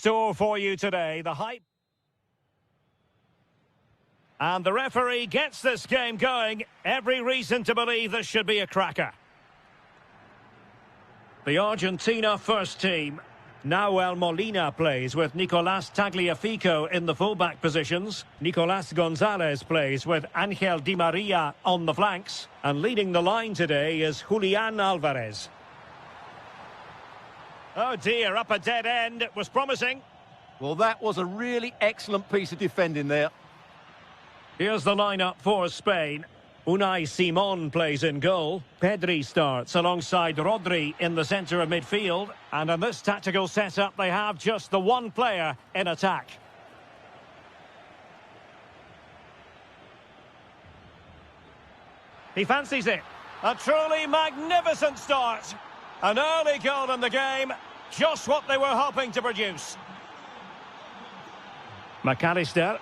store for you today. The hype. And the referee gets this game going. Every reason to believe this should be a cracker. The Argentina first team. Nahuel Molina plays with Nicolás Tagliafico in the fullback positions. Nicolás González plays with Ángel Di María on the flanks. And leading the line today is Julián Álvarez. Oh dear, up a dead end. It was promising. Well, that was a really excellent piece of defending there. Here's the lineup for Spain. Unai Simón plays in goal. Pedri starts alongside Rodri in the centre of midfield. And in this tactical setup, they have just the one player in attack. He fancies it. A truly magnificent start. An early goal in the game. Just what they were hoping to produce. McAllister.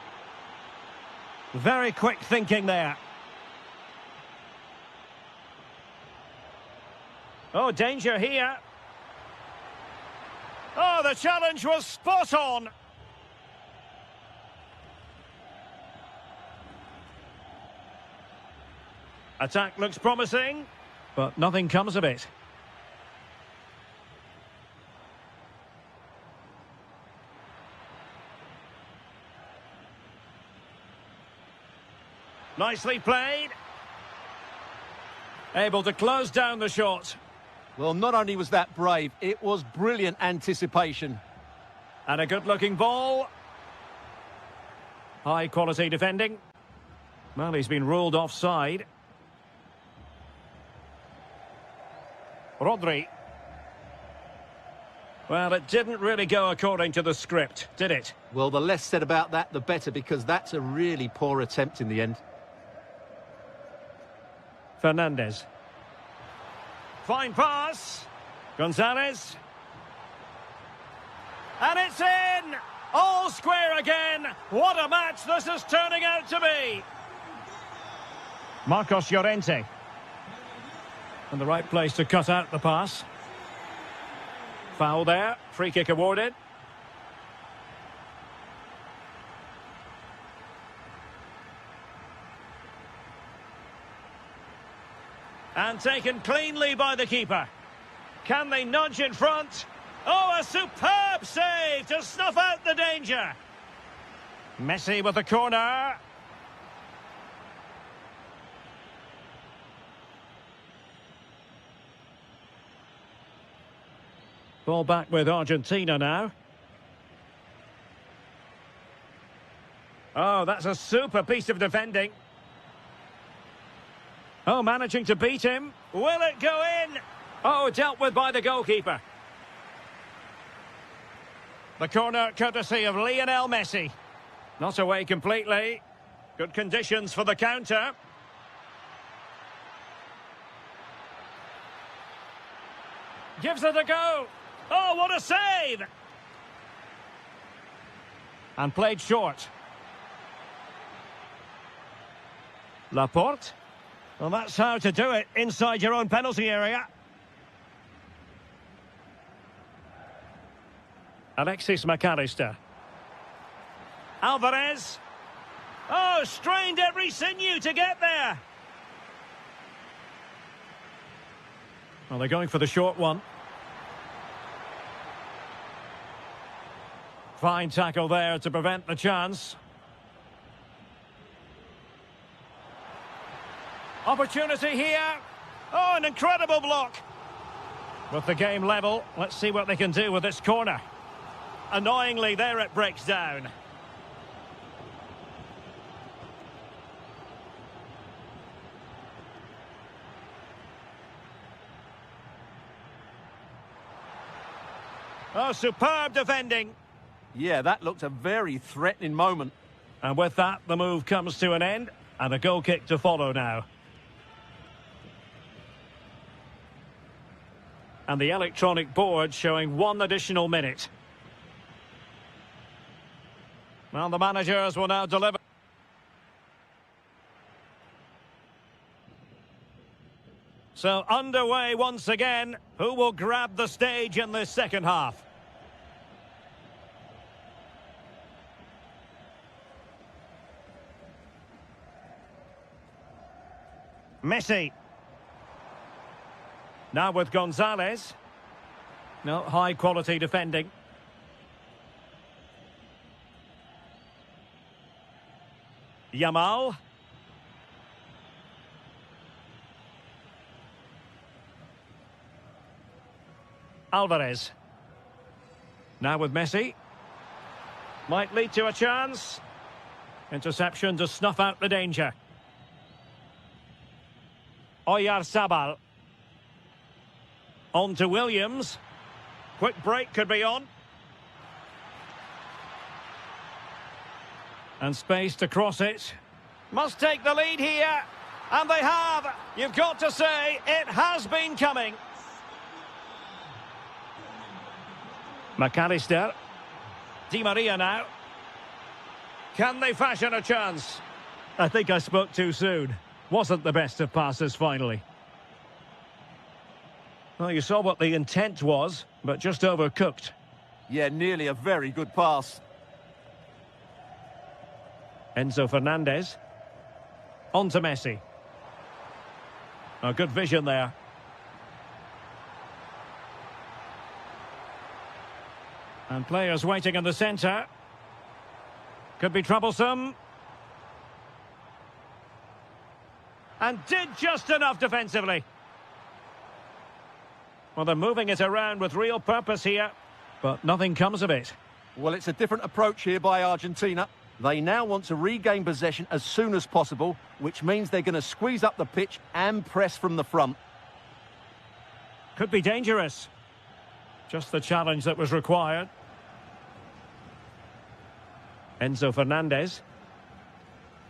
Very quick thinking there. Oh, danger here. Oh, the challenge was spot on. Attack looks promising, but nothing comes of it. Nicely played. Able to close down the shot. Well, not only was that brave, it was brilliant anticipation. And a good-looking ball. High-quality defending. Well, he's been ruled offside. Rodri. Well, it didn't really go according to the script, did it? Well, the less said about that, the better, because that's a really poor attempt in the end. Fernandez. Fine pass. González. And it's in! All square again. What a match this is turning out to be. Marcos Llorente. And the right place to cut out the pass. Foul there. Free kick awarded. And taken cleanly by the keeper. Can they nudge in front? Oh, a superb save to snuff out the danger. Messi with the corner. Ball back with Argentina now. Oh, that's a super piece of defending. Oh, managing to beat him. Will it go in? Oh, dealt with by the goalkeeper. The corner courtesy of Lionel Messi. Not away completely. Good conditions for the counter. Gives it a go. Oh, what a save! And played short. Laporte. Well, that's how to do it inside your own penalty area. Alexis McAllister. Alvarez. Oh, strained every sinew to get there. Well, they're going for the short one. Fine tackle there to prevent the chance. Opportunity here. Oh, an incredible block. With the game level, let's see what they can do with this corner. Annoyingly, there it breaks down. Oh, superb defending. Yeah, that looked a very threatening moment. And with that, the move comes to an end, and a goal kick to follow now. And the electronic board showing 1 additional minute. Well, the managers will now deliver. So underway once again. Who will grab the stage in this second half? Messi. Now with Gonzalez. No, high quality defending. Yamal. Alvarez. Now with Messi. Might lead to a chance. Interception to snuff out the danger. Oyarzabal. On to Williams. Quick break could be on. And space to cross it. Must take the lead here. And they have. You've got to say, it has been coming. McAllister. Di Maria now. Can they fashion a chance? I think I spoke too soon. Wasn't the best of passes finally. Well, you saw what the intent was, but just overcooked. Yeah, nearly a very good pass. Enzo Fernandez. On to Messi. A good vision there. And players waiting in the centre. Could be troublesome. And did just enough defensively. Well, they're moving it around with real purpose here, but nothing comes of it. Well, it's a different approach here by Argentina. They now want to regain possession as soon as possible, which means they're going to squeeze up the pitch and press from the front. Could be dangerous. Just the challenge that was required. Enzo Fernandez.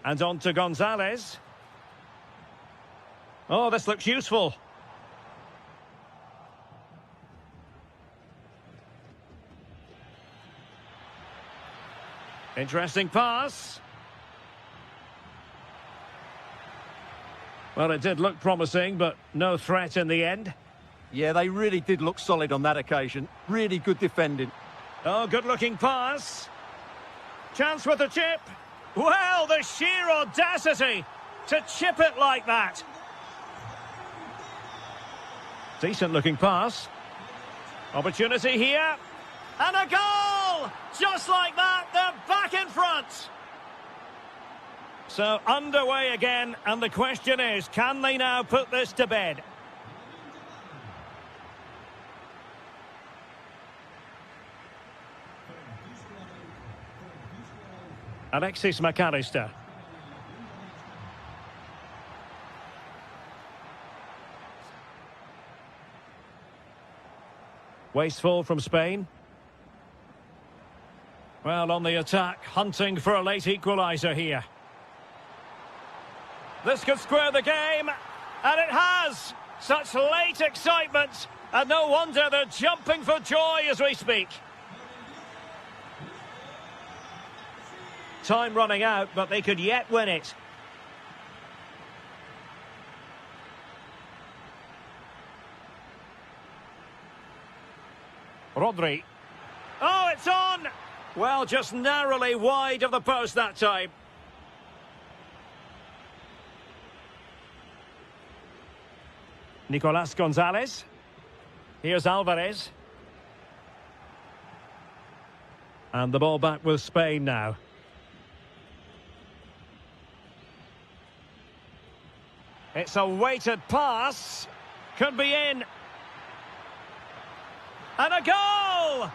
And on to Gonzalez. Oh, this looks useful. Interesting pass. Well, it did look promising, but no threat in the end. Yeah, they really did look solid on that occasion. Really good defending. Oh, good-looking pass. Chance with the chip. Well, the sheer audacity to chip it like that. Decent-looking pass. Opportunity here. And a goal! Just like that, they're back in front. So underway again, and the question is, can they now put this to bed? Alexis McAllister. Wasteful from Spain. Well, on the attack, hunting for a late equaliser here. This could square the game, and it has! Such late excitement, and no wonder they're jumping for joy as we speak. Time running out, but they could yet win it. Rodri. Oh, it's on! Well, just narrowly wide of the post that time. Nicolas Gonzalez. Here's Alvarez. And the ball back with Spain now. It's a weighted pass. Could be in. And a goal!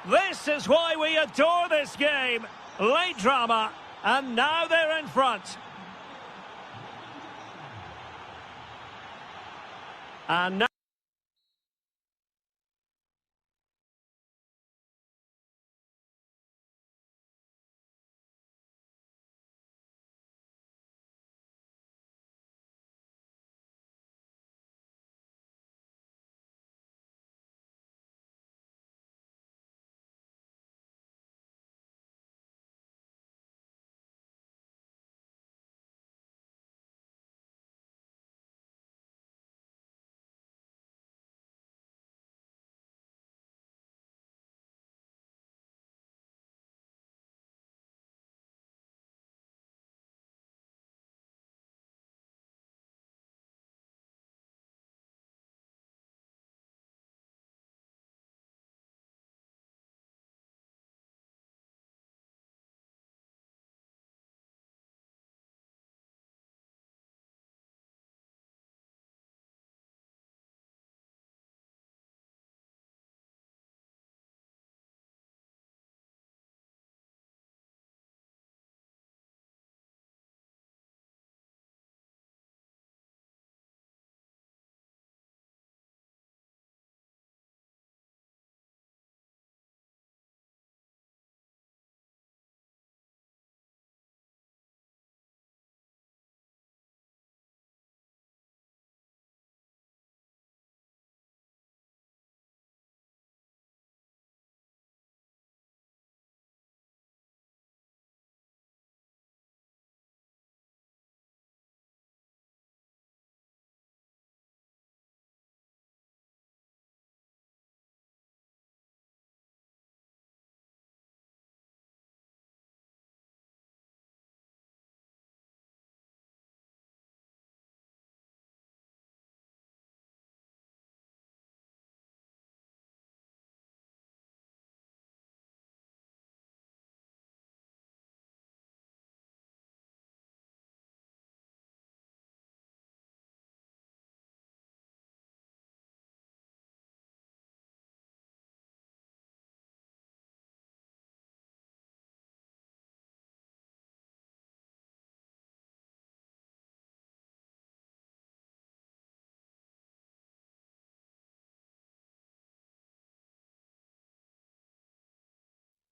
This is why we adore this game. Late drama, and now they're in front. And now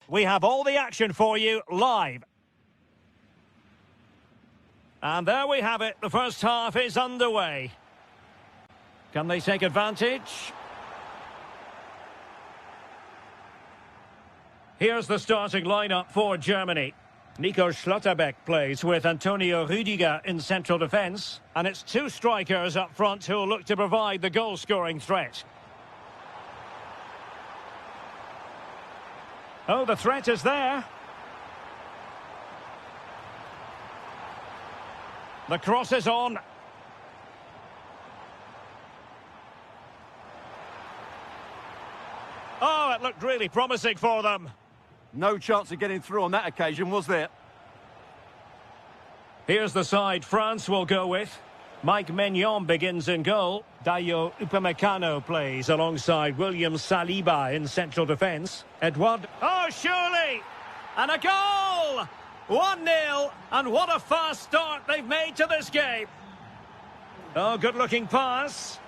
We have all the action for you live. And there we have it. The first half is underway. Can they take advantage? Here's the starting lineup for Germany. Nico Schlotterbeck plays with Antonio Rüdiger in central defence. And it's two strikers up front who'll look to provide the goal-scoring threat. Oh, the threat is there. The cross is on. Oh, it looked really promising for them. No chance of getting through on that occasion, was there? Here's the side France will go with. Mike Maignan begins in goal. Dayo Upamecano plays alongside William Saliba in central defence. Edouard. Oh, surely! And a goal! 1-0, and what a fast start they've made to this game. Oh, good-looking pass.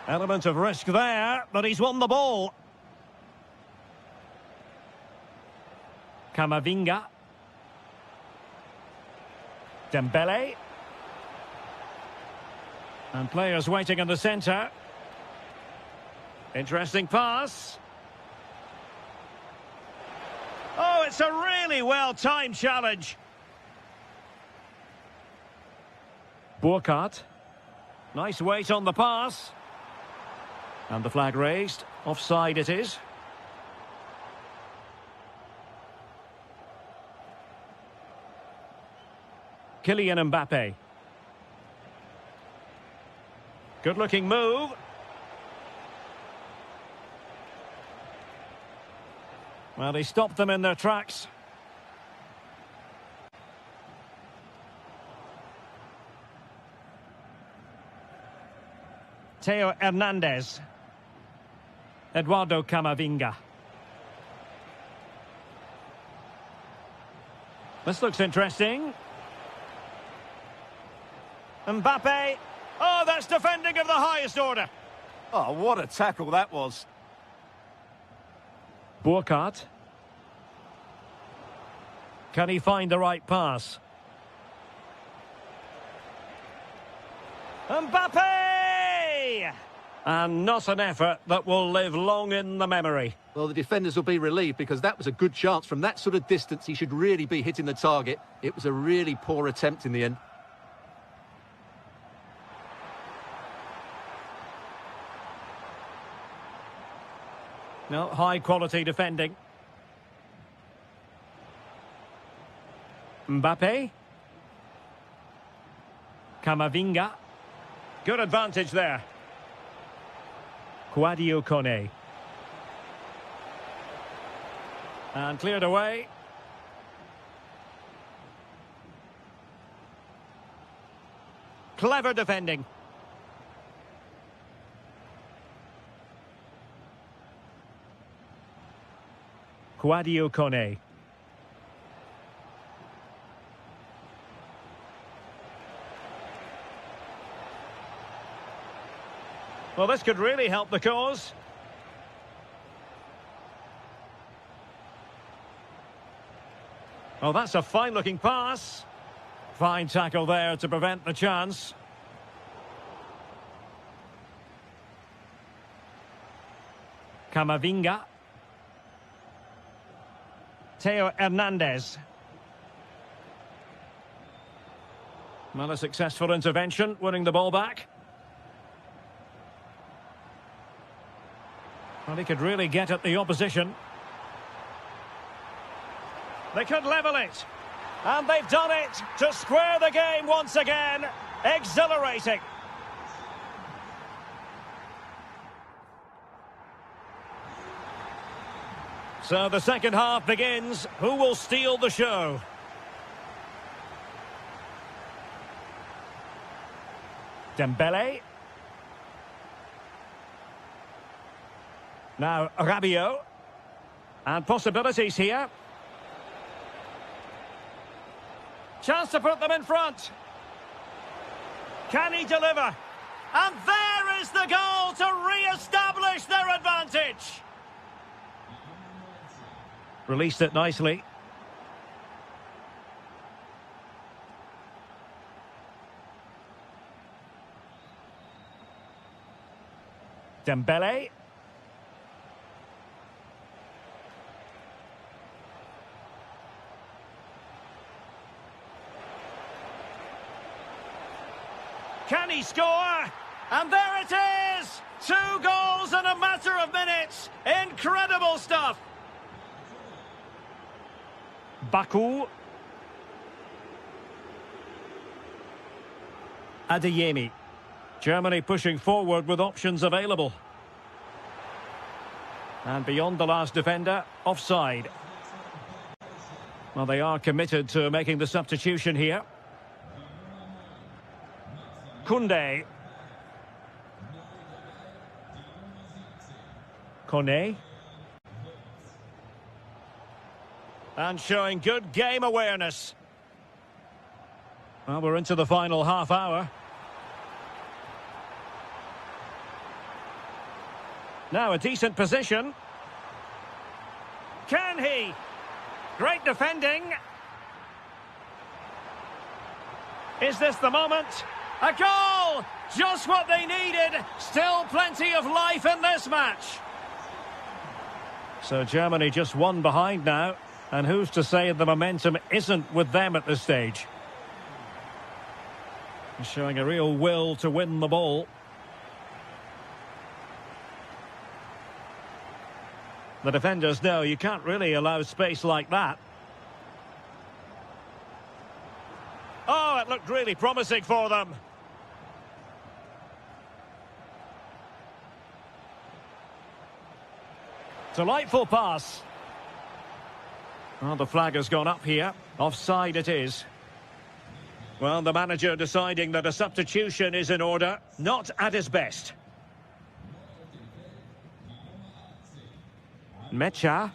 Element of risk there, but he's won the ball. Camavinga. Dembele. And players waiting in the centre. Interesting pass. Oh, it's a really well-timed challenge. Burkhardt. Nice weight on the pass. And the flag raised. Offside it is. Kylian Mbappe. Good-looking move. Well, he stopped them in their tracks. Theo Hernandez. Eduardo Camavinga. This looks interesting. Mbappe. Oh, that's defending of the highest order. Oh, what a tackle that was. Burkhardt. Can he find the right pass? Mbappe! And not an effort that will live long in the memory. Well, the defenders will be relieved because that was a good chance. From that sort of distance, he should really be hitting the target. It was a really poor attempt in the end. No, high-quality defending. Mbappe. Camavinga. Good advantage there. Quadio Kone. And cleared away. Clever defending. Quadio Kone. Well, this could really help the cause. Oh, that's a fine-looking pass. Fine tackle there to prevent the chance. Camavinga. Theo Hernandez. Well, a successful intervention, winning the ball back. Well, he could really get at the opposition. They could level it. And they've done it to square the game once again. Exhilarating. So the second half begins. Who will steal the show? Dembele. Now Rabiot. And possibilities here. Chance to put them in front. Can he deliver? And there Is the goal to re-establish their advantage? Released it nicely. Dembele. Can he score? And there it is! 2 goals in a matter of minutes. Incredible stuff. Baku. Adeyemi. Germany pushing forward with options available. And beyond the last defender, offside. Well, they are committed to making the substitution here. Koundé. Kone. And showing good game awareness. Well, we're into the final half hour. Now a decent position. Can he? Great defending. Is this the moment? A goal! Just what they needed. Still plenty of life in this match. So Germany just one behind now. And who's to say the momentum isn't with them at this stage? Showing a real will to win the ball. The defenders know you can't really allow space like that. Oh, it looked really promising for them. Delightful pass. Well, the flag has gone up here. Offside it is. Well, the manager deciding that a substitution is in order. Not at his best. Mecha.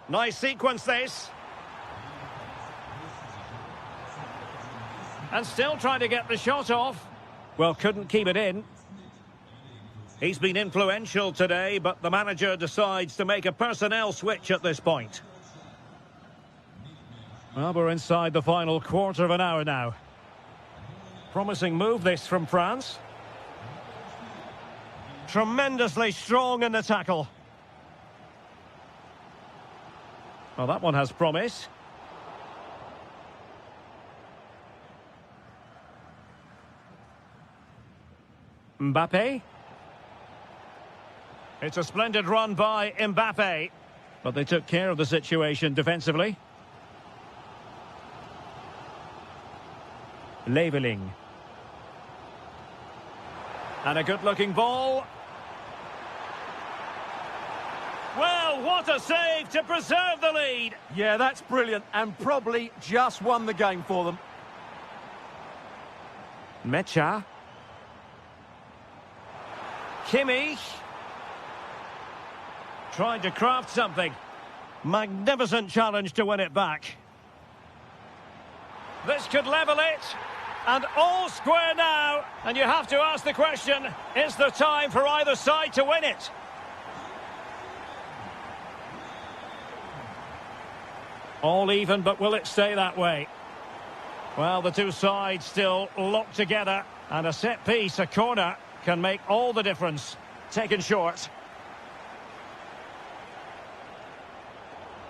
Nice sequence this. And still trying to get the shot off. Well, couldn't keep it in. He's been influential today, but the manager decides to make a personnel switch at this point. Well, we're inside the final quarter of an hour now. Promising move this from France. Tremendously strong in the tackle. Well, that one has promise. Mbappe. It's a splendid run by Mbappe. But they took care of the situation defensively. Leveling. And a good-looking ball. Well, what a save to preserve the lead. Yeah, that's brilliant, and probably just won the game for them. Mecha. Kimmich. Trying to craft something. Magnificent challenge to win it back. This could level it. And all square now. And you have to ask the question, is there time for either side to win it? All even, but will it stay that way? Well, the two sides still locked together. And a set piece, a corner, can make all the difference. Taken short.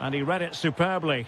And he read it superbly.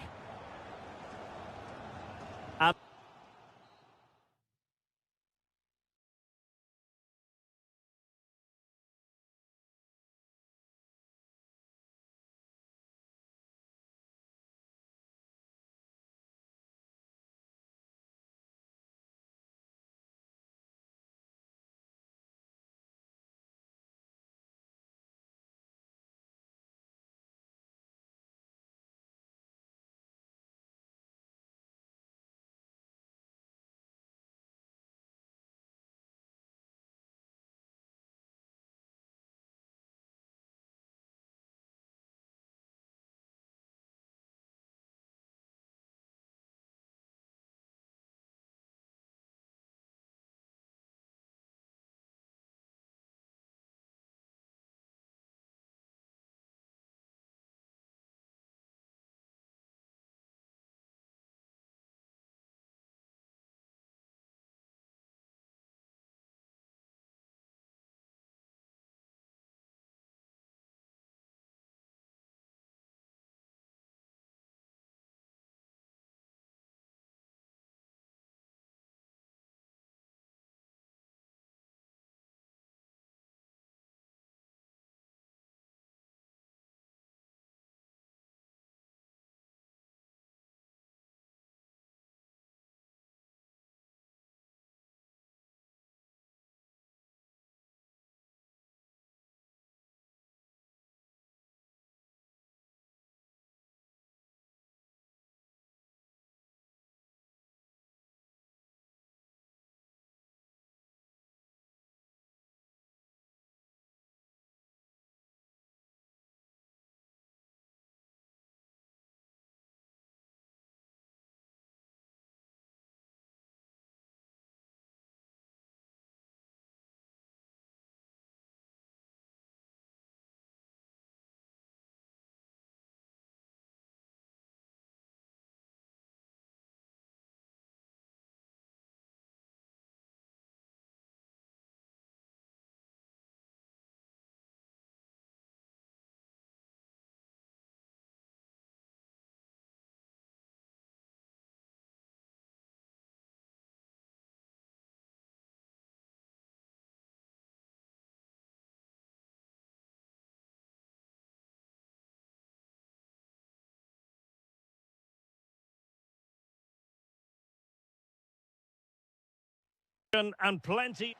And plenty.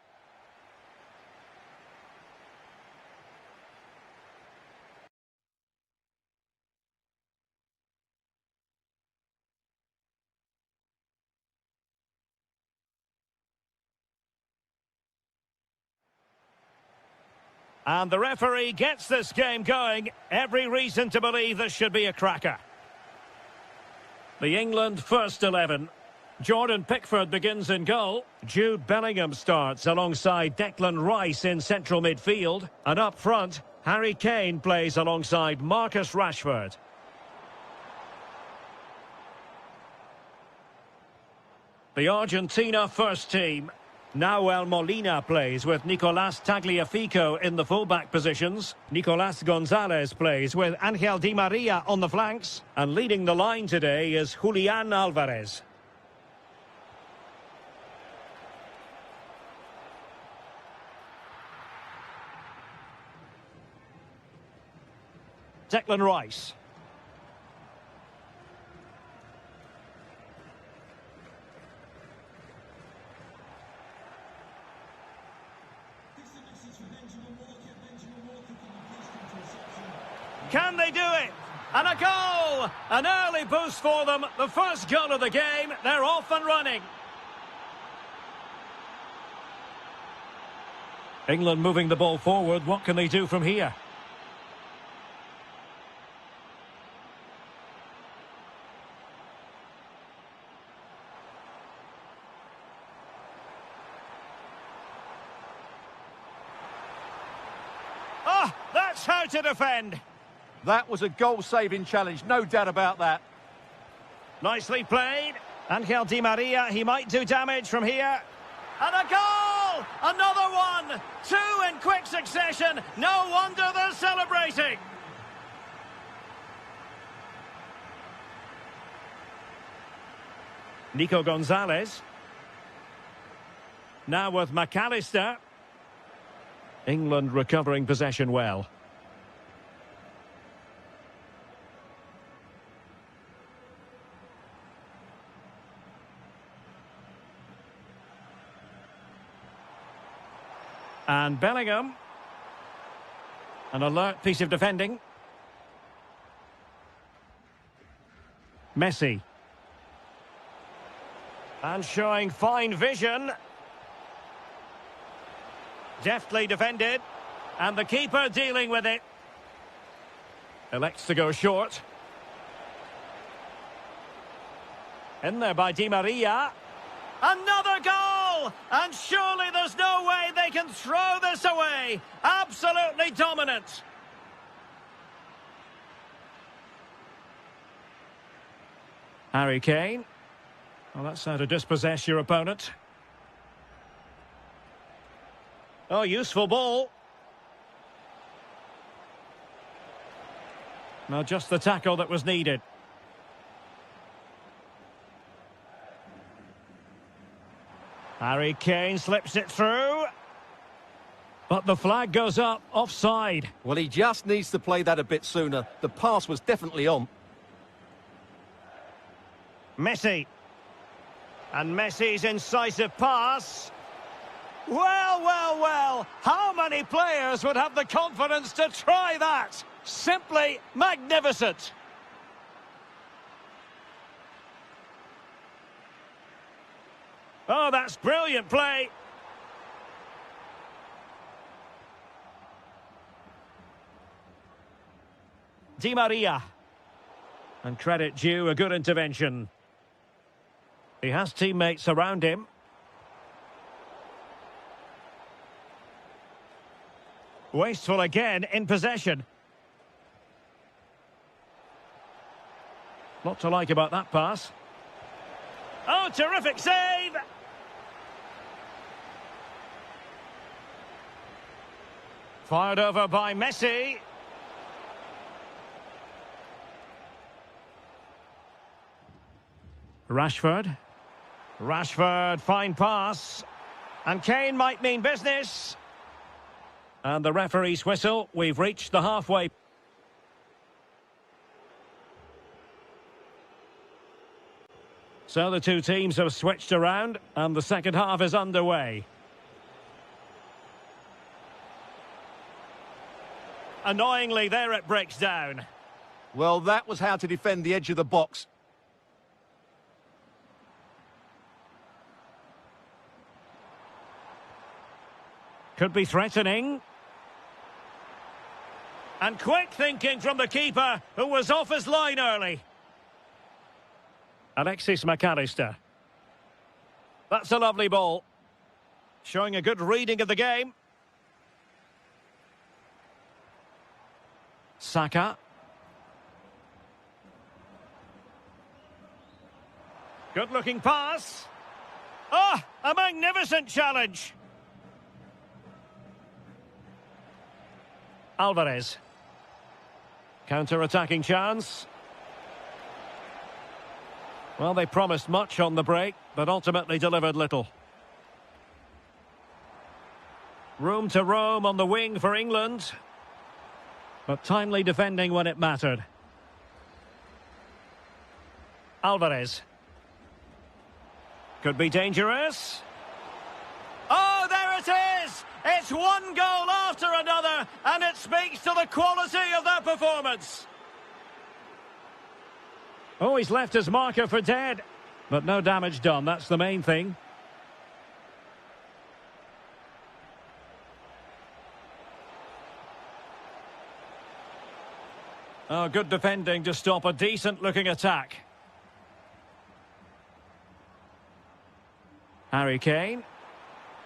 And the referee gets this game going. Every reason to believe this should be a cracker. The England first 11. Jordan Pickford begins in goal. Jude Bellingham starts alongside Declan Rice in central midfield. And up front, Harry Kane plays alongside Marcus Rashford. The Argentina first team. Nahuel Molina plays with Nicolás Tagliafico in the fullback positions. Nicolás González plays with Ángel Di María on the flanks. And leading the line today is Julián Álvarez. Declan Rice. Can they do it? And a goal! An early boost for them. The first goal of the game. They're off and running. England moving the ball forward. What can they do from here? Oh, that's how to defend. That was a goal-saving challenge, no doubt about that. Nicely played. Ángel Di María, he might do damage from here. And a goal! Another one! Two in quick succession. No wonder they're celebrating. Nico González. Now with McAllister. England recovering possession well. And Bellingham. An alert piece of defending. Messi. And showing fine vision. Deftly defended. And the keeper dealing with it. Elects to go short. In there by Di María. Another goal! And surely there's no way they can throw this away. Absolutely dominant. Harry Kane. Well, that's how to dispossess your opponent. Oh, useful ball. Now just the tackle that was needed. Harry Kane slips it through. But the flag goes up, offside. Well, he just needs to play that a bit sooner. The pass was definitely on. Messi. And Messi's incisive pass. Well, well, well. How many players would have the confidence to try that? Simply magnificent. Oh, that's brilliant play. Di María. And credit due, a good intervention. He has teammates around him. Wasteful again in possession. Lot to like about that pass. Oh, terrific save! Fired over by Messi. Rashford. Rashford, fine pass. And Kane might mean business. And the referee's whistle. We've reached the halfway. So the two teams have switched around and the second half is underway. Annoyingly, there it breaks down. Well, that was how to defend the edge of the box. Could be threatening. And quick thinking from the keeper, who was off his line early. Alexis McAllister. That's a lovely ball. Showing a good reading of the game. Saka. Good-looking pass. Oh, a magnificent challenge. Alvarez. Counter-attacking chance. Well, they promised much on the break, but ultimately delivered little. Room to roam on the wing for England, but timely defending when it mattered. Alvarez. Could be dangerous. Oh, there it is! It's one goal after another, and it speaks to the quality of their performance. Oh, he's left his marker for dead. But no damage done, that's the main thing. Oh, good defending to stop a decent-looking attack. Harry Kane.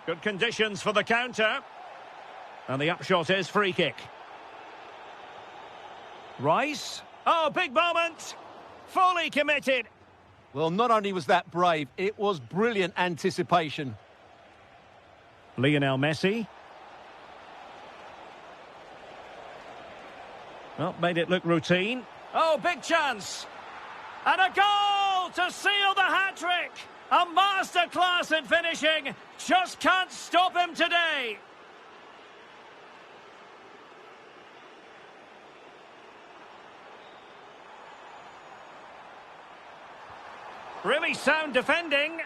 Good conditions for the counter. And the upshot is free kick. Rice. Oh, big moment. Fully committed. Well, not only was that brave, it was brilliant anticipation. Lionel Messi. Well, made it look routine. Oh, big chance. And a goal to seal the hat-trick. A masterclass in finishing. Just can't stop him today. Really sound defending.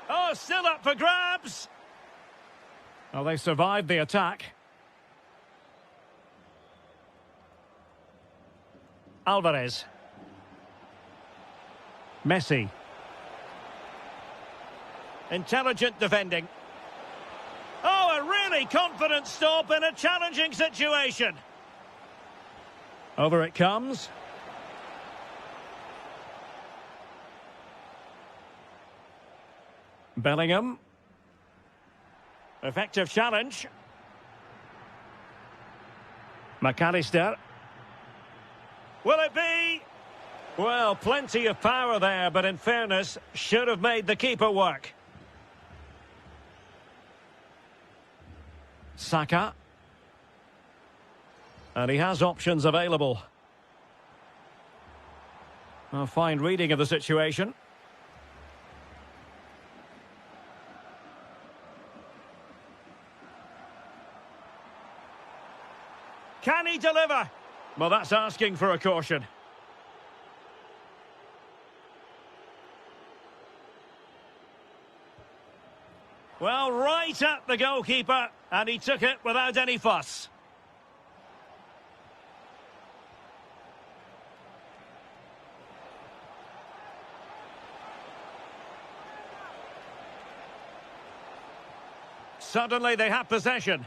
Oh, still up for grabs. Well, they survived the attack. Alvarez. Messi. Intelligent defending. Oh, a really confident stop in a challenging situation. Over it comes. Bellingham. Effective challenge. McAllister. Will it be? Well, plenty of power there, but in fairness, should have made the keeper work. Saka. And he has options available. A fine reading of the situation. Can he deliver? Well, that's asking for a caution. Well, right at the goalkeeper, and he took it without any fuss. Suddenly they have possession.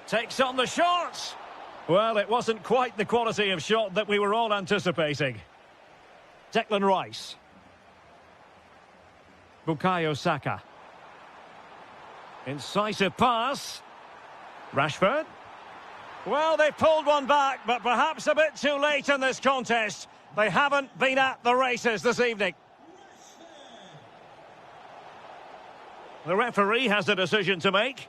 Takes on the shot. Well, it wasn't quite the quality of shot that we were all anticipating. Declan Rice. Bukayo Saka. Incisive pass. Rashford. Well, they pulled one back, but perhaps a bit too late in this contest. They haven't been at the races this evening. The referee has a decision to make.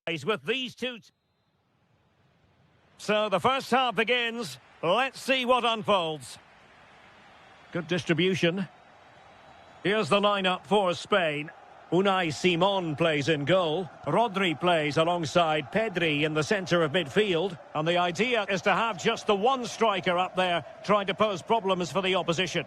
with these two. So the first half begins. Let's see what unfolds. Good distribution. Here's the lineup for Spain. Unai Simon plays in goal. Rodri plays alongside Pedri in the centre of midfield. And the idea is to have just the one striker up there trying to pose problems for the opposition.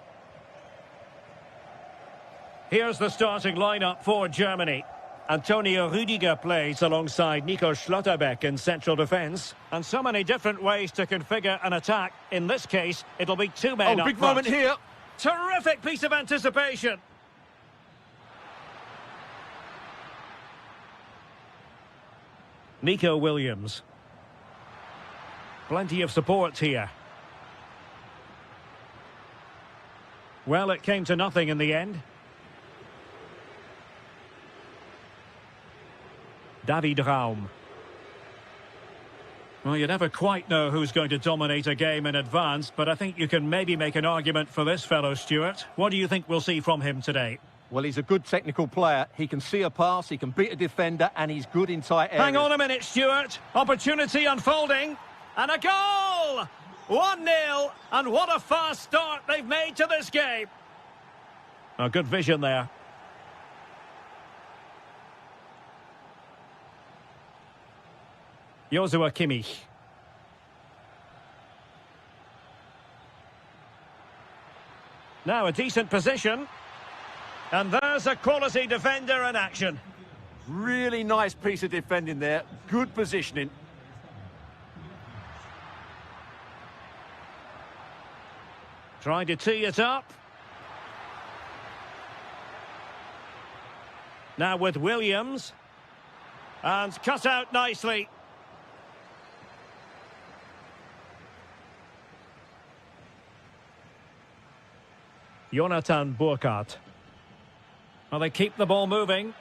Here's the starting lineup for Germany. Antonio Rüdiger plays alongside Nico Schlotterbeck in central defence. And so many different ways to configure an attack. In this case, it'll be two men up big front. moment here. Terrific piece of anticipation. Nico Williams. Plenty of support here. Well, it came to nothing in the end. David Raum. Well, you never quite know who's going to dominate a game in advance, but I think you can maybe make an argument for this fellow, Stuart. What do you think we'll see from him today? Well, he's a good technical player. He can see a pass, he can beat a defender, and he's good in tight areas. Hang on a minute, Stuart. Opportunity unfolding. And a goal! 1-0. And what a fast start they've made to this game. Oh, good vision there. Joshua Kimmich. Now a decent position. And there's a quality defender in action. Really nice piece of defending there. Good positioning. Trying to tee it up. Now with Williams. And cut out nicely. Jonathan Burkhardt. Well, they keep the ball moving.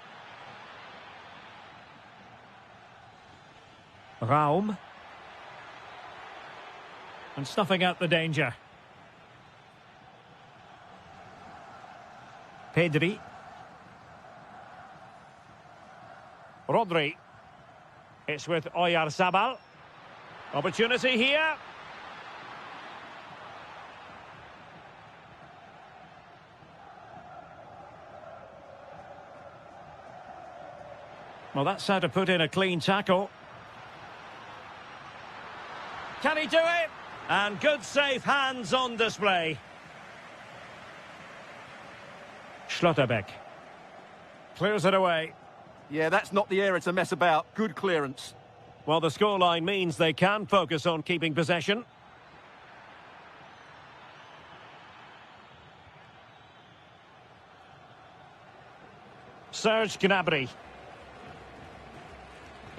Raum. And snuffing out the danger. Pedri. Rodri. It's with Oyarzabal. Opportunity here. Well, that's how to put in a clean tackle. Can he do it? And good safe hands on display. Schlotterbeck. Clears it away. Yeah, that's not the area to mess about. Good clearance. Well, the scoreline means they can focus on keeping possession. Serge Gnabry.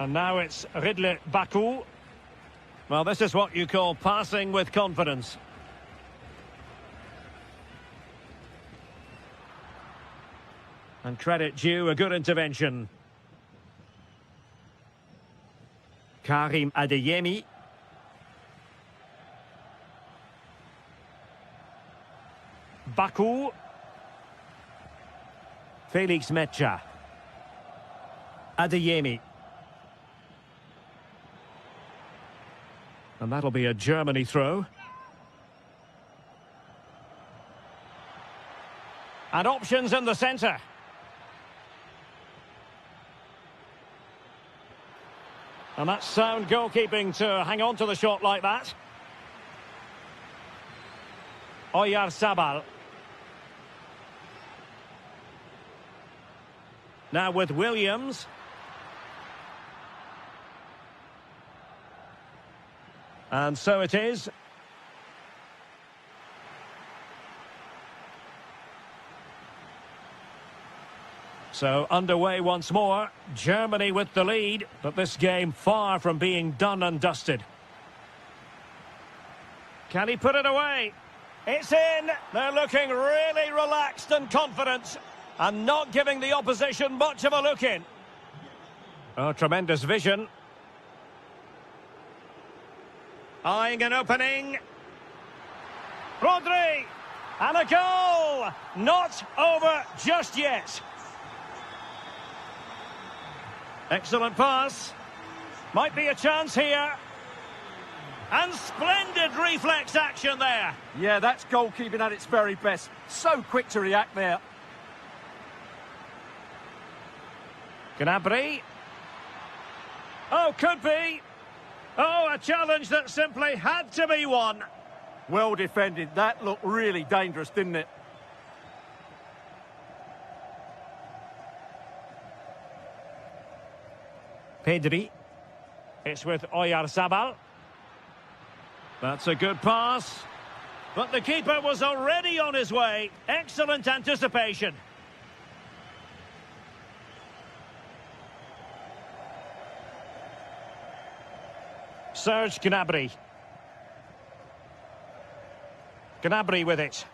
And now it's Ridley Baku. Well, this is what you call passing with confidence. And credit due, a good intervention. Karim Adeyemi. Baku. Felix Mecha. Adeyemi. And that'll be a Germany throw. And options in the centre. And that's sound goalkeeping to hang on to the shot like that. Oyarzabal. Now with Williams. And so it is. So underway once more. Germany with the lead, but this game far from being done and dusted. Can he put it away? It's in. They're looking really relaxed and confident and not giving the opposition much of a look in. Oh, tremendous vision. Eyeing an opening. Rodri. And a goal. Not over just yet. Excellent pass. Might be a chance here. And splendid reflex action there. Yeah, that's goalkeeping at its very best. So quick to react there. Gnabry. Oh, could be. Oh, a challenge that simply had to be won. Well defended. That looked really dangerous, didn't it? Pedri. It's with Oyarzabal. That's a good pass. But the keeper was already on his way. Excellent anticipation. Serge Gnabry. Gnabry with it.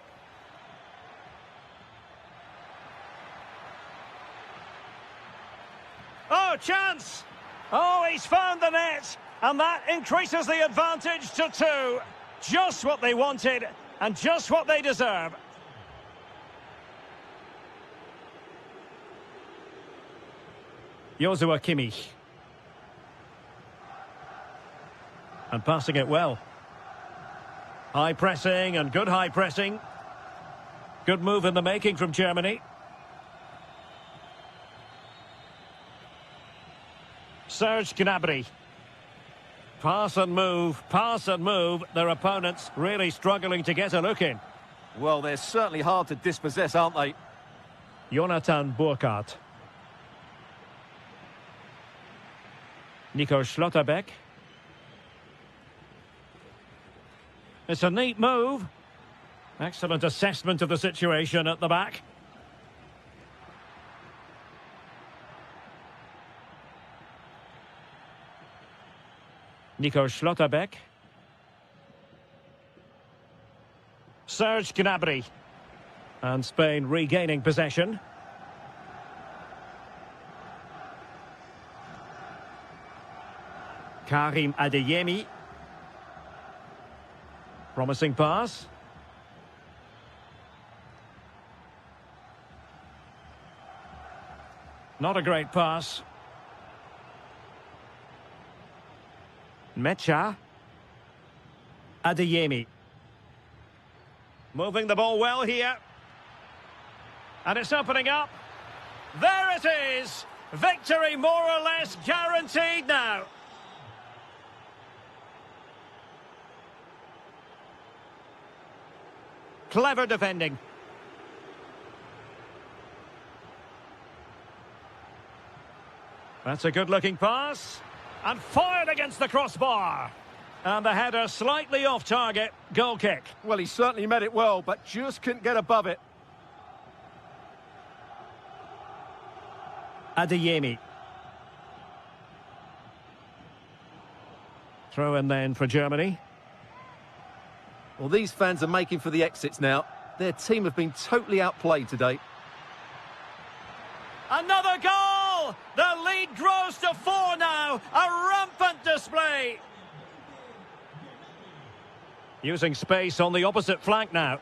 Oh, chance! Oh, he's found the net! And that increases the advantage to 2. Just what they wanted, and just what they deserve. Joshua Kimmich. And passing it well. High pressing and good high pressing. Good move in the making from Germany. Serge Gnabry. Pass and move, pass and move. Their opponents really struggling to get a look in. Well, they're certainly hard to dispossess, aren't they? Jonathan Burkhardt. Nico Schlotterbeck. It's a neat move. Excellent assessment of the situation at the back. Nico Schlotterbeck. Serge Gnabry. And Spain regaining possession. Karim Adeyemi. Promising pass. Not a great pass. Mecha. Adeyemi. Moving the ball well here. And it's opening up. There it is! Victory more or less guaranteed now. Clever defending. That's a good-looking pass. And fired against the crossbar. And the header slightly off target. Goal kick. Well, he certainly met it well, but just couldn't get above it. Adeyemi. Throw in then for Germany. Well, these fans are making for the exits now. Their team have been totally outplayed today. Another goal! The lead grows to 4 now. A rampant display. Using space on the opposite flank now.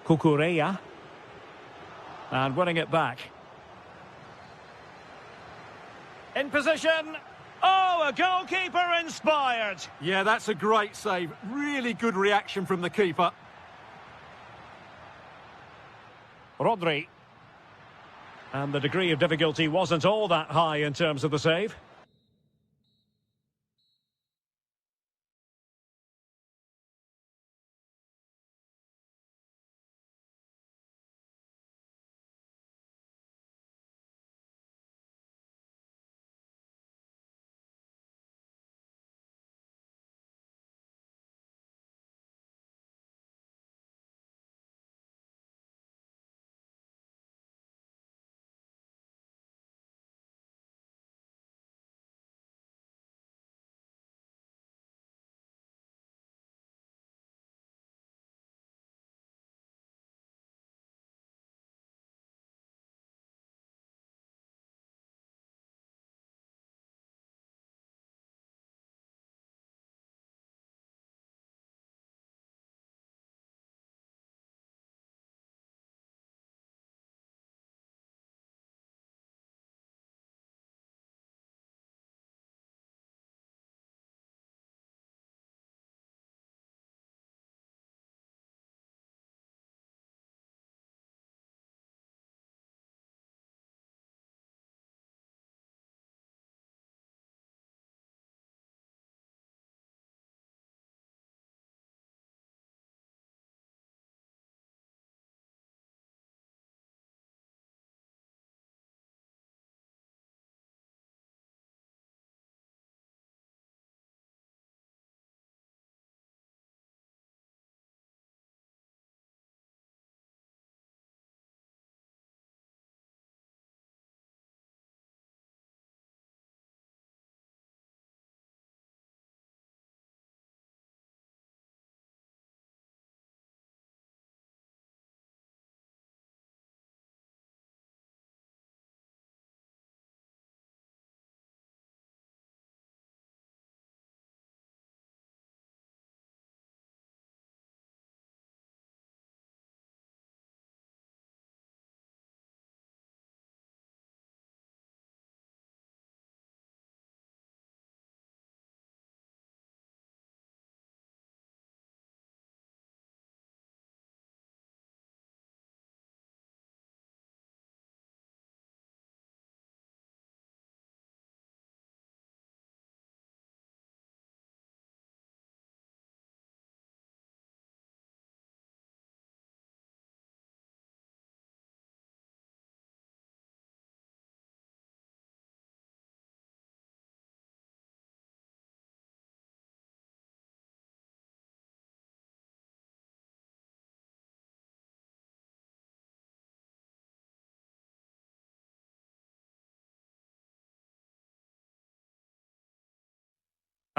Kukureya. And winning it back. In position. Oh, a goalkeeper inspired. Yeah, that's a great save. Really good reaction from the keeper. Rodri. And the degree of difficulty wasn't all that high in terms of the save.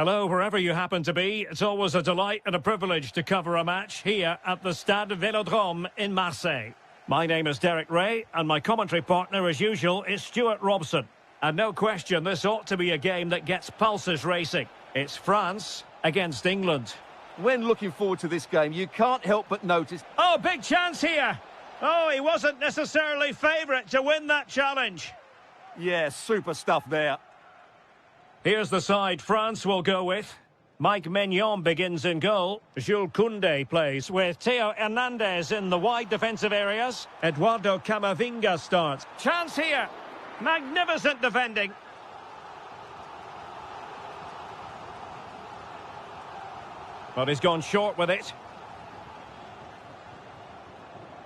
Hello, wherever you happen to be. It's always a delight and a privilege to cover a match here at the Stade Vélodrome in Marseille. My name is Derek Ray, and my commentary partner, as usual, is Stuart Robson. And no question, this ought to be a game that gets pulses racing. It's France against England. When looking forward to this game, you can't help but notice... Oh, big chance here! Oh, he wasn't necessarily favourite to win that challenge. Yeah, super stuff there. Here's the side France will go with. Mike Maignan begins in goal. Jules Koundé plays with Theo Hernandez in the wide defensive areas. Eduardo Camavinga starts. Chance here. Magnificent defending. But he's gone short with it.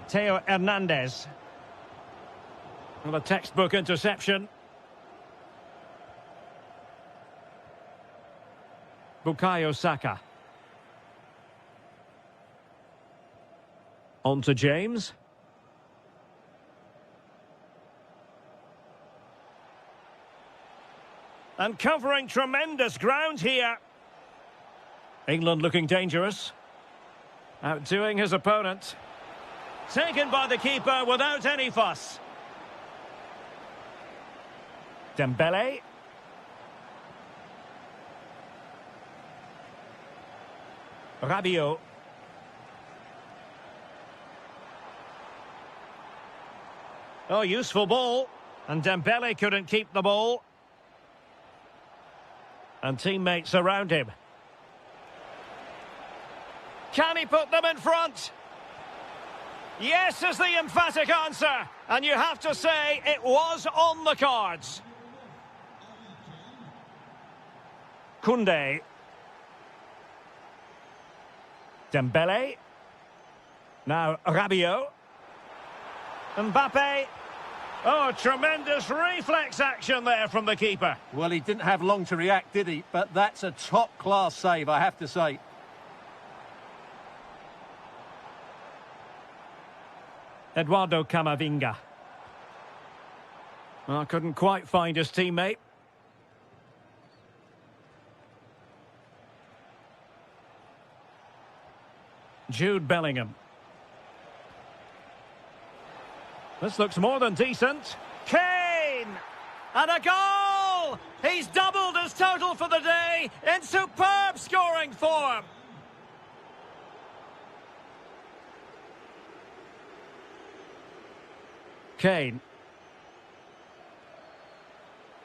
Theo Hernandez. Well, a textbook interception. Bukayo Saka. On to James. And covering tremendous ground here. England looking dangerous. Outdoing his opponent. Taken by the keeper without any fuss. Dembele. Rabiot. Oh, useful ball. And Dembele couldn't keep the ball. And teammates around him. Can he put them in front? Yes is the emphatic answer. And you have to say it was on the cards. Koundé. Dembele. Now Rabiot. Mbappe. Oh, tremendous reflex action there from the keeper. Well, he didn't have long to react, did he? But that's a top-class save, I have to say. Eduardo Camavinga. Well, couldn't quite find his teammate. Jude Bellingham. This looks more than decent. Kane! And a goal! He's doubled his total for the day in superb scoring form. Kane.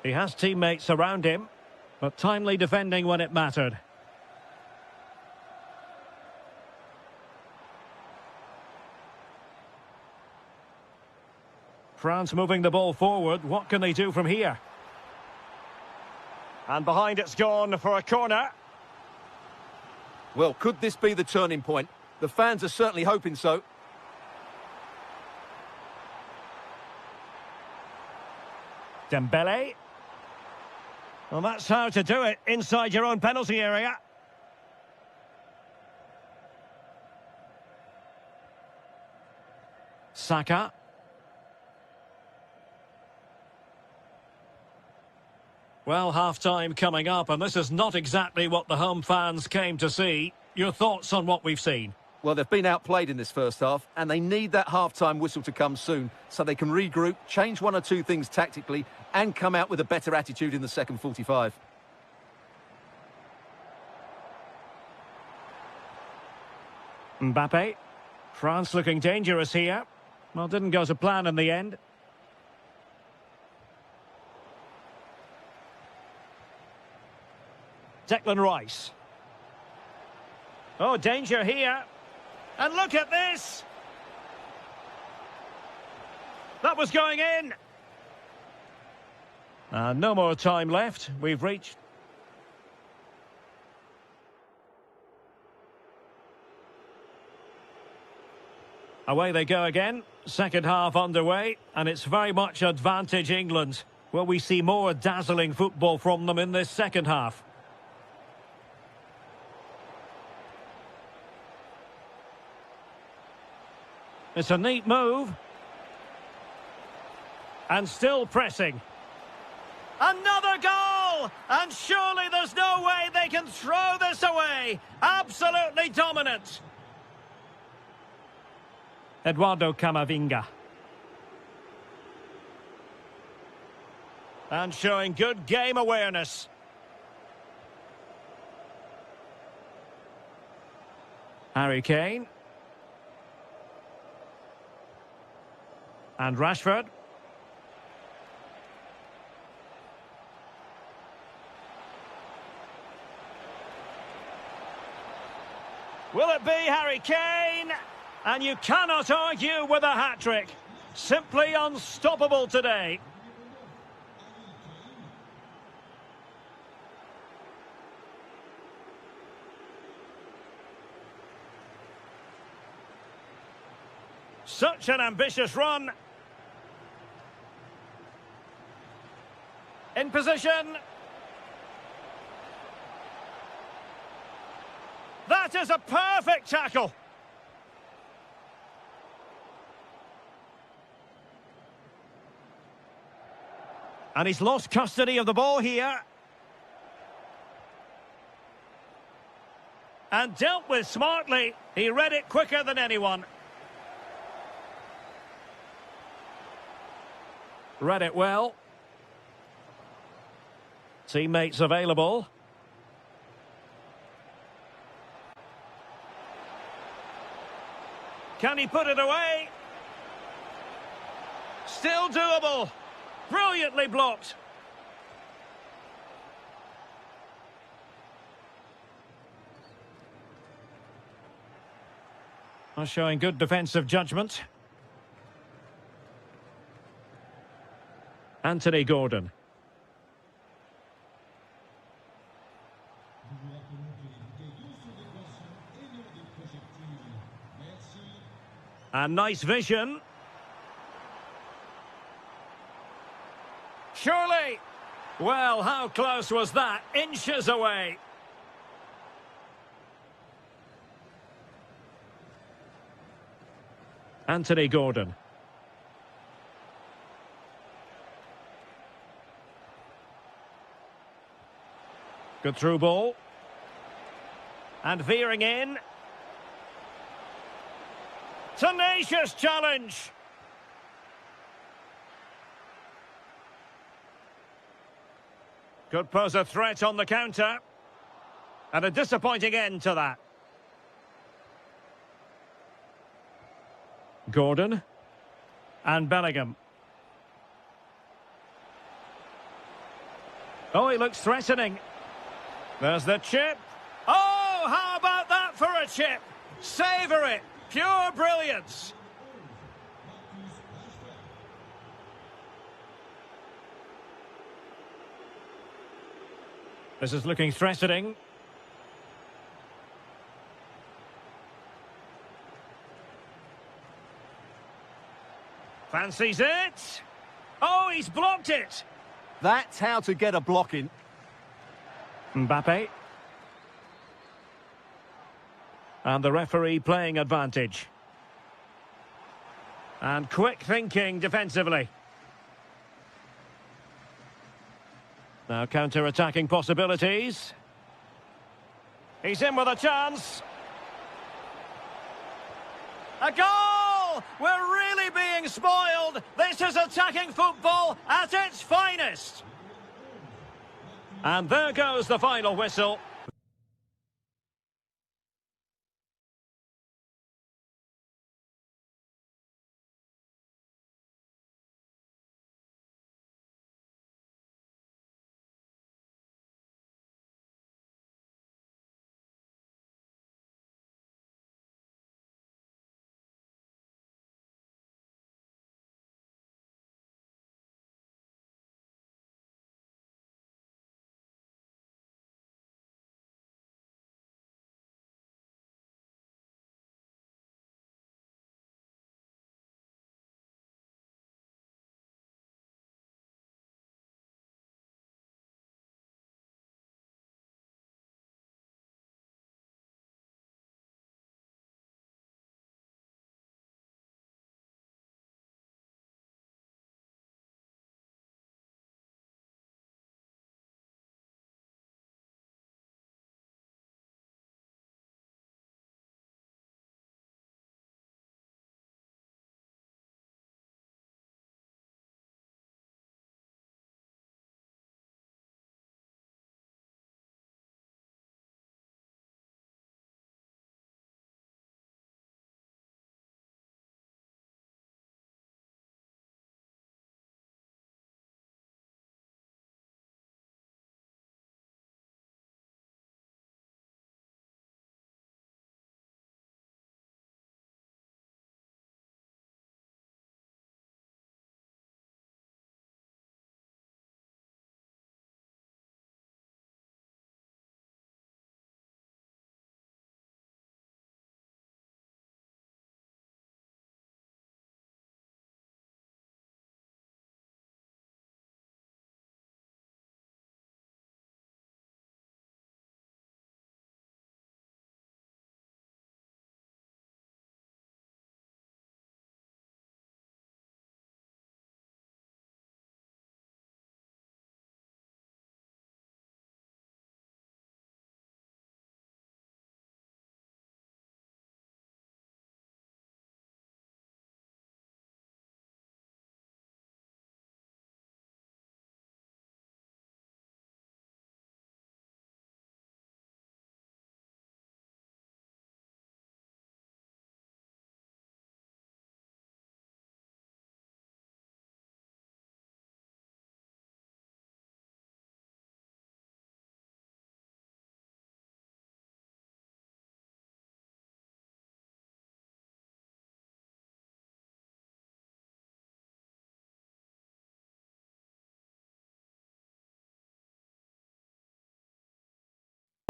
He has teammates around him, but timely defending when it mattered. France moving the ball forward. What can they do from here? And behind it's gone for a corner. Well, could this be the turning point? The fans are certainly hoping so. Dembele. Well, that's how to do it inside your own penalty area. Saka. Well, half-time coming up, and this is not exactly what the home fans came to see. Your thoughts on what we've seen? Well, they've been outplayed in this first half, and they need that half-time whistle to come soon so they can regroup, change one or two things tactically, and come out with a better attitude in the second 45. Mbappe. France looking dangerous here. Well, didn't go to plan in the end. Declan Rice. Oh, danger here. And look at this! That was going in! No more time left. We've reached... Away they go again. Second half underway, and it's very much advantage England. Will we see more dazzling football from them in this second half? It's a neat move. And still pressing. Another goal! goal! And surely there's no way they can throw this away! Absolutely dominant! Eduardo Camavinga. And showing good game awareness. Harry Kane. And Rashford. Will it be Harry Kane? And you cannot argue with a hat-trick. Simply unstoppable today. Such an ambitious run. In position. That is a perfect tackle. And he's lost custody of the ball here. And dealt with smartly. He read it quicker than anyone. Read it well. Teammates available. Can he put it away? Still doable. Brilliantly blocked. Showing good defensive judgment. Anthony Gordon. And nice vision. Surely. Well, how close was that? Inches away. Anthony Gordon. Good through ball. And veering in. Tenacious challenge. Could pose a threat on the counter. And a disappointing end to that. Gordon. And Bellingham. Oh, he looks threatening. There's the chip. Oh, how about that for a chip? Savour it. Pure brilliance. This is looking threatening. Fancies it. Oh, he's blocked it. That's how to get a block in. Mbappe. And the referee playing advantage. And quick thinking defensively. Now counter-attacking possibilities. He's in with a chance. A goal! We're really being spoiled. This is attacking football at its finest. And there goes the final whistle.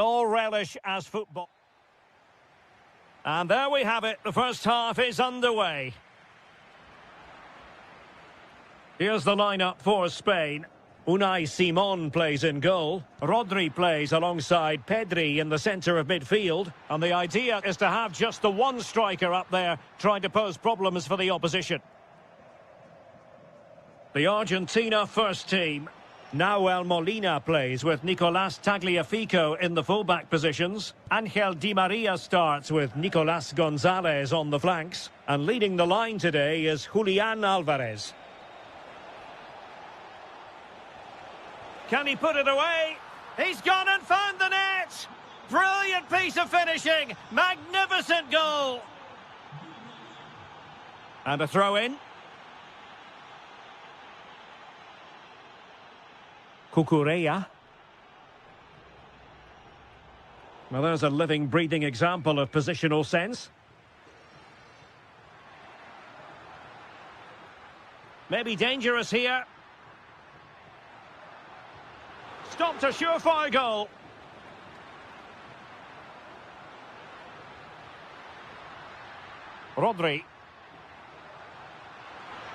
All relish as football. And there we have it. The first half is underway. Here's the lineup for Spain. Unai Simon plays in goal. Rodri plays alongside Pedri in the centre of midfield. And the idea is to have just the one striker up there trying to pose problems for the opposition. The Argentina first team. Nahuel Molina plays with Nicolás Tagliafico in the fullback positions. Ángel Di María starts with Nicolás González on the flanks. And leading the line today is Julián Álvarez. Can he put it away? He's gone and found the net! Brilliant piece of finishing! Magnificent goal! And a throw-in. Cucurella. Well, there's a living, breathing example of positional sense. Maybe dangerous here. Stopped a surefire goal. Rodri.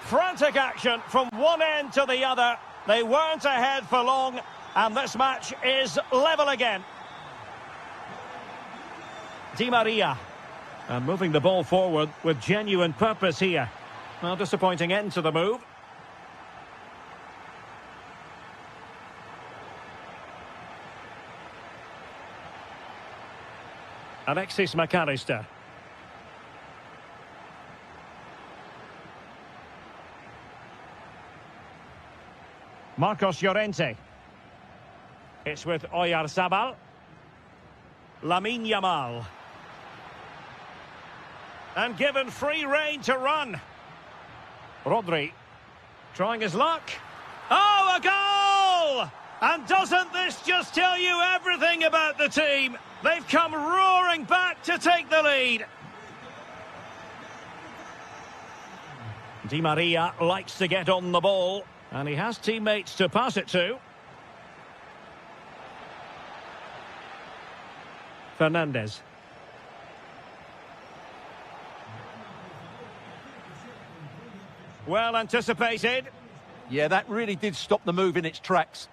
Frantic action from one end to the other. They weren't ahead for long, and this match is level again. Di María. And moving the ball forward with genuine purpose here. Well, disappointing end to the move. Alexis McAllister. Marcos Llorente. It's with Oyarzabal. Lamine Yamal. And given free rein to run. Rodri. Trying his luck. Oh, a goal! And doesn't this just tell you everything about the team? They've come roaring back to take the lead. Di María likes to get on the ball. And he has teammates to pass it to. Fernandez. Well anticipated. Yeah, that really did stop the move in its tracks.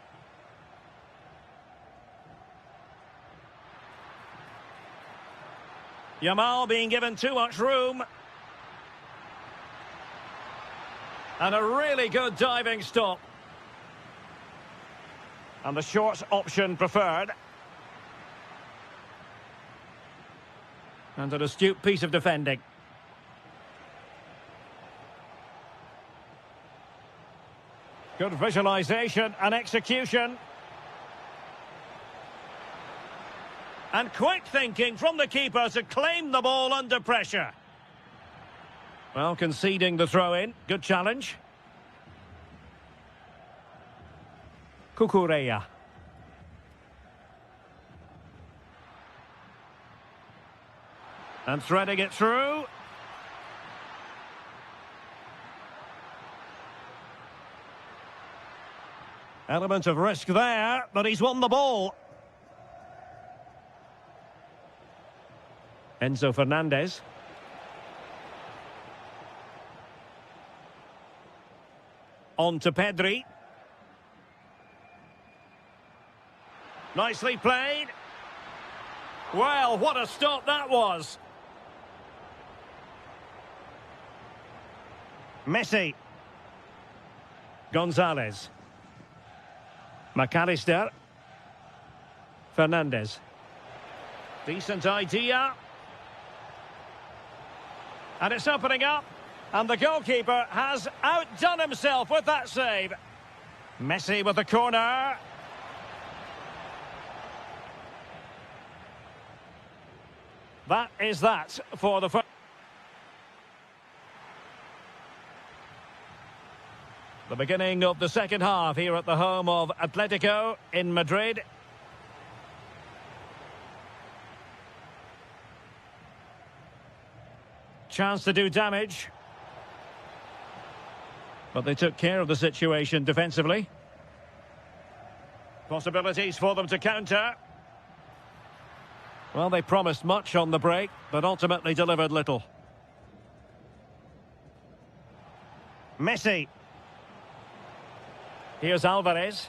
Yamal being given too much room. And a really good diving stop. And the short option preferred. And an astute piece of defending. Good visualisation and execution. And quick thinking from the keeper to claim the ball under pressure. Well, conceding the throw-in. Good challenge. Cucurella. And threading it through. Element of risk there, but he's won the ball. Enzo Fernandez. On to Pedri. Nicely played. Well, what a stop that was. Messi. González. McAllister. Fernandez. Decent idea. And it's opening up. And the goalkeeper has outdone himself with that save. Messi with the corner. That is that for the first. The beginning of the second half here at the home of Atletico in Madrid. Chance to do damage. But they took care of the situation defensively. Possibilities for them to counter. Well, they promised much on the break, but ultimately delivered little. Messi. Here's Alvarez.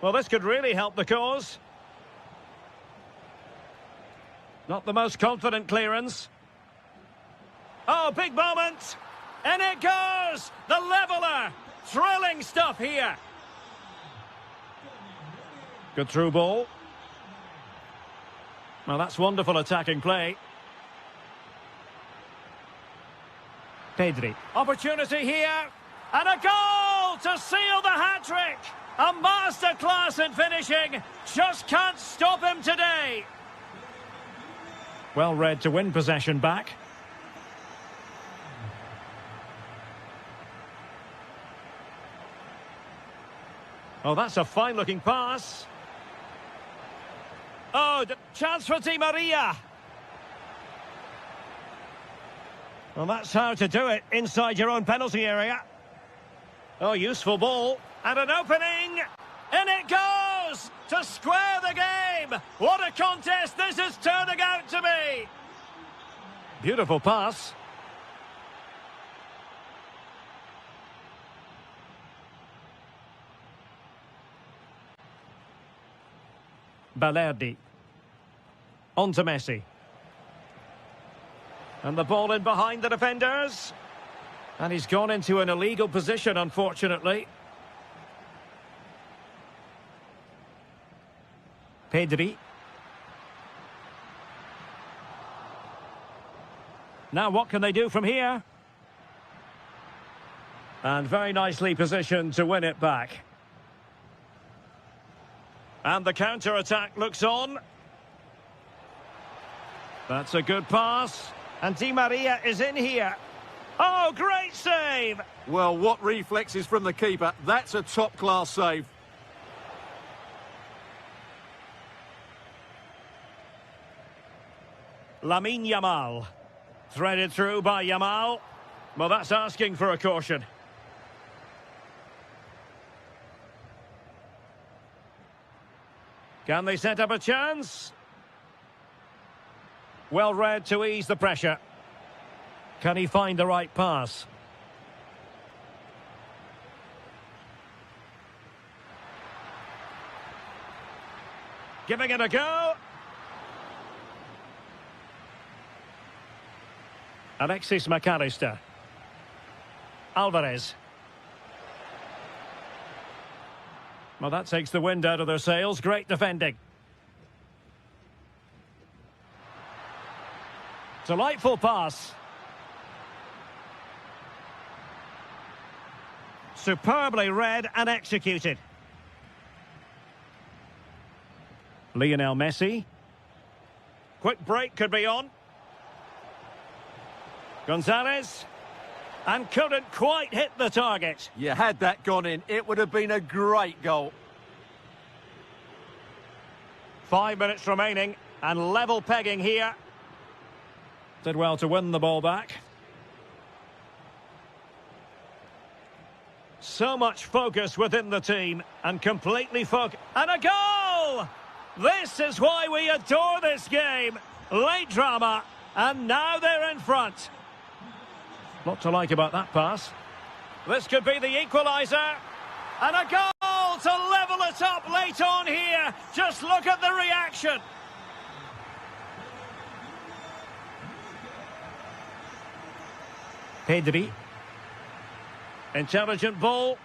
Well, this could really help the cause. Not the most confident clearance. Oh, big moment! And it goes! The leveller! Thrilling stuff here. Good through ball. Well, that's wonderful attacking play. Pedri. Opportunity here. And a goal to seal the hat-trick. A masterclass in finishing. Just can't stop him today. Well read to win possession back. Oh, that's a fine-looking pass. Oh, chance for Di Maria. Well, that's how to do it inside your own penalty area. Oh, useful ball. And an opening. And it goes to square the game. What a contest this is turning out to be. Beautiful pass. Balerdi. On to Messi. And the ball in behind the defenders. And he's gone into an illegal position, unfortunately. Pedri. Now what can they do from here? And very nicely positioned to win it back. And the counter-attack looks on. That's a good pass. And Di Maria is in here. Oh, great save! Well, what reflexes from the keeper. That's a top-class save. Lamine Yamal. Threaded through by Yamal. Well, that's asking for a caution. Can they set up a chance? Well read to ease the pressure. Can he find the right pass? Giving it a go. Alexis McAllister. Alvarez. Well, that takes the wind out of their sails. Great defending. Delightful pass. Superbly read and executed. Lionel Messi. Quick break could be on. Gonzalez. And couldn't quite hit the target. You had that gone in, it would have been a great goal. 5 minutes remaining and level pegging here. Did well to win the ball back. So much focus within the team and completely focused. And a goal! This is why we adore this game. Late drama, and now they're in front. Lot to like about that pass. This could be the equaliser. And a goal to level it up late on here. Just look at the reaction. Pedri. Intelligent ball.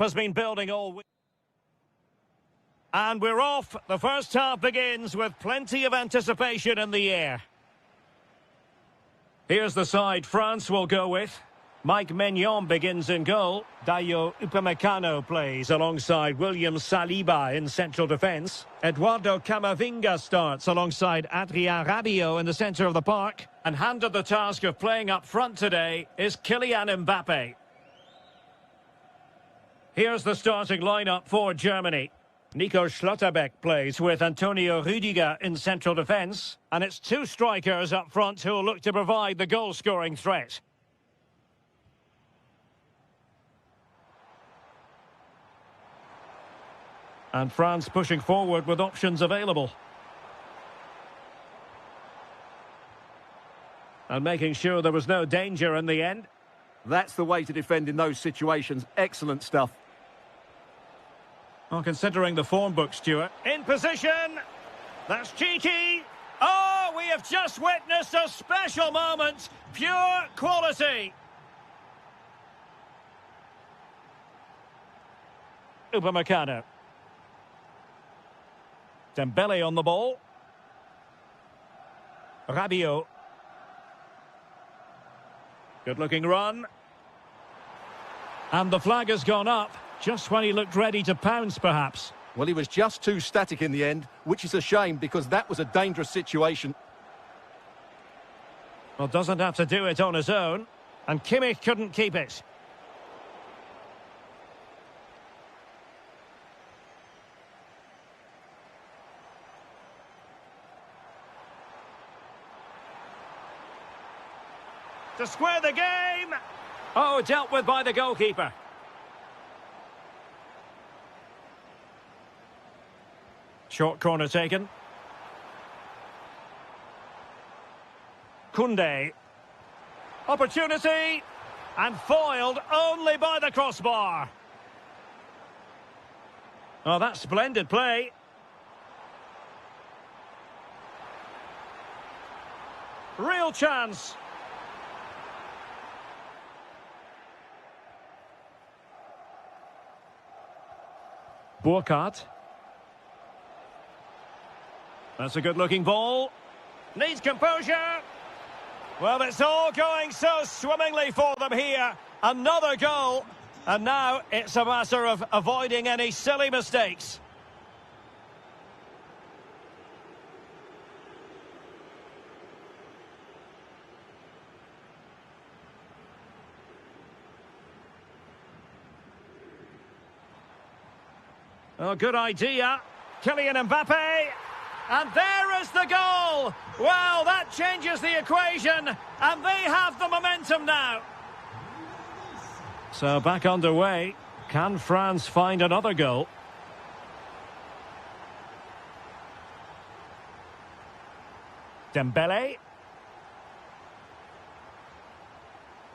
has been building all week. And we're off. The first half begins with plenty of anticipation in the air. Here's the side France will go with. Mike Maignan begins in goal. Dayo Upamecano plays alongside William Saliba in central defence. Eduardo Camavinga starts alongside Adrien Rabiot in the centre of the park. And handed the task of playing up front today is Kylian Mbappe. Here's the starting lineup for Germany. Nico Schlotterbeck plays with Antonio Rüdiger in central defence. And it's two strikers up front who will look to provide the goal-scoring threat. And France pushing forward with options available. And making sure there was no danger in the end. That's the way to defend in those situations. Excellent stuff. Well, considering the form book, Stuart. In position. That's cheeky. Oh, we have just witnessed a special moment. Pure quality. Upamecano. Dembele on the ball. Rabiot. Good-looking run. And the flag has gone up, just when he looked ready to pounce, perhaps. Well, he was just too static in the end, which is a shame because that was a dangerous situation. Well, doesn't have to do it on his own. And Kimmich couldn't keep it. To square the game. Oh, dealt with by the goalkeeper. Short corner taken. Koundé. Opportunity. And foiled only by the crossbar. Oh, that's splendid play. Real chance. Burkhardt. That's a good-looking ball. Needs composure. Well, it's all going so swimmingly for them here. Another goal. And now it's a matter of avoiding any silly mistakes. Oh, good idea. Kylian Mbappe. And there is the goal. Well, that changes the equation. And they have the momentum now. So back underway. Can France find another goal? Dembele.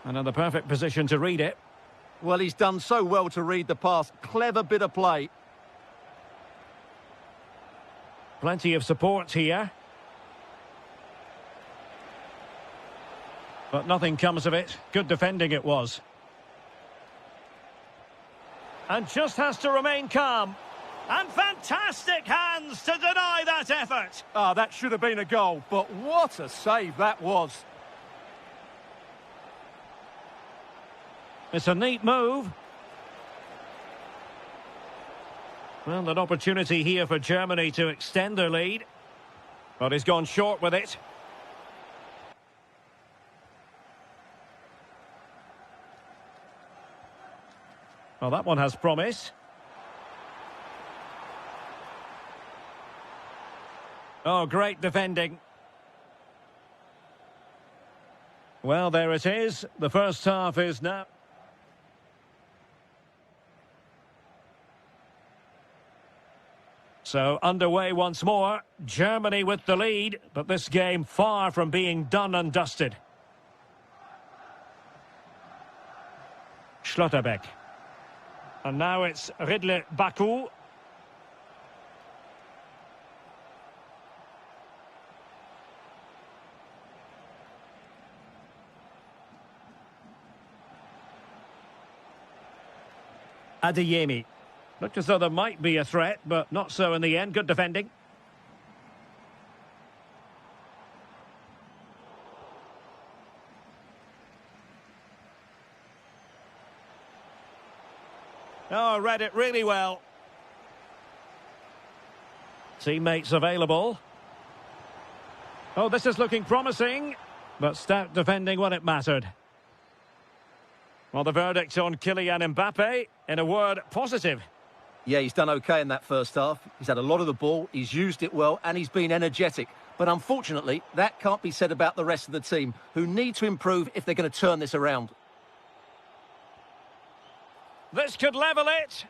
And in the perfect position to read it. Well, he's done so well to read the pass. Clever bit of play. Plenty of support here. But nothing comes of it. Good defending it was. And just has to remain calm. And fantastic hands to deny that effort. Ah, that should have been a goal, but what a save that was. It's a neat move. Well, an opportunity here for Germany to extend their lead. But he's gone short with it. Well, that one has promise. Oh, great defending. Well, there it is. The first half is now. So, underway once more. Germany with the lead, but this game far from being done and dusted. Schlotterbeck. And now it's Ridley Baku. Adeyemi. Looked as though there might be a threat, but not so in the end. Good defending. Oh, read it really well. Teammates available. Oh, this is looking promising, but stout defending when it mattered. Well, the verdict on Kylian Mbappe, in a word, positive. Yeah, he's done okay in that first half. He's had a lot of the ball, he's used it well, and he's been energetic. But unfortunately, that can't be said about the rest of the team, who need to improve if they're going to turn this around. This could level it.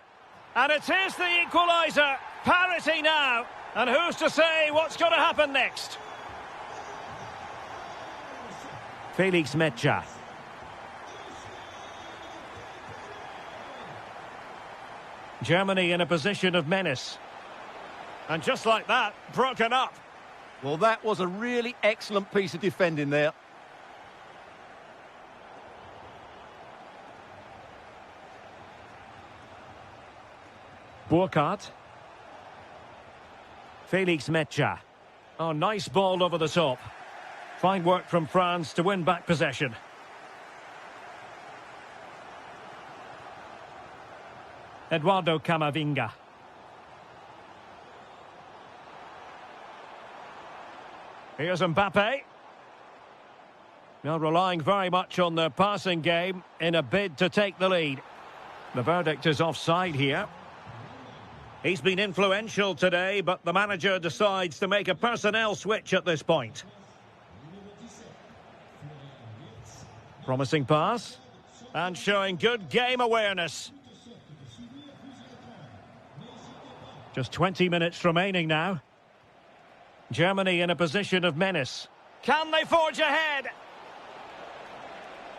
And it is the equaliser. Parity now. And who's to say what's going to happen next? Felix Mecha. Germany in a position of menace. And just like that, broken up. Well, that was a really excellent piece of defending there. Burkhardt. Felix Mecha. Oh, nice ball over the top. Fine work from France to win back possession. Eduardo Camavinga. Here's Mbappe. Now relying very much on the passing game in a bid to take the lead. The verdict is offside here. He's been influential today, but the manager decides to make a personnel switch at this point. Promising pass. And showing good game awareness. Just 20 minutes remaining now. Germany in a position of menace. Can they forge ahead?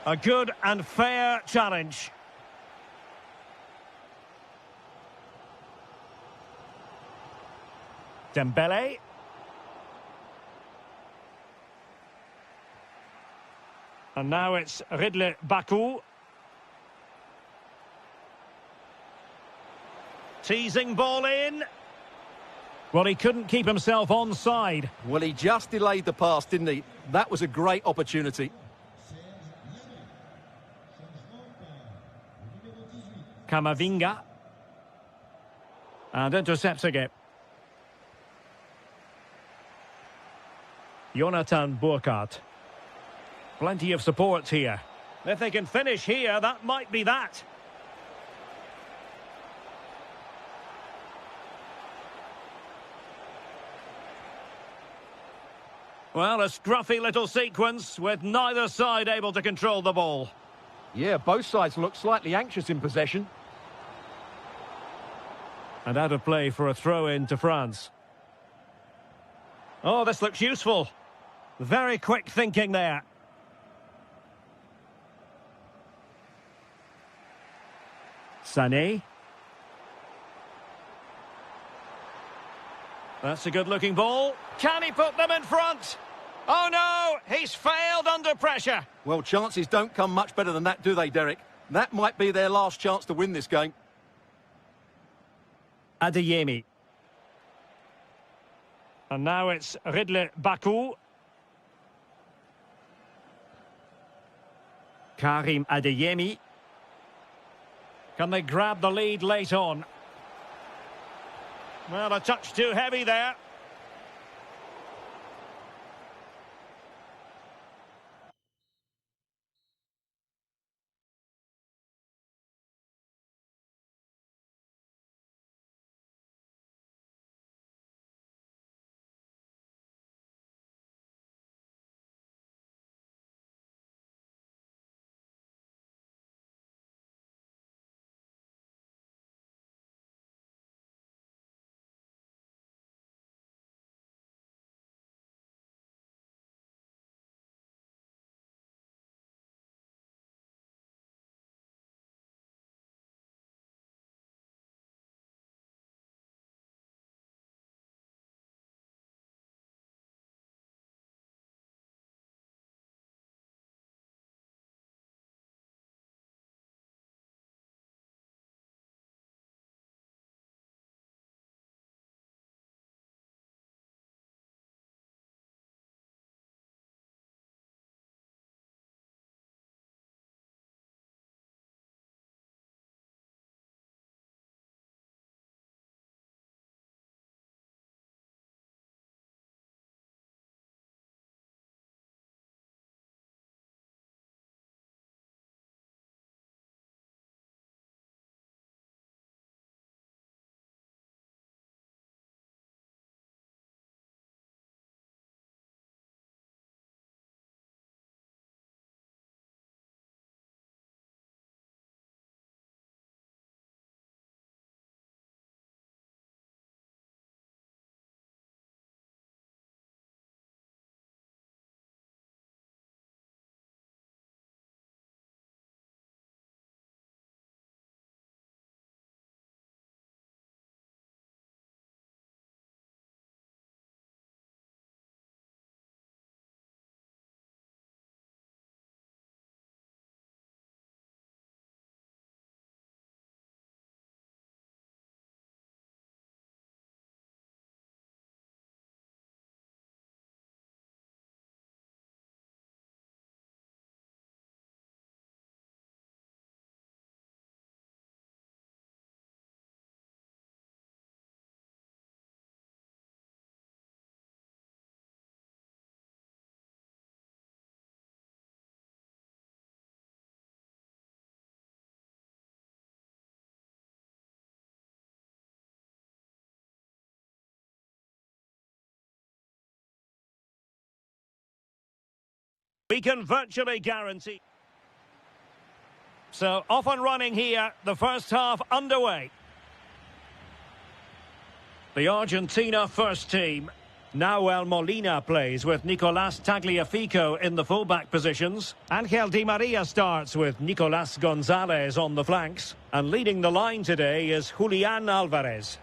A good and fair challenge. Dembele. And now it's Ridley Baku. Teasing ball in. Well, he couldn't keep himself onside. Well, he just delayed the pass, didn't he? That was a great opportunity. Camavinga. And intercepts again. Jonathan Burkhardt. Plenty of support here. If they can finish here, that might be that. Well, a scruffy little sequence with neither side able to control the ball. Yeah, both sides look slightly anxious in possession. And out of play for a throw-in to France. Oh, this looks useful. Very quick thinking there. Sané. That's a good-looking ball. Can he put them in front? Oh, no! He's failed under pressure. Well, chances don't come much better than that, do they, Derek? That might be their last chance to win this game. Adeyemi. And now it's Ridley Baku. Karim Adeyemi. Can they grab the lead late on? Well, a touch too heavy there. We can virtually guarantee. So off and running here, the first half underway. The Argentina first team. Nahuel Molina plays with Nicolás Tagliafico in the fullback positions. Ángel Di María starts with Nicolás González on the flanks. And leading the line today is Julián Álvarez.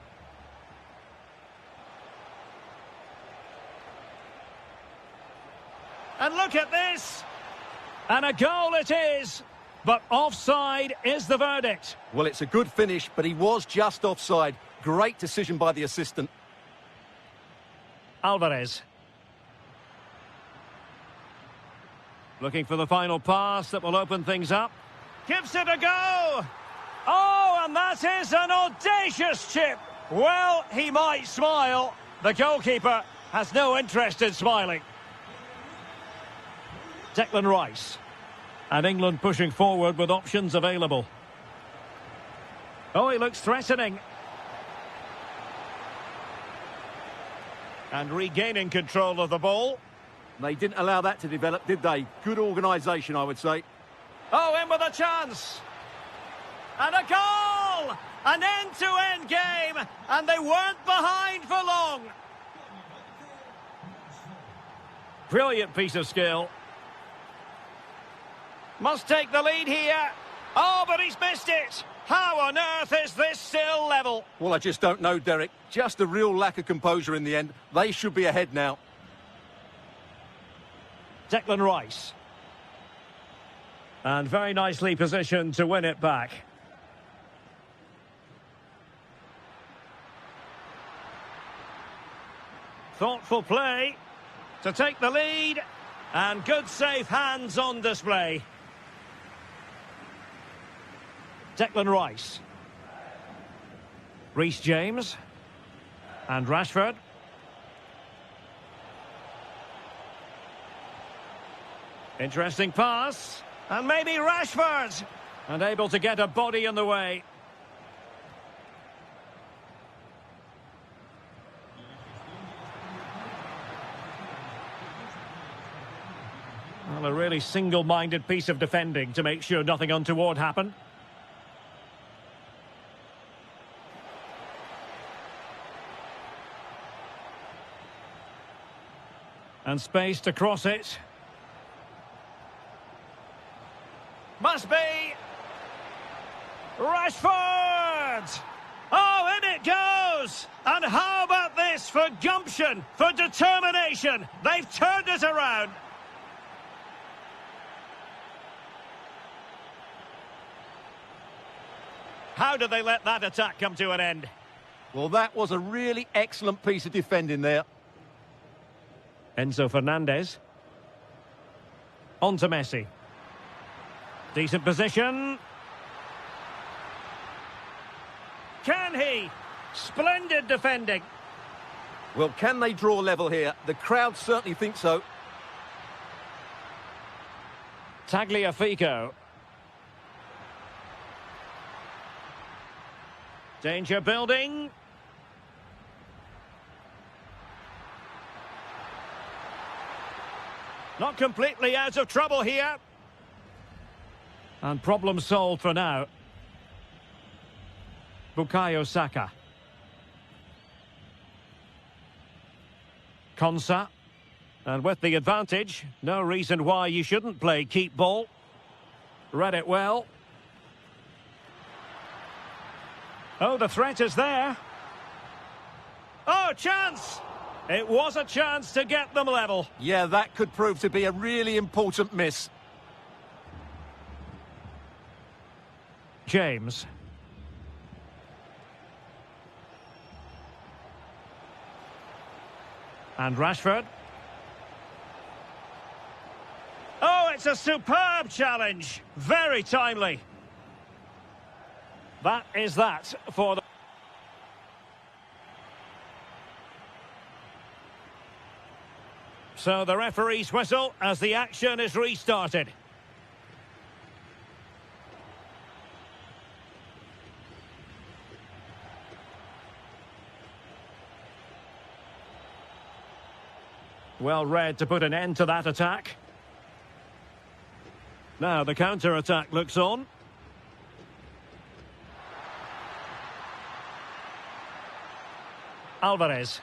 And look at this! And a goal it is! But offside is the verdict. Well, it's a good finish, but he was just offside. Great decision by the assistant. Álvarez. Looking for the final pass that will open things up. Gives it a go! Oh, and that is an audacious chip! Well, he might smile. The goalkeeper has no interest in smiling. Declan Rice. And England pushing forward with options available. Oh, he looks threatening. And regaining control of the ball. They didn't allow that to develop, did they? Good organisation, I would say. Oh, in with a chance. And a goal! An end-to-end game. And they weren't behind for long. Brilliant piece of skill. Must take the lead here. Oh, but he's missed it. How on earth is this still level? Well, I just don't know, Derek. Just a real lack of composure in the end. They should be ahead now. Declan Rice. And very nicely positioned to win it back. Thoughtful play to take the lead. And good safe hands on display. Declan Rice. Reece James. And Rashford. Interesting pass. And maybe Rashford. And able to get a body in the way. Well, a really single-minded piece of defending to make sure nothing untoward happened. And space to cross it. Must be. Rashford! Oh, in it goes! And how about this for gumption, for determination? They've turned it around. How did they let that attack come to an end? Well, that was a really excellent piece of defending there. Enzo Fernandez. On to Messi. Decent position. Can he? Splendid defending. Well, can they draw level here? The crowd certainly think so. Tagliafico. Danger building. Not completely out of trouble here. And problem solved for now. Bukayo Saka. Konsa. And with the advantage, no reason why you shouldn't play keep ball. Read it well. Oh, the threat is there. Oh, chance! It was a chance to get them level. Yeah, that could prove to be a really important miss. James. And Rashford. Oh, it's a superb challenge. Very timely. That is that for the... So the referee's whistle as the action is restarted. Well read to put an end to that attack. Now the counter-attack looks on. Alvarez.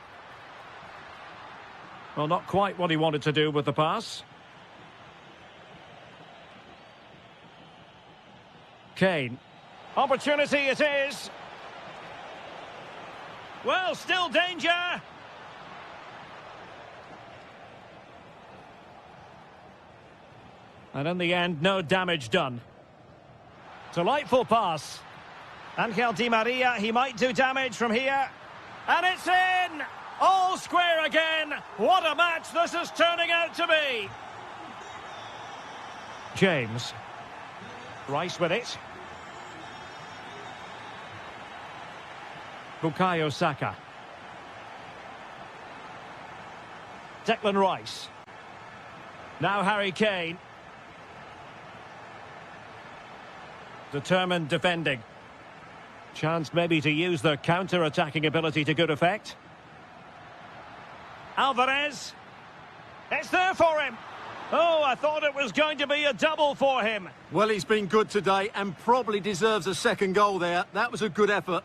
Well, not quite what he wanted to do with the pass. Kane. Opportunity it is. Well, still danger. And in the end, no damage done. Delightful pass. Angel Di Maria, he might do damage from here. And it's in! All square again. What a match this is turning out to be. James. Rice with it. Bukayo Saka. Declan Rice. Now Harry Kane. Determined defending. Chance maybe to use the counter-attacking ability to good effect. Alvarez. It's there for him. Oh, I thought it was going to be a double for him. Well, he's been good today and probably deserves a second goal there. That was a good effort.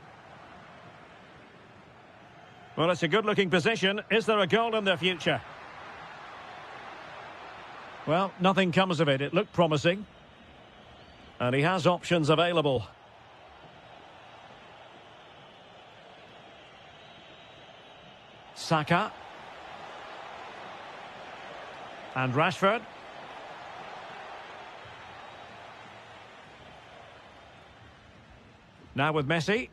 Well, it's a good-looking position. Is there a goal in the future? Well, nothing comes of it. It looked promising. And he has options available. Saka. And Rashford. Now with Messi.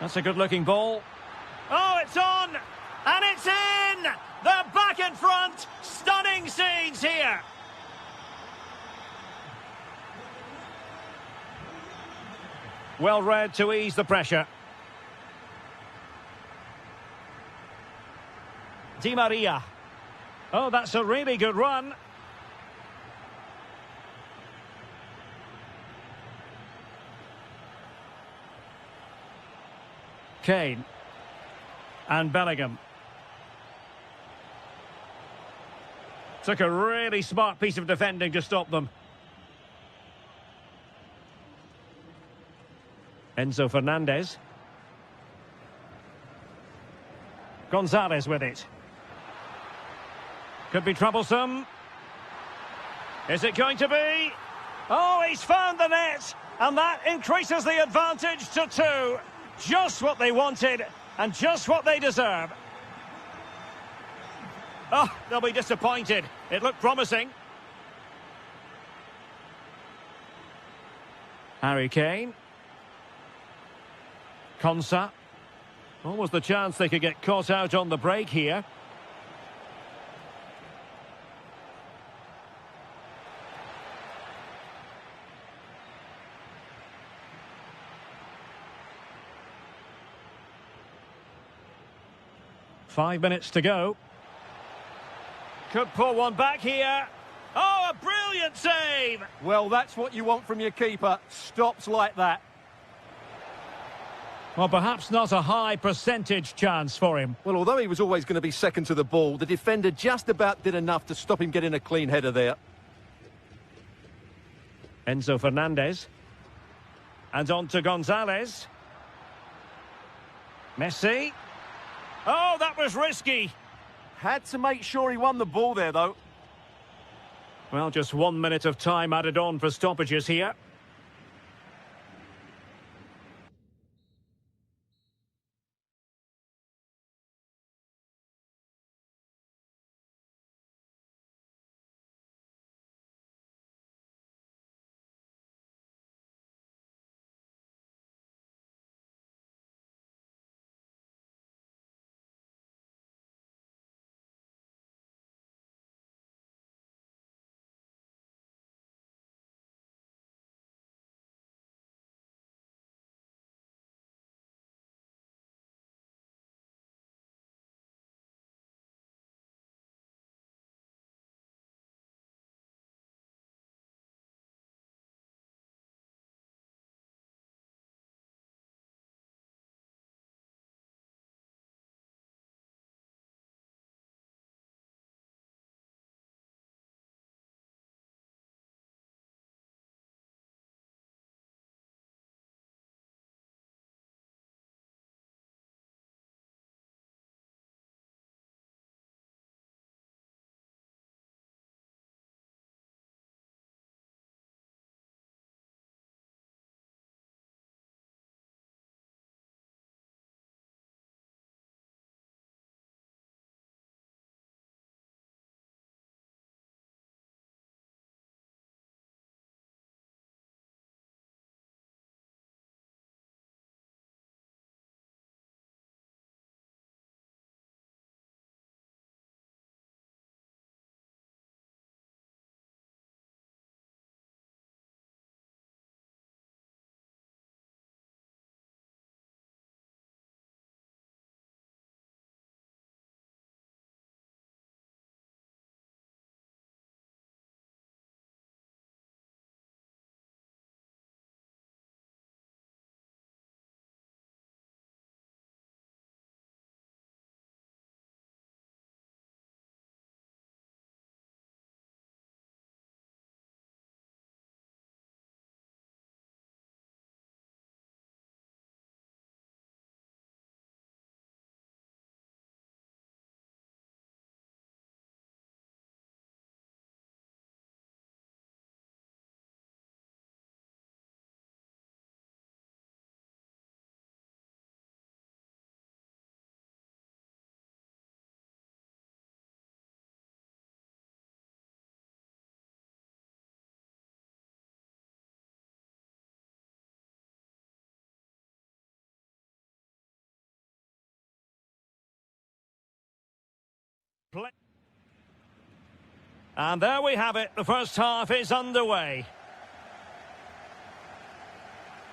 That's a good-looking ball. Oh, it's on! And it's in! They're back in front! Stunning scenes here! Well read to ease the pressure. Di Maria. Oh, that's a really good run. Kane. And Bellingham. Took a really smart piece of defending to stop them. Enzo Fernandez. Gonzalez with it. Could be troublesome. Is it going to be? Oh, he's found the net. And that increases the advantage to 2. Just what they wanted and just what they deserve. Oh, they'll be disappointed. It looked promising. Harry Kane. Konsa. What was the chance they could get caught out on the break here? Five minutes to go. Could pull one back here. Oh, a brilliant save! Well, that's what you want from your keeper. Stops like that. Well, perhaps not a high percentage chance for him. Well, although he was always going to be second to the ball, the defender just about did enough to stop him getting a clean header there. Enzo Fernandez. And on to Gonzalez. Messi. Oh, that was risky. Had to make sure he won the ball there, though. Well, just 1 minute of time added on for stoppages here. And there we have it. The first half is underway.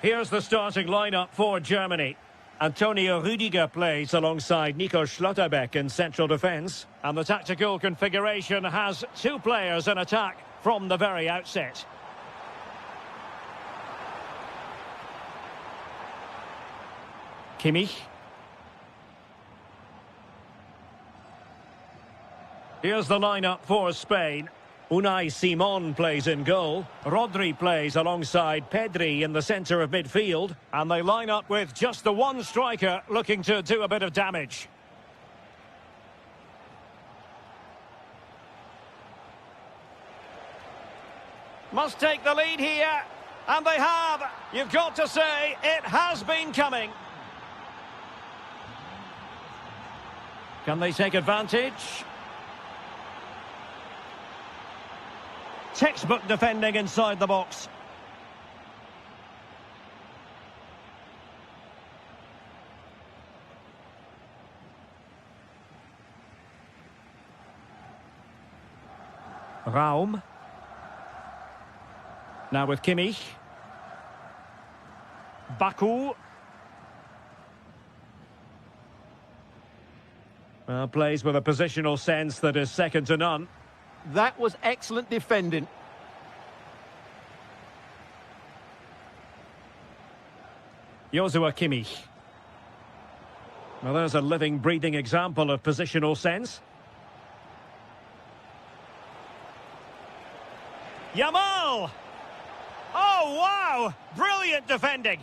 Here's the starting lineup for Germany. Antonio Rüdiger plays alongside Nico Schlotterbeck in central defence. And the tactical configuration has two players in attack from the very outset. Kimmich. Here's the lineup for Spain. Unai Simon plays in goal. Rodri plays alongside Pedri in the centre of midfield. And they line up with just the one striker looking to do a bit of damage. Must take the lead here. And they have. You've got to say, it has been coming. Can they take advantage? Textbook defending inside the box. Raum. Now with Kimmich. Baku. Plays with a positional sense that is second to none. That was excellent defending. Joshua Kimmich. Well, there's a living, breathing example of positional sense. Yamal! Oh, wow! Brilliant defending.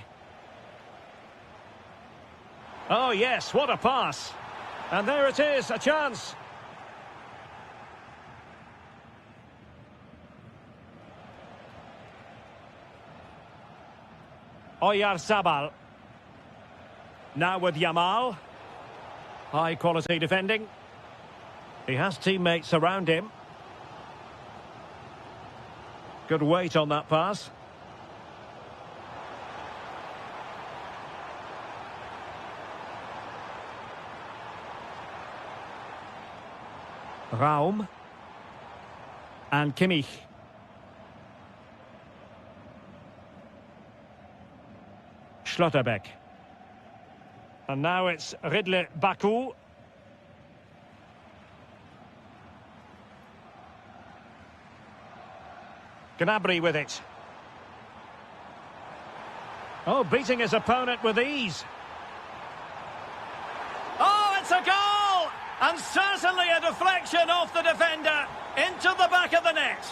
Oh, yes, what a pass. And there it is, a chance. Oyarzabal. Now with Yamal. High quality defending. He has teammates around him. Good weight on that pass. Raum. And Kimmich. Schlotterbeck. And now it's Ridley Baku. Gnabry with it. Oh, beating his opponent with ease. Oh, it's a goal! And certainly a deflection off the defender into the back of the net.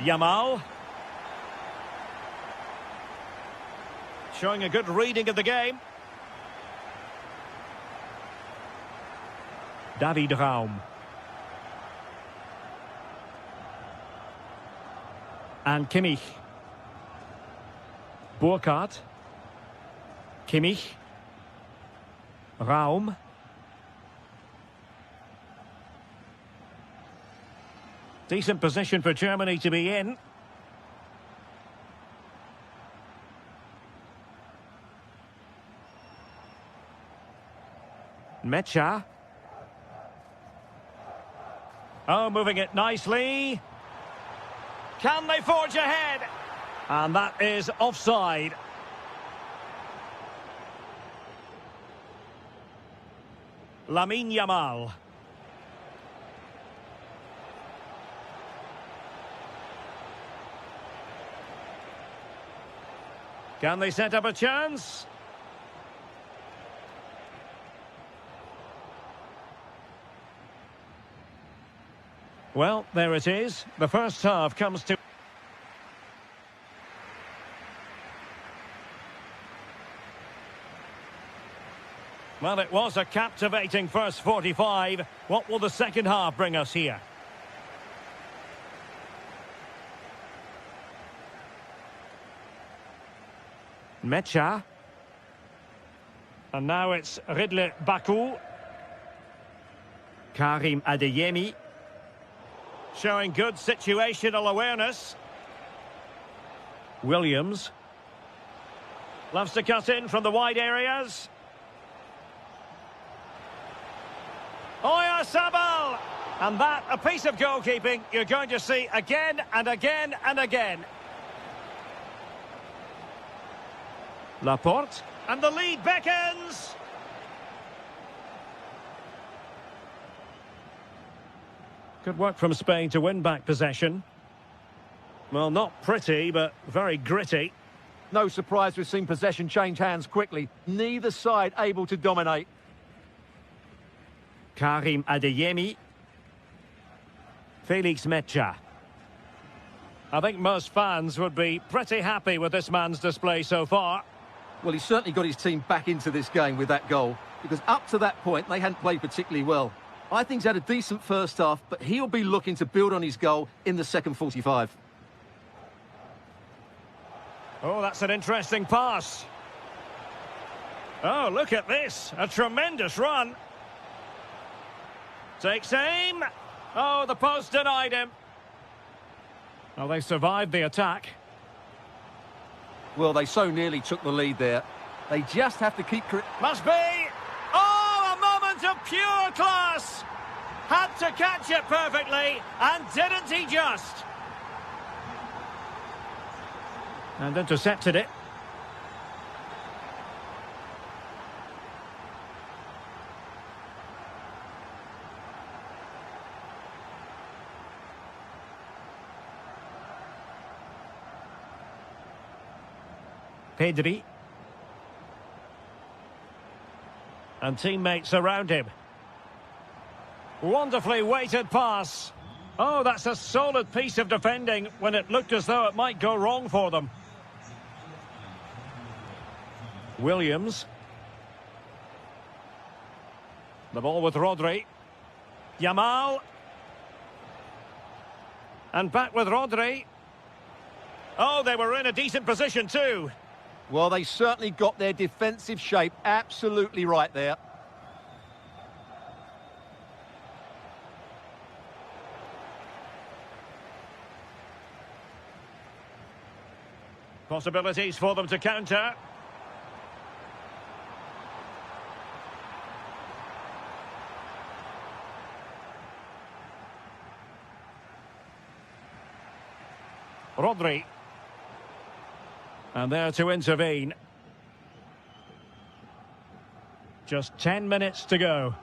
Yamal. Showing a good reading of the game. David Raum. And Kimmich. Burkhardt. Kimmich. Raum. Decent position for Germany to be in. Mecha. Oh, moving it nicely. Can they forge ahead? And that is offside. Lamine Yamal. Can they set up a chance? Well, there it is. The first half comes to... Well, it was a captivating first 45. What will the second half bring us here? Mecha. And now it's Ridley Baku. Karim Adeyemi. Showing good situational awareness. Williams. Loves to cut in from the wide areas. Oyarzabal! And that, a piece of goalkeeping you're going to see again and again and again. Laporte. And the lead beckons. Good work from Spain to win back possession. Well, not pretty, but very gritty. No surprise we've seen possession change hands quickly. Neither side able to dominate. Karim Adeyemi. Felix Mecha. I think most fans would be pretty happy with this man's display so far. Well, he's certainly got his team back into this game with that goal, because up to that point, they hadn't played particularly well. I think he's had a decent first half, but he'll be looking to build on his goal in the second 45. Oh, that's an interesting pass. Oh, look at this. A tremendous run. Takes aim. Oh, the post denied him. Well, they survived the attack. Well, they so nearly took the lead there. They just have to keep... Must be. Oh, a moment of pure class. Had to catch it perfectly, and didn't he just? And intercepted it. Pedri. And teammates around him. Wonderfully weighted pass. Oh, that's a solid piece of defending when it looked as though it might go wrong for them. Williams. The ball with Rodri. Yamal. And back with Rodri. Oh, they were in a decent position too. Well, they certainly got their defensive shape absolutely right there. Possibilities for them to counter. Rodri. And there to intervene. Just 10 minutes to go.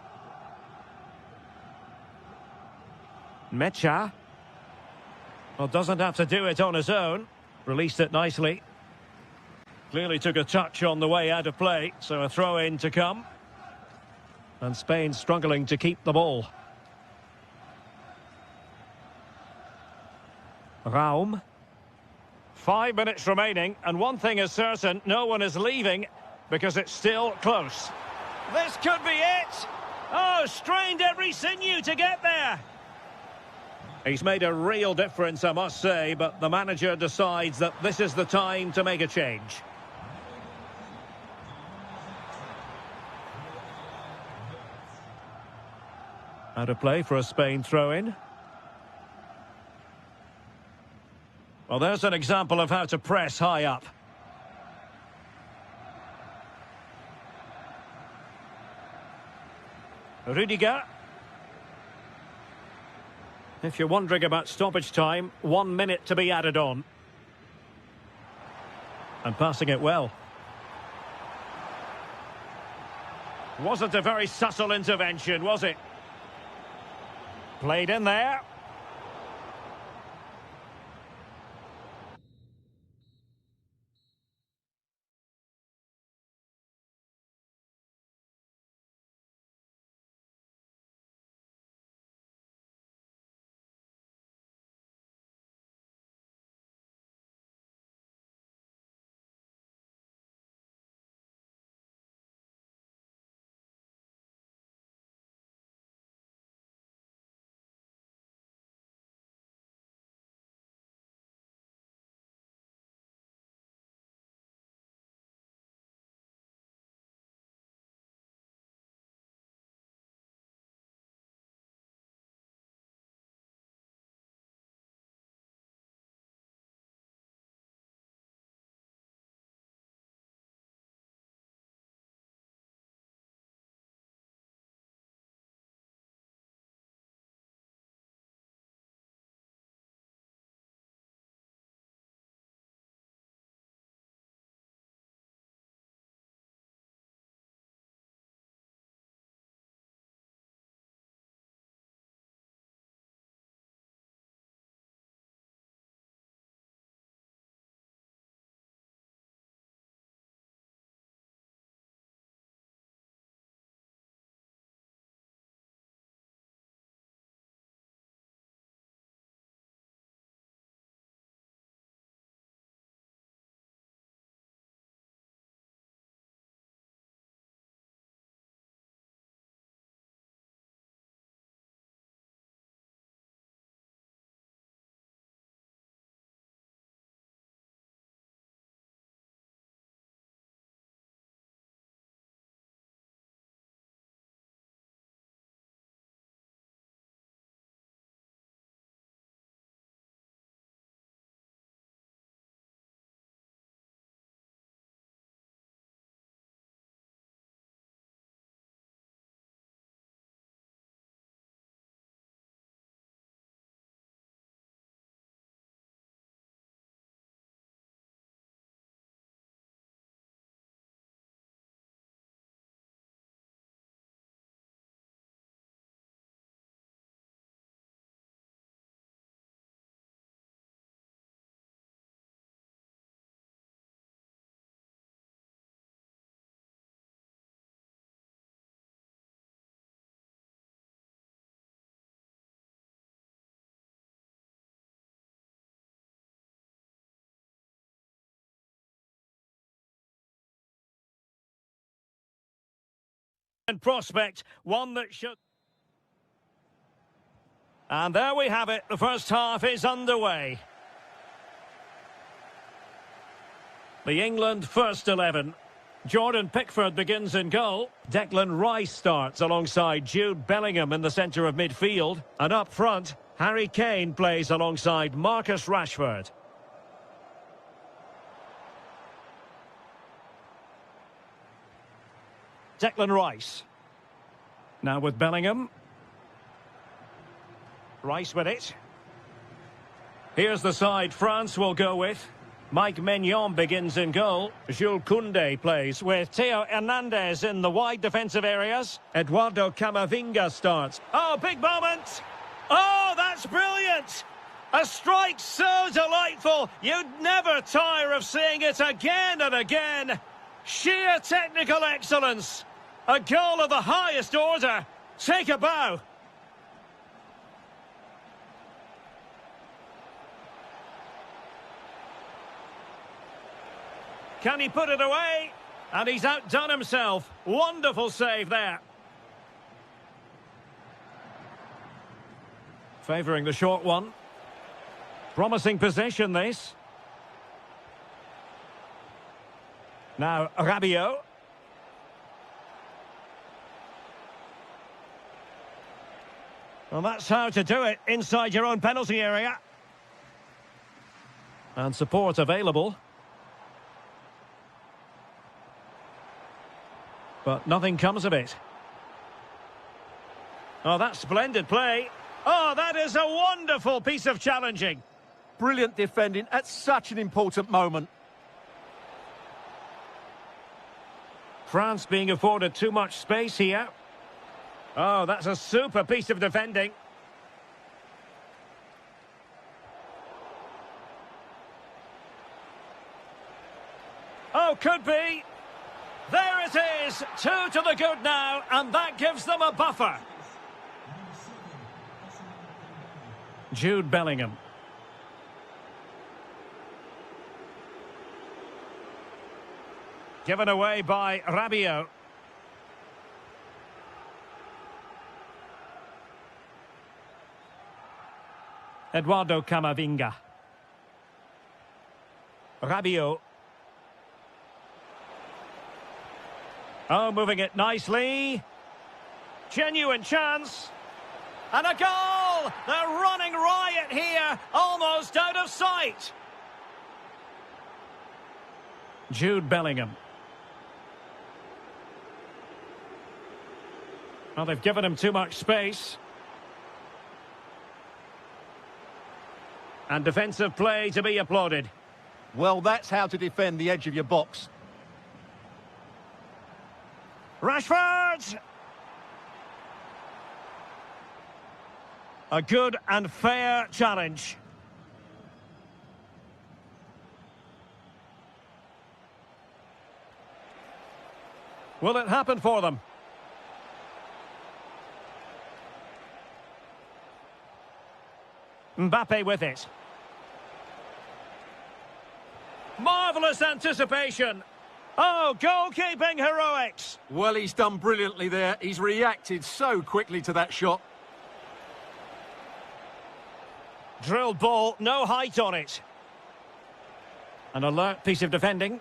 Mecha. Well, doesn't have to do it on his own. Released it nicely. Clearly took a touch on the way out of play, so a throw-in to come. And Spain struggling to keep the ball. Raum. 5 minutes remaining, and one thing is certain, no one is leaving, because it's still close. This could be it! Oh, strained every sinew to get there! He's made a real difference, I must say, but the manager decides that this is the time to make a change. Out of play for a Spain throw-in. Well, there's an example of how to press high up. Rudiger. If you're wondering about stoppage time, 1 minute to be added on. And passing it well. Wasn't a very subtle intervention, was it? Played in there. And prospect, one that should... And there we have it. The first half is underway. The England first 11. Jordan Pickford begins in goal. Declan Rice starts alongside Jude Bellingham in the centre of midfield. And up front, Harry Kane plays alongside Marcus Rashford. Declan Rice. Now with Bellingham. Rice with it. Here's the side France will go with. Mike Maignan begins in goal. Jules Koundé plays with Theo Hernandez in the wide defensive areas. Eduardo Camavinga starts. Oh, big moment! Oh, that's brilliant! A strike so delightful, you'd never tire of seeing it again and again. Sheer technical excellence. A goal of the highest order. Take a bow. Can he put it away? And he's outdone himself. Wonderful save there. Favouring the short one. Promising possession, this. Now, Rabiot. Well, that's how to do it inside your own penalty area. And support available. But nothing comes of it. Oh, that's splendid play. Oh, that is a wonderful piece of challenging. Brilliant defending at such an important moment. France being afforded too much space here. Oh, that's a super piece of defending. Oh, could be. There it is, 2 to the good now, and that gives them a buffer. Jude Bellingham. Given away by Rabiot. Eduardo Camavinga. Rabiot. Oh, moving it nicely. Genuine chance. And a goal! They're running riot here, almost out of sight. Jude Bellingham. Well, they've given him too much space. And defensive play to be applauded. Well, that's how to defend the edge of your box. Rashford! A good and fair challenge. Will it happen for them? Mbappe with it. Marvellous anticipation. Oh, goalkeeping heroics. Well, he's done brilliantly there. He's reacted so quickly to that shot. Drilled ball, no height on it. An alert piece of defending.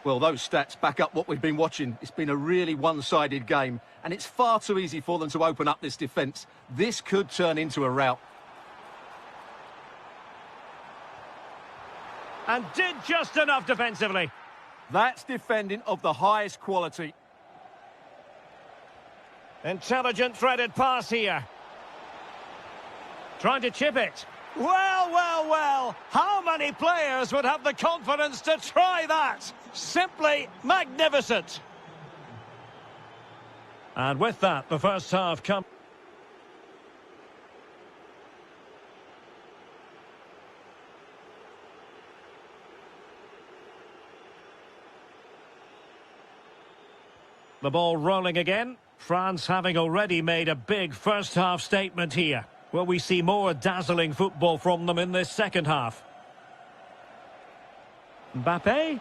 Well, those stats back up what we've been watching. It's been a really one-sided game, and it's far too easy for them to open up this defence. This could turn into a rout. And did just enough defensively. That's defending of the highest quality. Intelligent threaded pass here. Trying to chip it. Well, well, well. How many players would have the confidence to try that? Simply magnificent. And with that, the first half comes. The ball rolling again. France having already made a big first-half statement here. Will we see more dazzling football from them in this second half? Mbappe?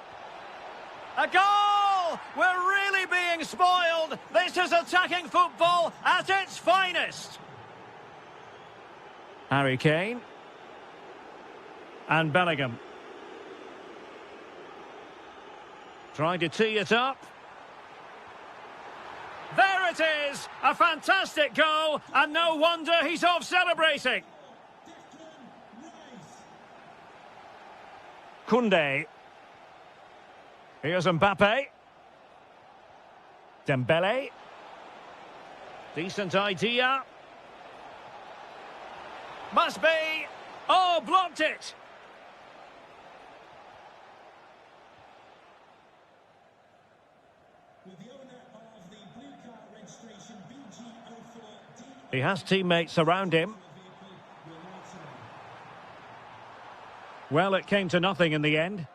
A goal! We're really being spoiled. This is attacking football at its finest. Harry Kane. And Bellingham. Trying to tee it up. There it is! A fantastic goal, and no wonder he's off celebrating. Koundé. Here's Mbappe. Dembele. Decent idea. Must be. Oh, blocked it. He has teammates around him. Well, it came to nothing in the end.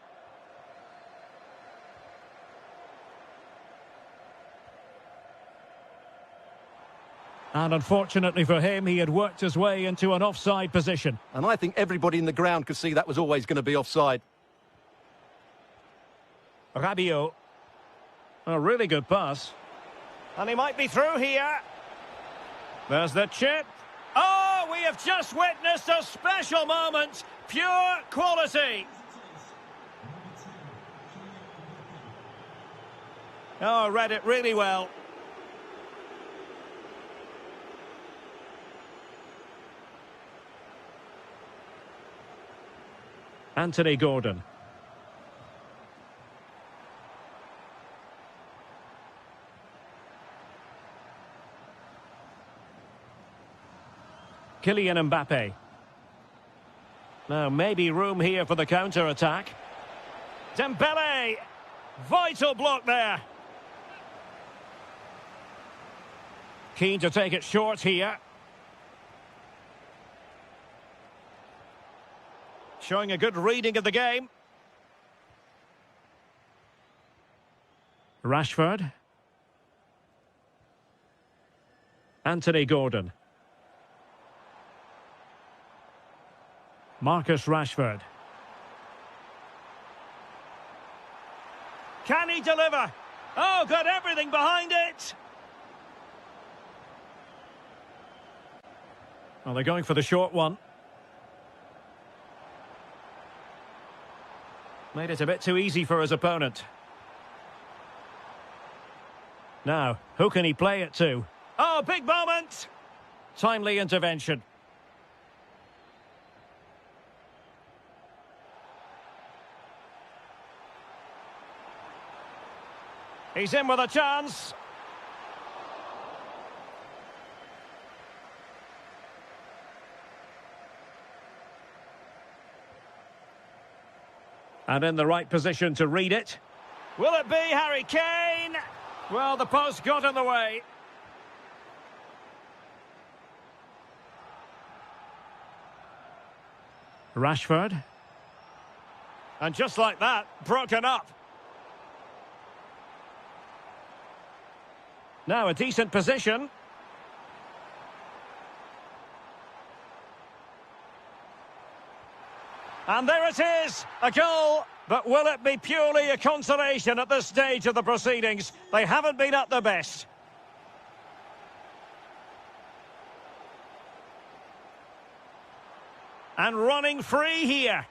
And unfortunately for him, he had worked his way into an offside position. And I think everybody in the ground could see that was always going to be offside. Rabiot. A really good pass. And he might be through here. There's the chip. Oh, we have just witnessed a special moment. Pure quality. Oh, read it really well. Anthony Gordon. Kylian Mbappe. Now, maybe room here for the counter-attack. Dembele! Vital block there. Keen to take it short here. Showing a good reading of the game. Rashford. Anthony Gordon. Marcus Rashford. Can he deliver? Oh, got everything behind it. Well, they're going for the short one. Made it a bit too easy for his opponent. Now, who can he play it to? Oh, big moment! Timely intervention. He's in with a chance. And in the right position to read it. Will it be Harry Kane? Well, the post got in the way. Rashford. And just like that, broken up. Now a decent position. And there it is, a goal. But will it be purely a consolation at this stage of the proceedings? They haven't been at their best. And running free here.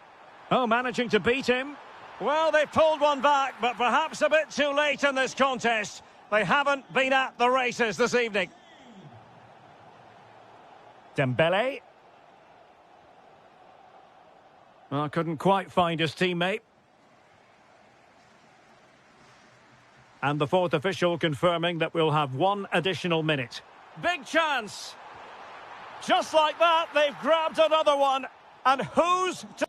Oh, managing to beat him. Well, they pulled one back, but perhaps a bit too late in this contest. They haven't been at the races this evening. Dembele. Oh, couldn't quite find his teammate. And the fourth official confirming that we'll have one additional minute. Big chance. Just like that, they've grabbed another one. And who's to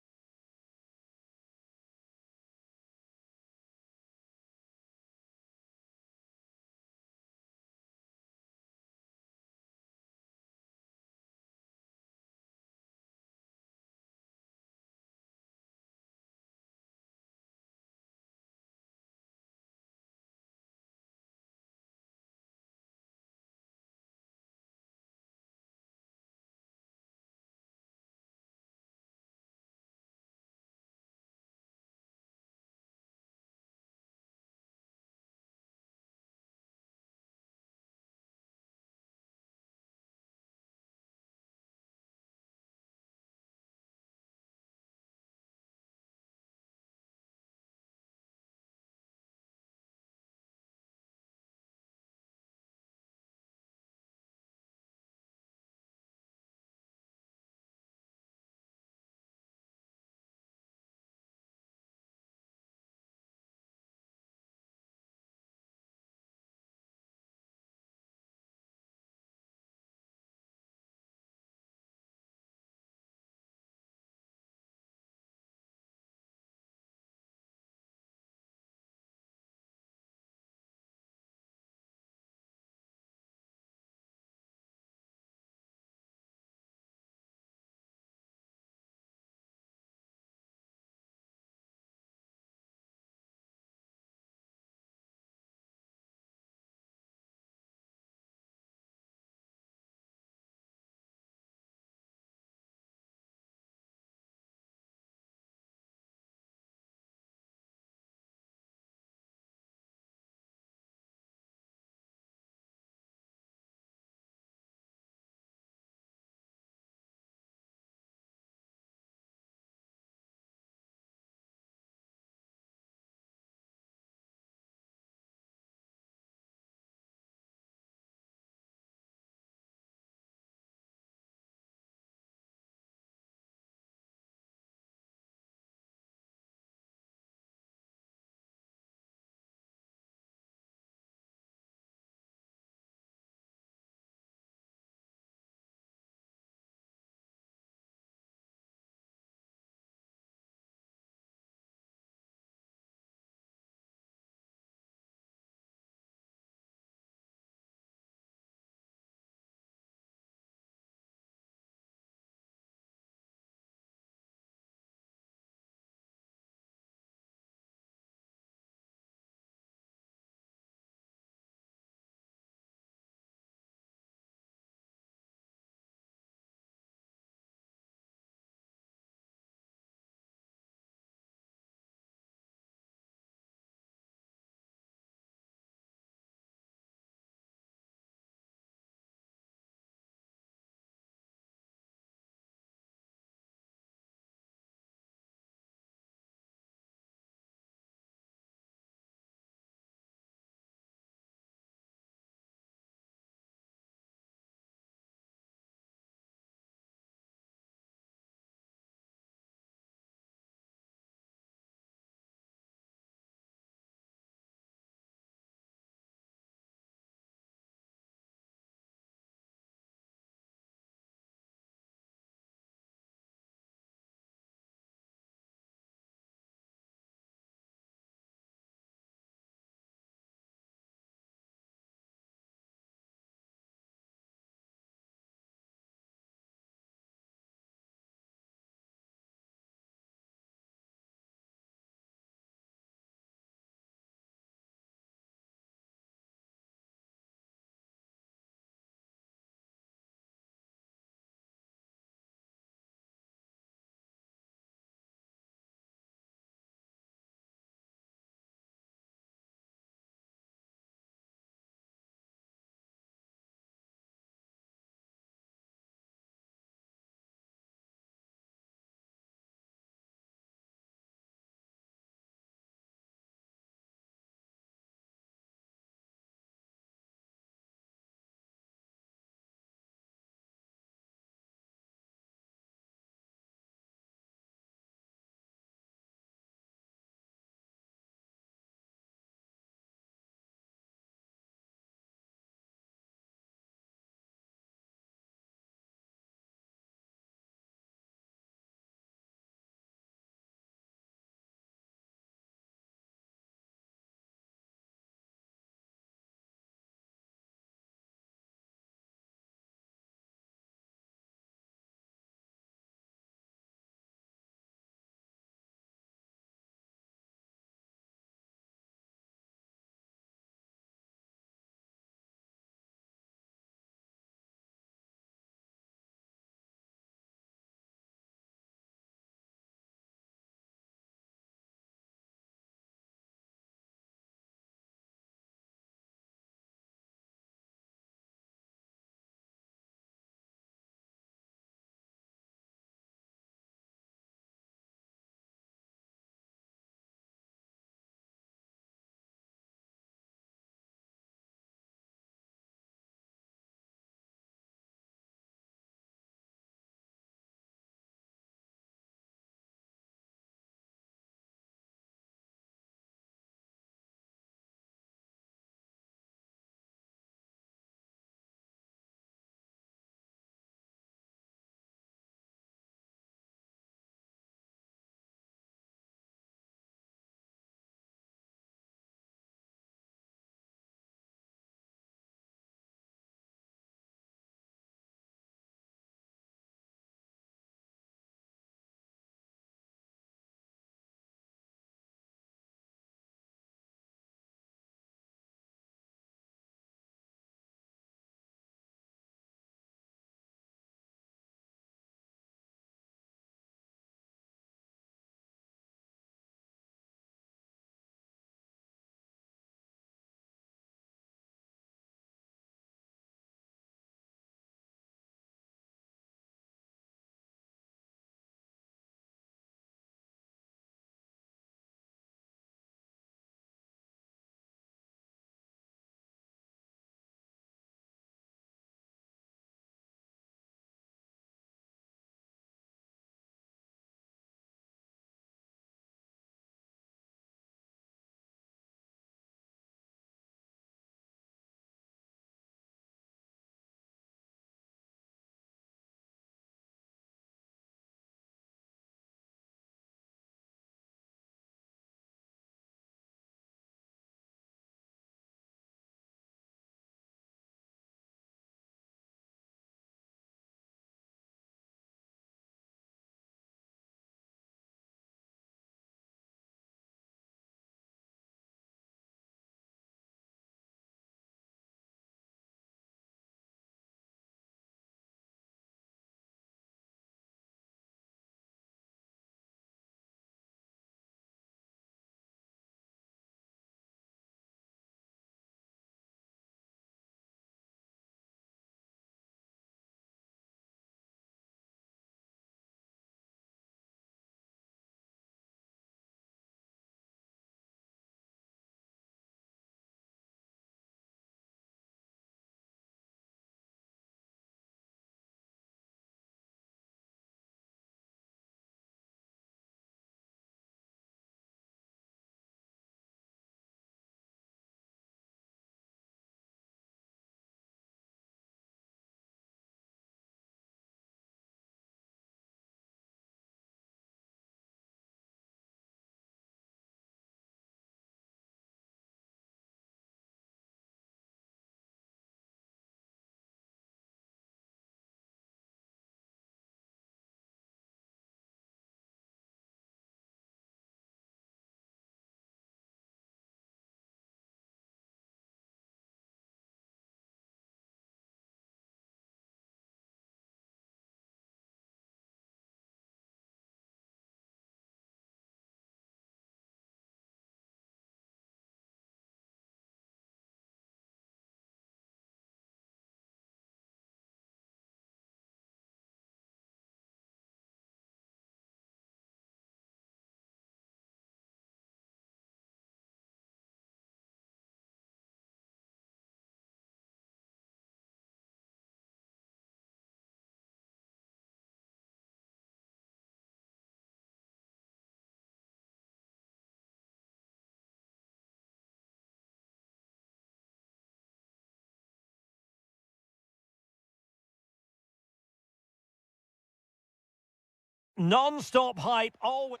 Non-stop hype, always.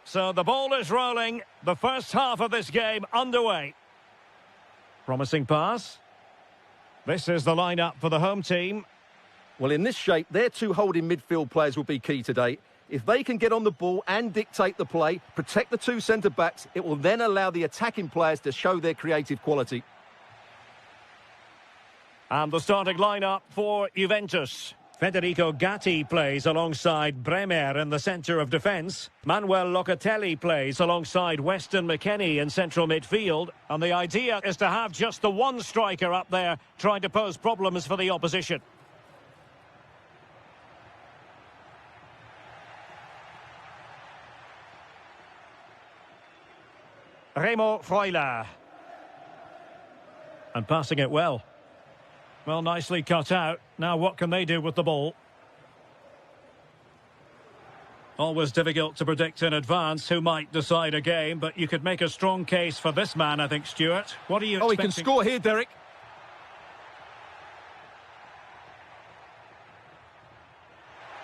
So the ball is rolling. The first half of this game underway. Promising pass. This is the lineup for the home team. Well, in this shape, their two holding midfield players will be key today. If they can get on the ball and dictate the play, protect the two centre-backs, it will then allow the attacking players to show their creative quality. And the starting lineup for Juventus. Federico Gatti plays alongside Bremer in the centre of defence. Manuel Locatelli plays alongside Weston McKennie in central midfield. And the idea is to have just the one striker up there trying to pose problems for the opposition. Remo Freuler. And passing it well. Well, nicely cut out. Now what can they do with the ball? Always difficult to predict in advance who might decide a game, but you could make a strong case for this man, I think, Stuart. What are you expecting? Oh, he can score here, Derek.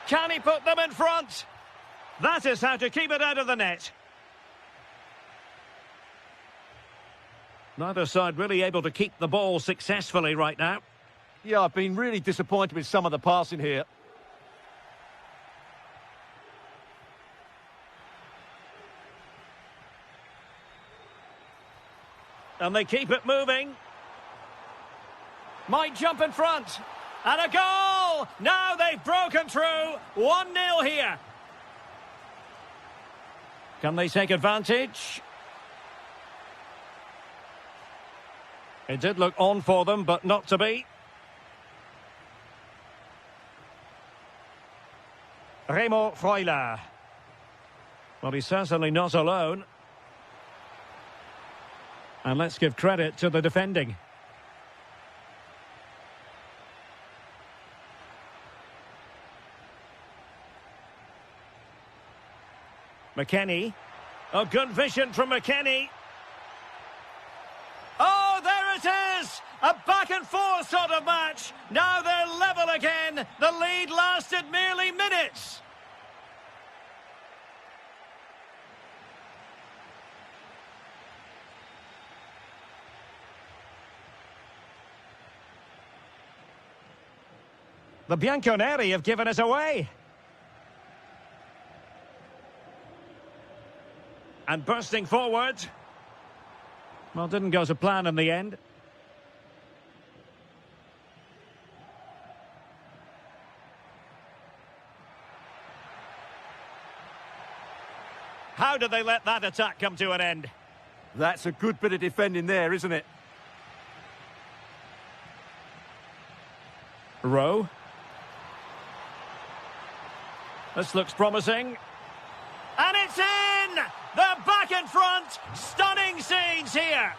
Can he put them in front? That is how to keep it out of the net. Neither side really able to keep the ball successfully right now. Yeah, I've been really disappointed with some of the passing here. And they keep it moving. Might jump in front. And a goal! Now they've broken through. 1-0 here. Can they take advantage? It did look on for them, but not to be. Remo Freuler. Well, he's certainly not alone. And let's give credit to the defending. McKennie. Oh, good vision from McKennie. Oh, there it is! A back-and-forth sort of match. Now they're level again. The lead lasted merely minutes. The Bianconeri have given us away. And bursting forward. Well, didn't go to plan in the end. How did they let that attack come to an end? That's a good bit of defending there, isn't it? Rowe. This looks promising. And it's in! They're back in front! Stunning scenes here!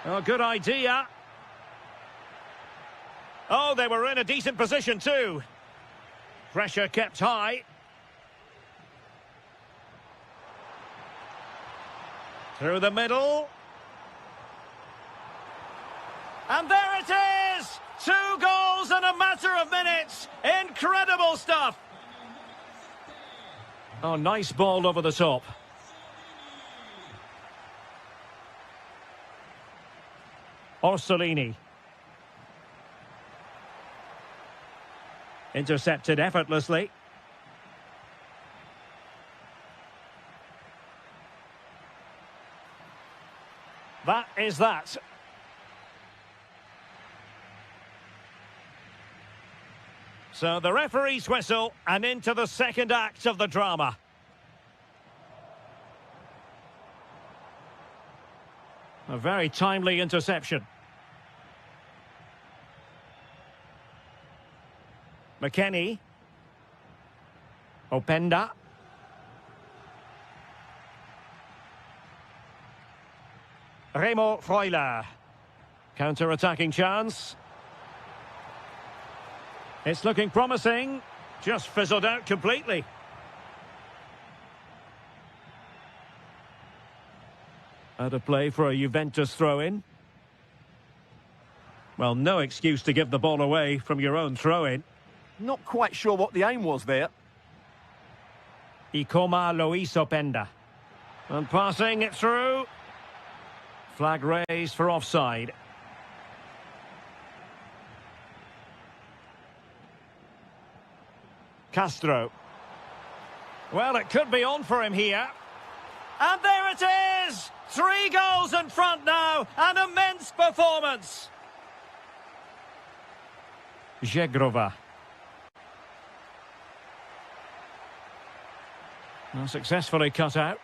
Oh, good idea. Oh, they were in a decent position too. Pressure kept high. Through the middle. And there it is! 2 goals in a matter of minutes. Incredible stuff. Oh, nice ball over the top. Orsolini. Intercepted effortlessly. That is that. So the referee's whistle and into the second act of the drama. A very timely interception. McKennie. Openda. Remo Freuler. Counter-attacking chance. It's looking promising. Just fizzled out completely. Out of play for a Juventus throw-in. Well, no excuse to give the ball away from your own throw-in. Not quite sure what the aim was there. Ikoma Luis Openda. And passing it through. Flag raised for offside. Castro. Well, it could be on for him here. And there it is! 3 goals in front now. An immense performance. Zegrova. Well, successfully cut out.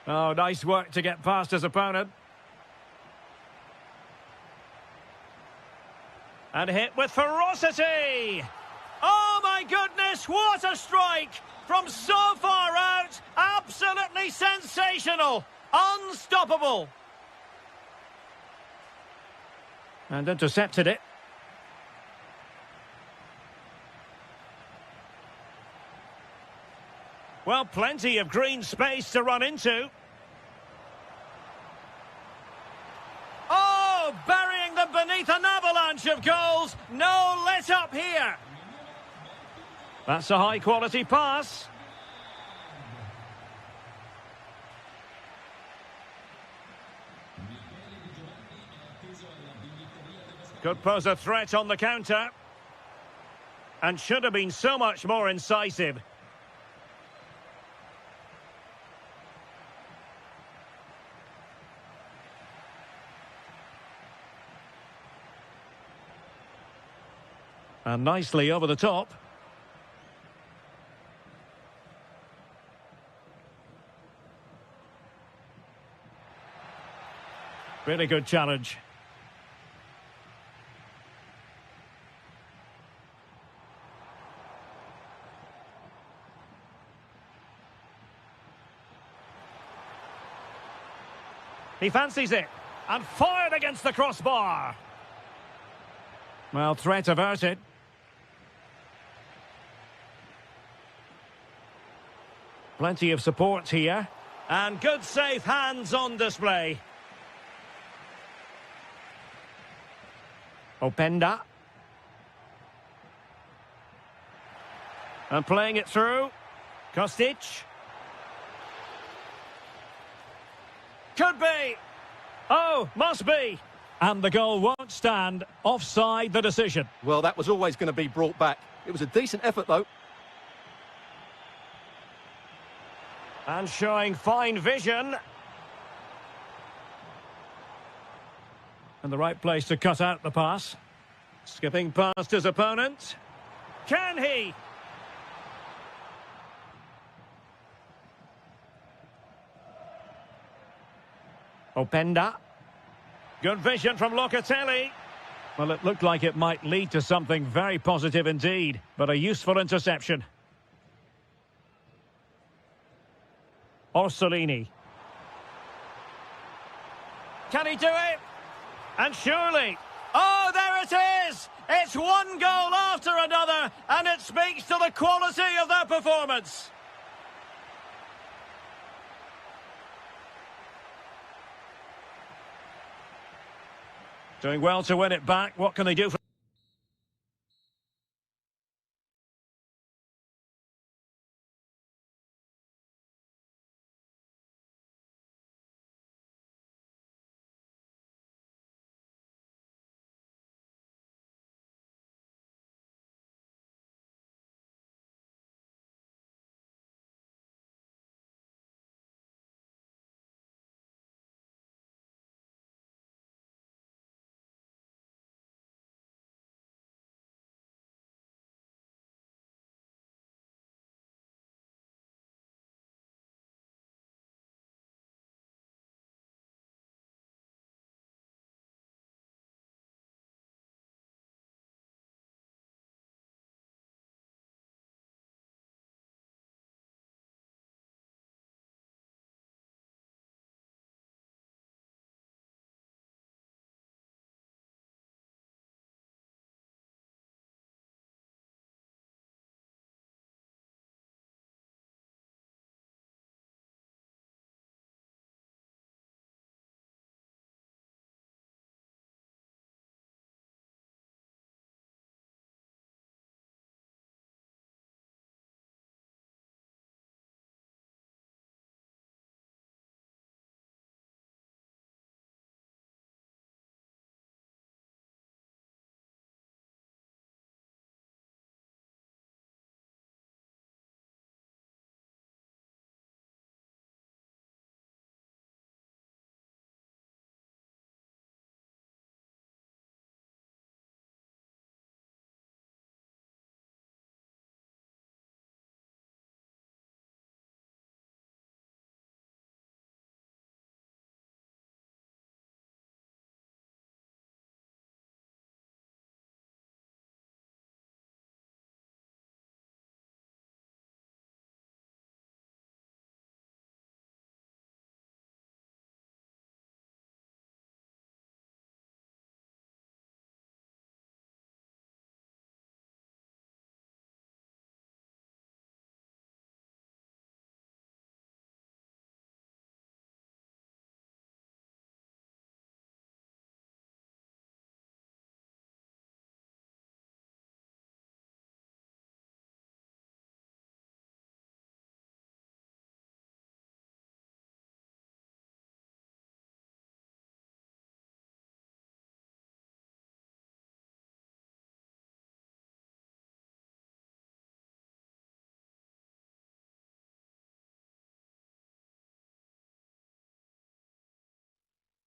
Oh, nice work to get past his opponent. And hit with ferocity! Oh my goodness, what a strike! From so far out, absolutely sensational! Unstoppable! And intercepted it. Well, plenty of green space to run into. Oh, burying them beneath an avalanche of goals. No let up here. That's a high-quality pass. Could pose a threat on the counter. And should have been so much more incisive. And nicely over the top. Really good challenge. He fancies it. And fired against the crossbar. Well, threat averted. Plenty of support here. And good safe hands on display. Openda. And playing it through. Kostic. Could be. Oh, must be. And the goal won't stand. Offside the decision. Well, that was always going to be brought back. It was a decent effort, though. And showing fine vision. And the right place to cut out the pass. Skipping past his opponent. Can he? Openda. Good vision from Locatelli. Well, it looked like it might lead to something very positive indeed, but a useful interception. Orsolini. Can he do it? And surely. Oh, there it is! It's one goal after another, and it speaks to the quality of their performance. Doing well to win it back. What can they do for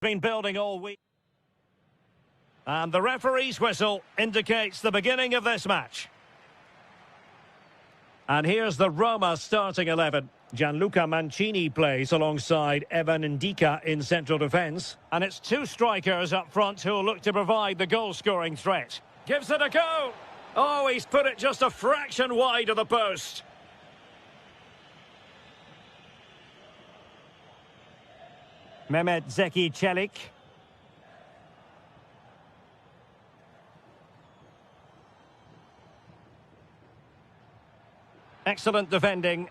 Been building all week. And the referee's whistle indicates the beginning of this match. And here's the Roma starting 11. Gianluca Mancini plays alongside Evan Ndika in central defence. And it's two strikers up front who'll look to provide the goal-scoring threat. Gives it a go. Oh, he's put it just a fraction wide of the post. Mehmet Zeki Çelik. Excellent defending.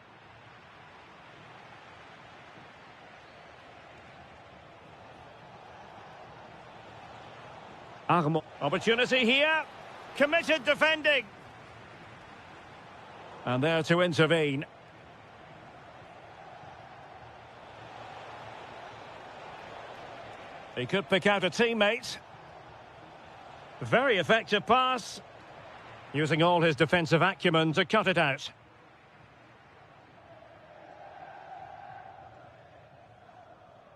Armand. Opportunity here. Committed defending. And there to intervene. He could pick out a teammate. Very effective pass. Using all his defensive acumen to cut it out.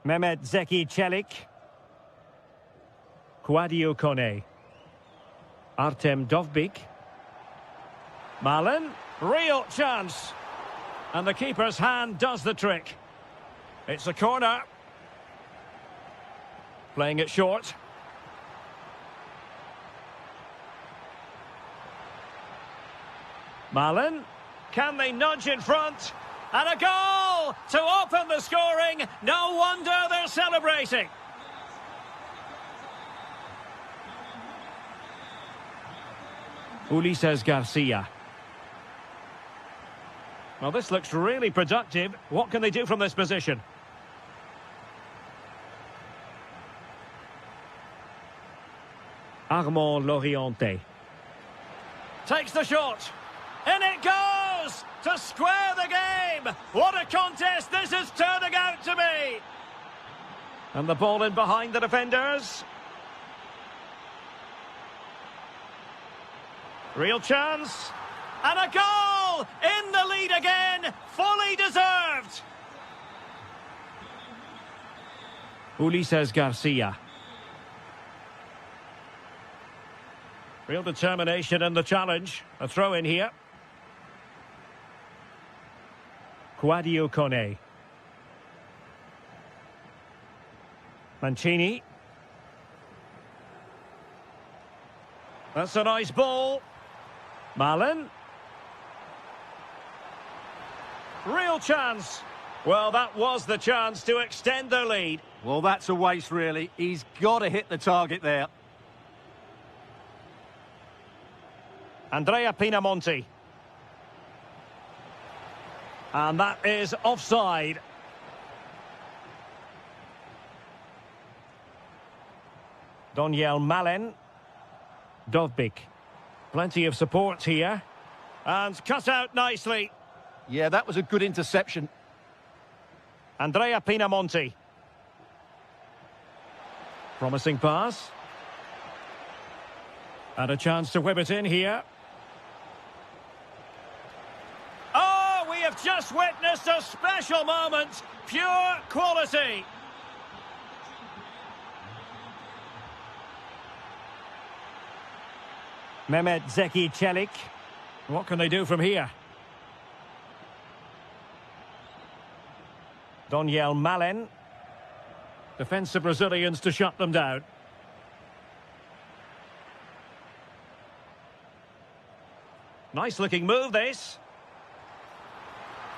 Mehmet Zeki Çelik. Kwadwo Kone. Artem Dovbyk. Malen. Real chance. And the keeper's hand does the trick. It's a corner. Playing it short. Malen. Can they nudge in front? And a goal to open the scoring. No wonder they're celebrating. Ulises Garcia. Well, this looks really productive. What can they do from this position? Armand Loriente. Takes the shot. In it goes! To square the game! What a contest this is turning out to be! And the ball in behind the defenders. Real chance. And a goal! In the lead again! Fully deserved! Ulises Garcia. Real determination in the challenge. A throw in here. Kwadwo Kone. Mancini. That's a nice ball. Malen. Real chance. Well, that was the chance to extend their lead. Well, that's a waste, really. He's got to hit the target there. Andrea Pinamonti. And that is offside. Daniel Malen. Dovbyk. Plenty of support here. And cut out nicely. Yeah, that was a good interception. Andrea Pinamonti. Promising pass. And a chance to whip it in here. Oh, we have just witnessed a special moment. Pure quality. Mehmet Zeki Çelik. What can they do from here? Daniel Malen. Defensive Brazilians to shut them down. Nice looking move, this.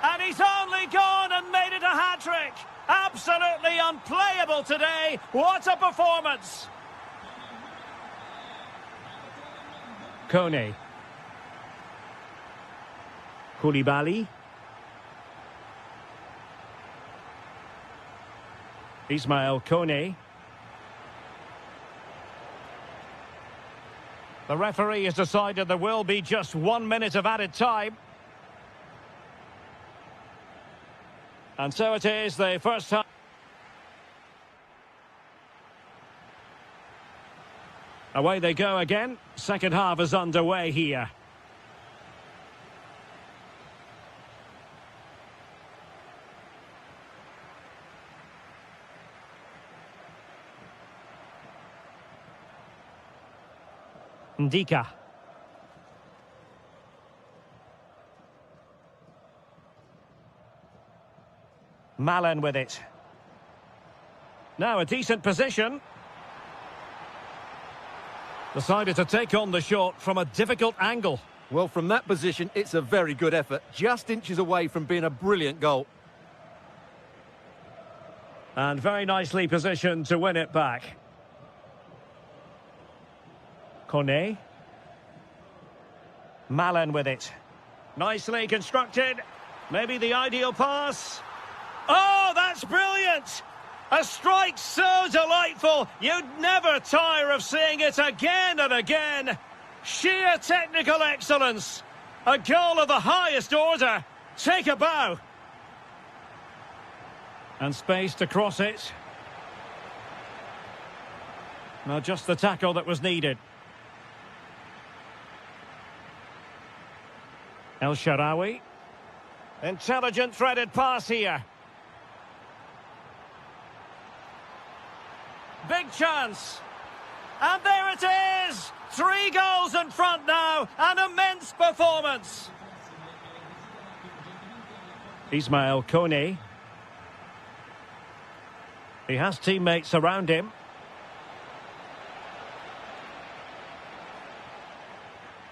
And he's only gone and made it a hat-trick. Absolutely unplayable today. What a performance. Kone. Koulibaly. Ismail Kone. The referee has decided there will be just 1 minute of added time. And so it is, the first half. Away they go again. Second half is underway here. Ndika. Malen with it. Now a decent position. Decided to take on the shot from a difficult angle. Well, from that position, it's a very good effort. Just inches away from being a brilliant goal. And very nicely positioned to win it back. Kone. Malen with it. Nicely constructed. Maybe the ideal pass. Oh, that's brilliant! A strike so delightful, you'd never tire of seeing it again and again. Sheer technical excellence. A goal of the highest order. Take a bow. And space to cross it. Now just the tackle that was needed. El Shaarawy. Intelligent threaded pass here. Big chance. And there it is! 3 goals in front now. An immense performance. Ismail Kone. He has teammates around him.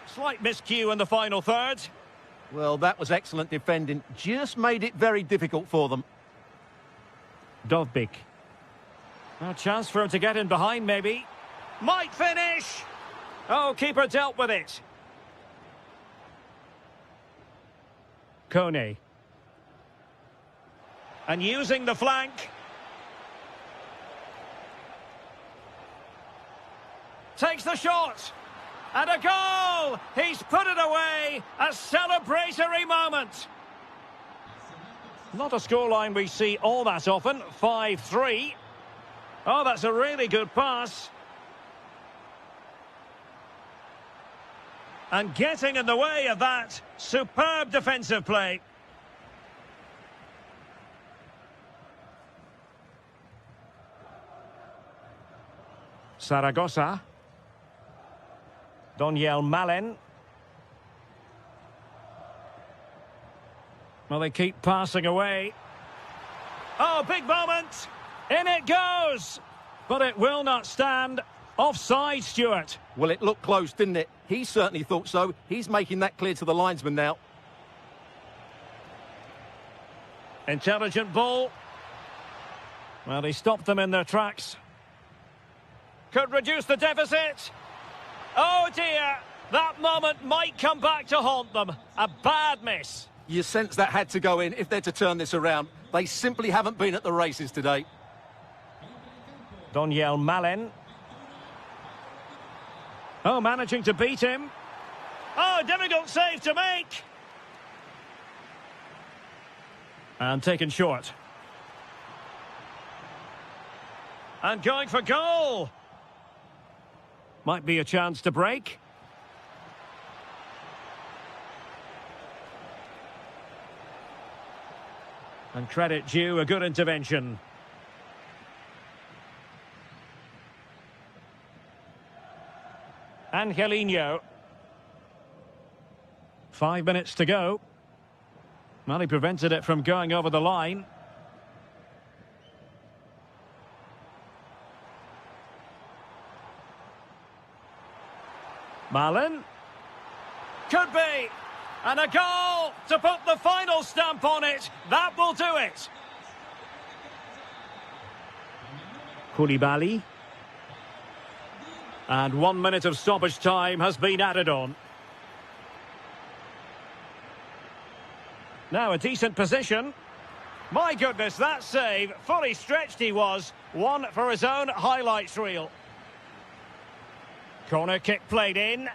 Slight miscue in the final third. Well, that was excellent defending. Just made it very difficult for them. Dovbyk. A chance for him to get in behind, maybe. Might finish! Oh, keeper dealt with it. Kone. And using the flank. Takes the shot. And a goal! He's put it away. A celebratory moment. Not a scoreline we see all that often. 5-3. Oh, that's a really good pass. And getting in the way of that. Superb defensive play. Zaragoza. Donyell Malen. Well, they keep passing away. Oh, big moment. In it goes. But it will not stand. Offside, Stuart. Well, it looked close, didn't it? He certainly thought so. He's making that clear to the linesman now. Intelligent ball. Well, he stopped them in their tracks. Could reduce the deficit. Oh dear, that moment might come back to haunt them. A bad miss. You sense that had to go in if they're to turn this around. They simply haven't been at the races today. Donyell Malen. Oh, managing to beat him. Oh, difficult save to make. And taken short. And going for goal. Might be a chance to break. And credit due, a good intervention. Angelino. 5 minutes to go. Well, he prevented it from going over the line. Malen. Could be. And a goal to put the final stamp on it. That will do it. Koulibaly. And 1 minute of stoppage time has been added on. Now a decent position. My goodness, that save. Fully stretched he was. One for his own highlights reel. Corner kick played in.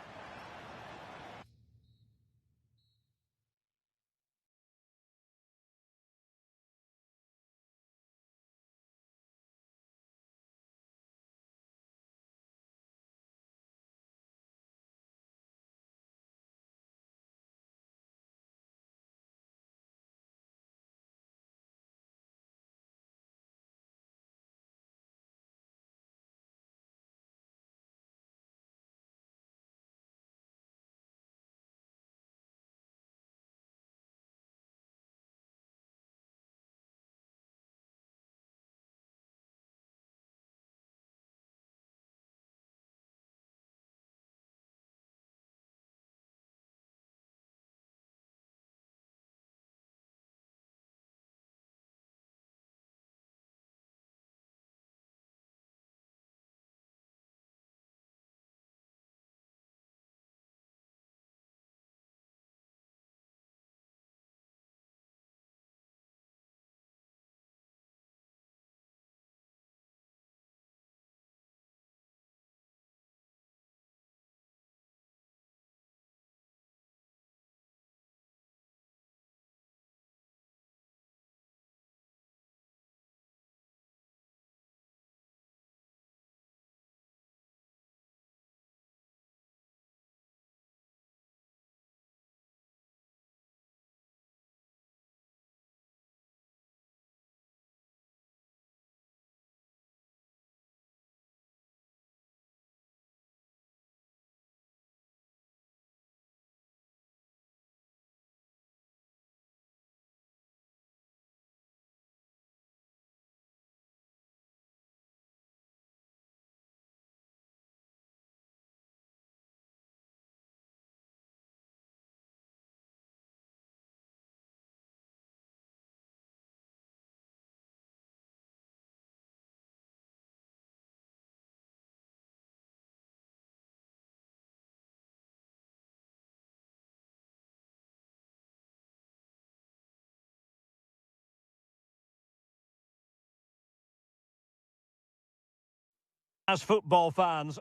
as football fans.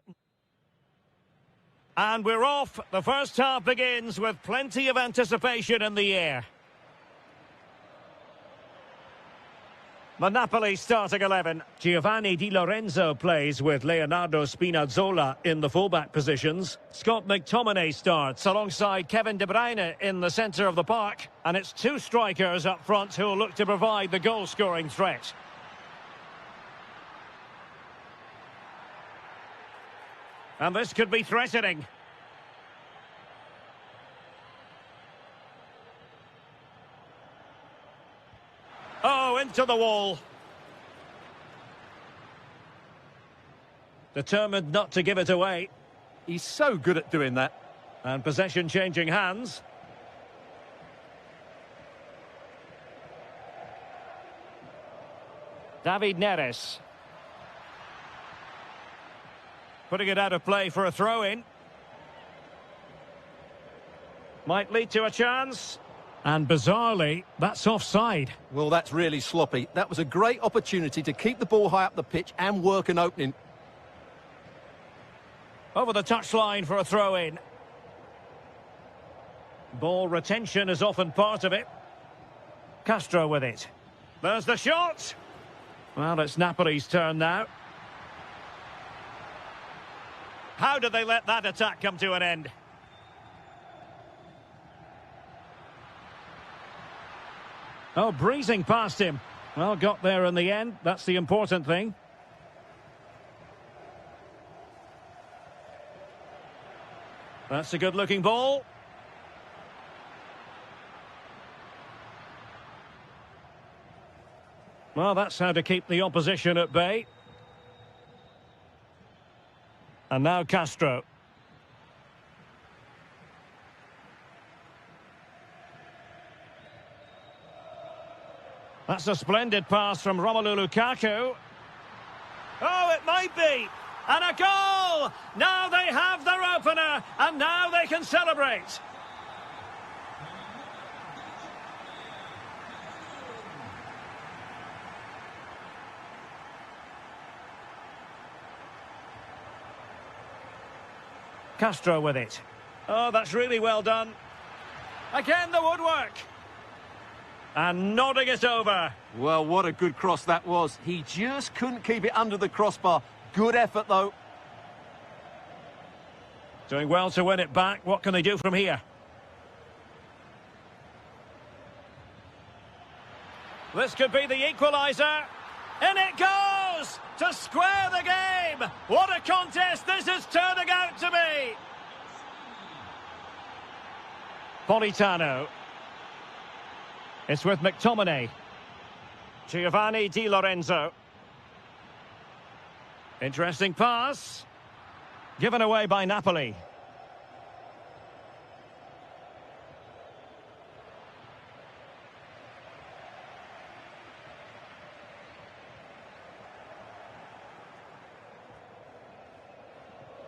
And we're off. The first half begins with plenty of anticipation in the air. The Napoli starting 11. Giovanni Di Lorenzo plays with Leonardo Spinazzola in the fullback positions. Scott McTominay starts alongside Kevin De Bruyne in the centre of the park. And it's two strikers up front who will look to provide the goal-scoring threat. And this could be threatening. Oh, into the wall. Determined not to give it away. He's so good at doing that. And possession changing hands. David Neres. Putting it out of play for a throw-in. Might lead to a chance. And bizarrely, that's offside. Well, that's really sloppy. That was a great opportunity to keep the ball high up the pitch and work an opening. Over the touchline for a throw-in. Ball retention is often part of it. Castro with it. There's the shot. Well, it's Napoli's turn now. How did they let that attack come to an end? Oh, breezing past him. Well, got there in the end. That's the important thing. That's a good-looking ball. Well, that's how to keep the opposition at bay. And now Castro. That's a splendid pass from Romelu Lukaku. Oh, it might be. And a goal! Now they have their opener, and now they can celebrate. Castro with it. Oh, that's really well done. Again, the woodwork. And nodding it over. Well, what a good cross that was. He just couldn't keep it under the crossbar. Good effort, though. Doing well to win it back. What can they do from here? This could be the equaliser. In it goes! To square the game! What a contest this is turning out to be! Politano. It's with McTominay. Giovanni Di Lorenzo. Interesting pass. Given away by Napoli.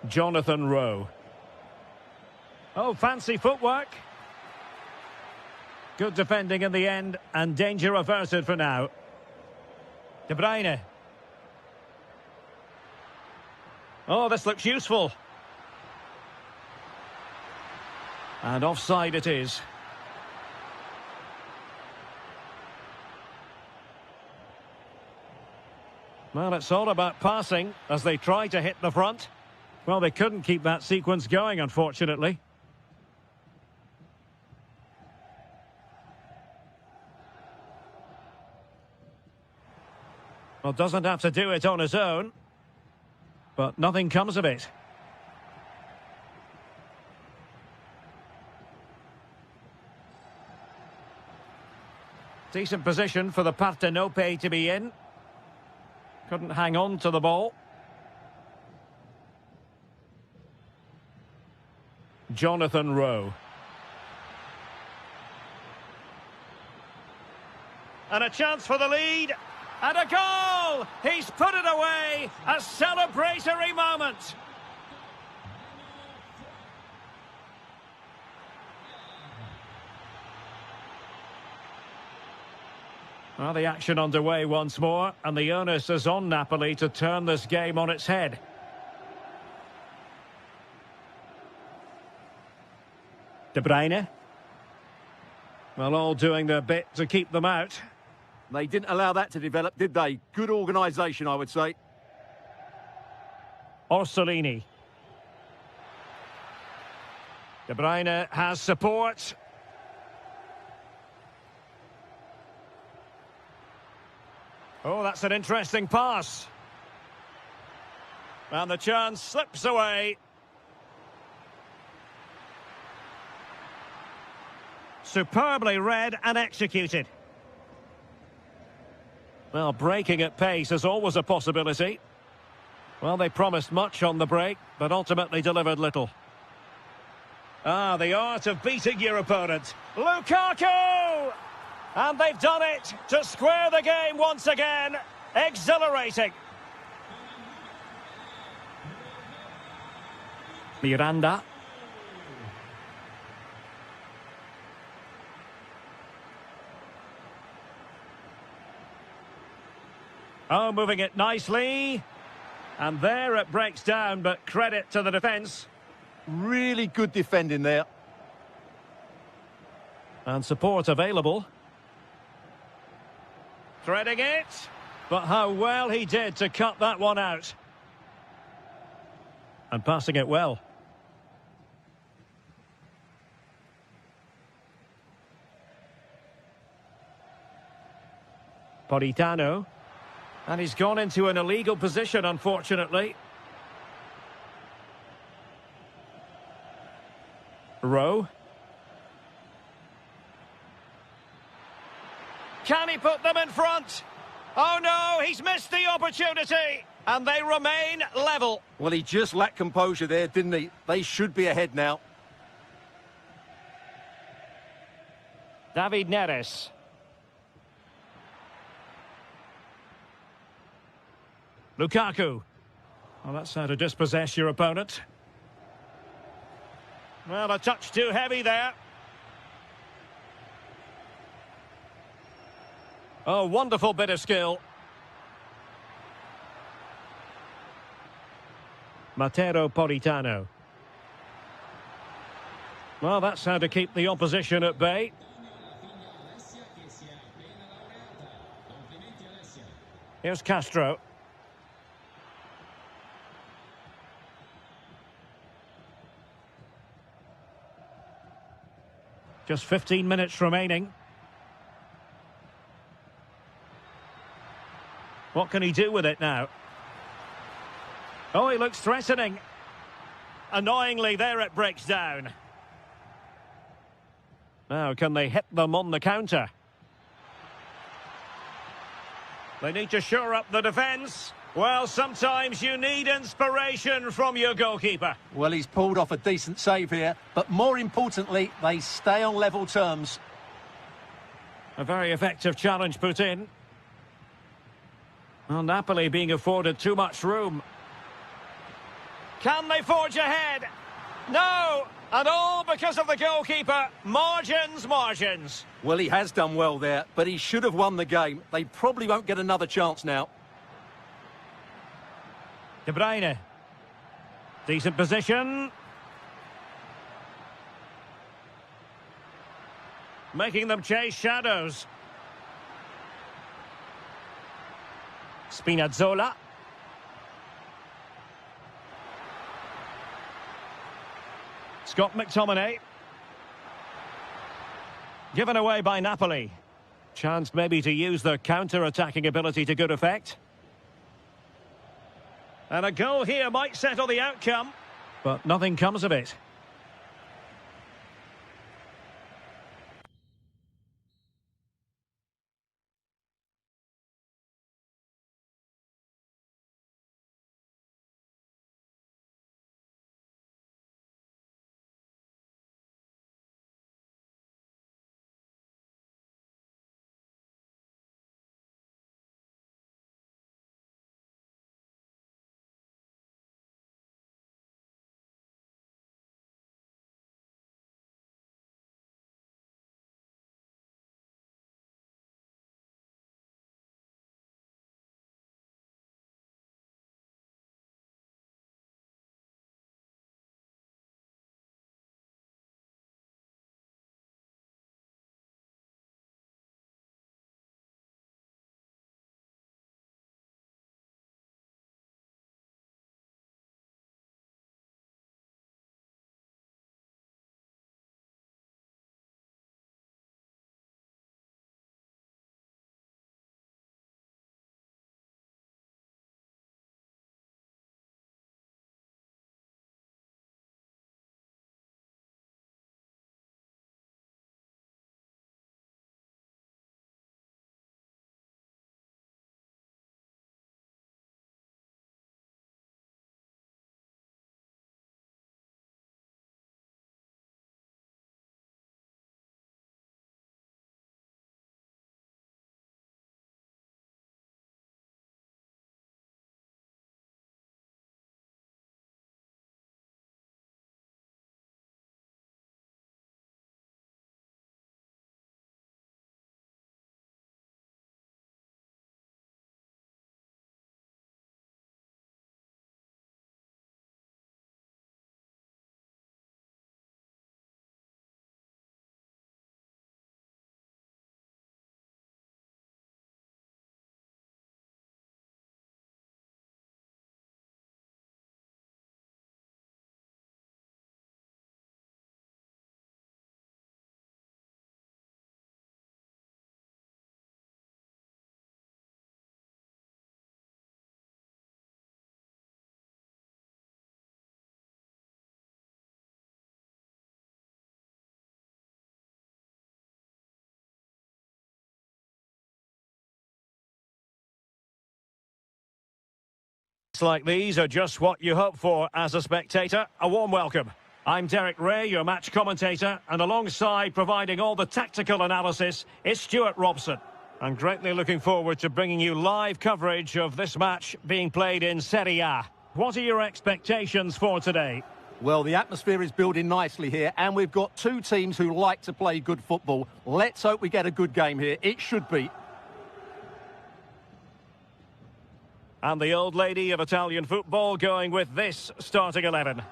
Jonathan Rowe. Oh, fancy footwork. Good defending in the end, and danger averted for now. De Bruyne. Oh, this looks useful. And offside it is. Well, it's all about passing as they try to hit the front. Well, they couldn't keep that sequence going, unfortunately. Well, doesn't have to do it on his own. But nothing comes of it. Decent position for the Partenope to be in. Couldn't hang on to the ball. Jonathan Rowe. And a chance for the lead. And a goal! He's put it away! A celebratory moment! Well, the action underway once more, and the onus is on Napoli to turn this game on its head. De Bruyne. Well, all doing their bit to keep them out. They didn't allow that to develop, did they? Good organisation, I would say. Orsolini. De Bruyne has support. Oh, that's an interesting pass. And the chance slips away. Superbly read and executed. Well, breaking at pace is always a possibility. Well, they promised much on the break, but ultimately delivered little. Ah, the art of beating your opponent. Lukaku! And they've done it to square the game once again. Exhilarating. Miranda. Oh, moving it nicely. And there it breaks down, but credit to the defence. Really good defending there. And support available. Threading it. But how well he did to cut that one out. And passing it well. Politano. And he's gone into an illegal position, unfortunately. Rowe. Can he put them in front? Oh no, he's missed the opportunity. And they remain level. Well, he just lacked composure there, didn't he? They should be ahead now. David Neres. Lukaku. Well, that's how to dispossess your opponent. Well, a touch too heavy there. Oh, wonderful bit of skill. Matteo Politano. Well, that's how to keep the opposition at bay. Here's Castro. Just 15 minutes remaining. What can he do with it now? Oh, he looks threatening. Annoyingly, there it breaks down. Now, can they hit them on the counter? They need to shore up the defence. Well, sometimes you need inspiration from your goalkeeper. Well, he's pulled off a decent save here, but more importantly, they stay on level terms. A very effective challenge put in. Well, Napoli being afforded too much room. Can they forge ahead? No! And all because of the goalkeeper. Margins, margins. Well, he has done well there, but he should have won the game. They probably won't get another chance now. De Bruyne. Decent position. Making them chase shadows. Spinazzola. Scott McTominay. Given away by Napoli. Chance maybe to use their counter-attacking ability to good effect. And a goal here might settle the outcome. But nothing comes of it. Like these are just what you hope for as a spectator. A warm welcome. I'm Derek Ray, your match commentator, and alongside providing all the tactical analysis is Stuart Robson. I'm greatly looking forward to bringing you live coverage of this match being played in Serie A. What are your expectations for today? Well, the atmosphere is building nicely here, and we've got two teams who like to play good football. Let's hope we get a good game here. It should be. And the old lady of Italian football going with this starting 11.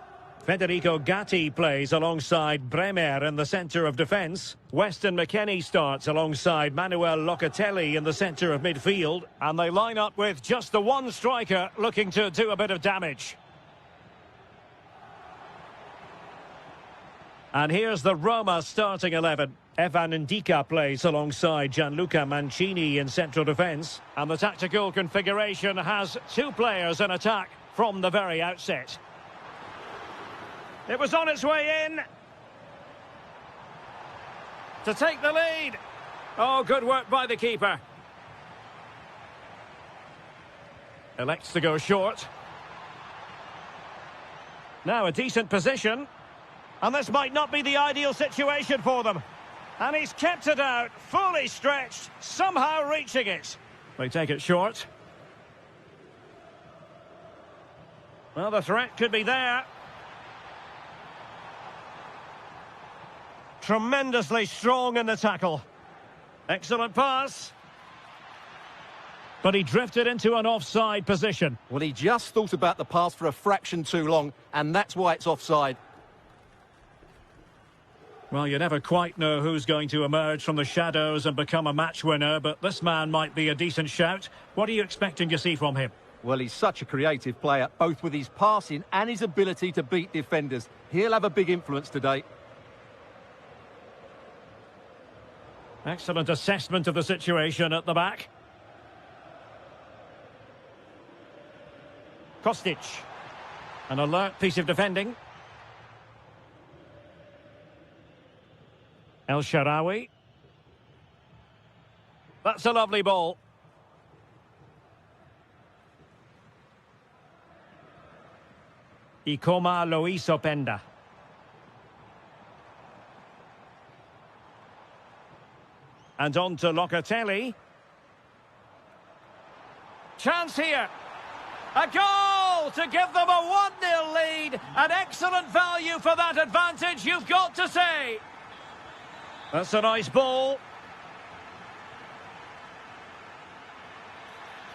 Federico Gatti plays alongside Bremer in the centre of defence. Weston McKennie starts alongside Manuel Locatelli in the centre of midfield. And they line up with just the one striker looking to do a bit of damage. And here's the Roma starting 11. Evan Ndika plays alongside Gianluca Mancini in central defence. And the tactical configuration has two players in attack from the very outset. It was on its way in to take the lead. Oh, good work by the keeper. Elects to go short. Now a decent position. And this might not be the ideal situation for them. And he's kept it out, fully stretched, somehow reaching it. They take it short. Well, the threat could be there. Tremendously strong in the tackle. Excellent pass. But he drifted into an offside position. Well, he just thought about the pass for a fraction too long, and that's why it's offside. Well, you never quite know who's going to emerge from the shadows and become a match winner, but this man might be a decent shout. What are you expecting to see from him? Well, he's such a creative player, both with his passing and his ability to beat defenders. He'll have a big influence today. Excellent assessment of the situation at the back. Kostic. An alert piece of defending. El Shaarawy. That's a lovely ball. Ikoma Lois Openda. And on to Locatelli. Chance here. A goal to give them a 1-0 lead. An excellent value for that advantage, you've got to say. That's a nice ball.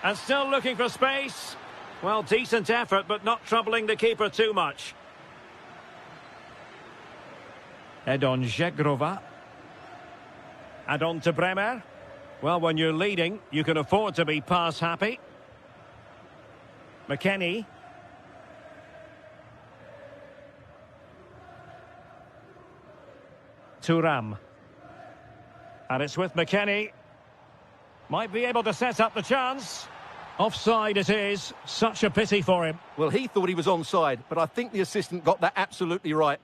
And still looking for space. Well, decent effort, but not troubling the keeper too much. Edon Žegrova. And on to Bremer. Well, when you're leading, you can afford to be pass happy. McKennie. Thuram. And it's with McKennie. Might be able to set up the chance. Offside it is. Such a pity for him. Well, he thought he was onside, but I think the assistant got that absolutely right.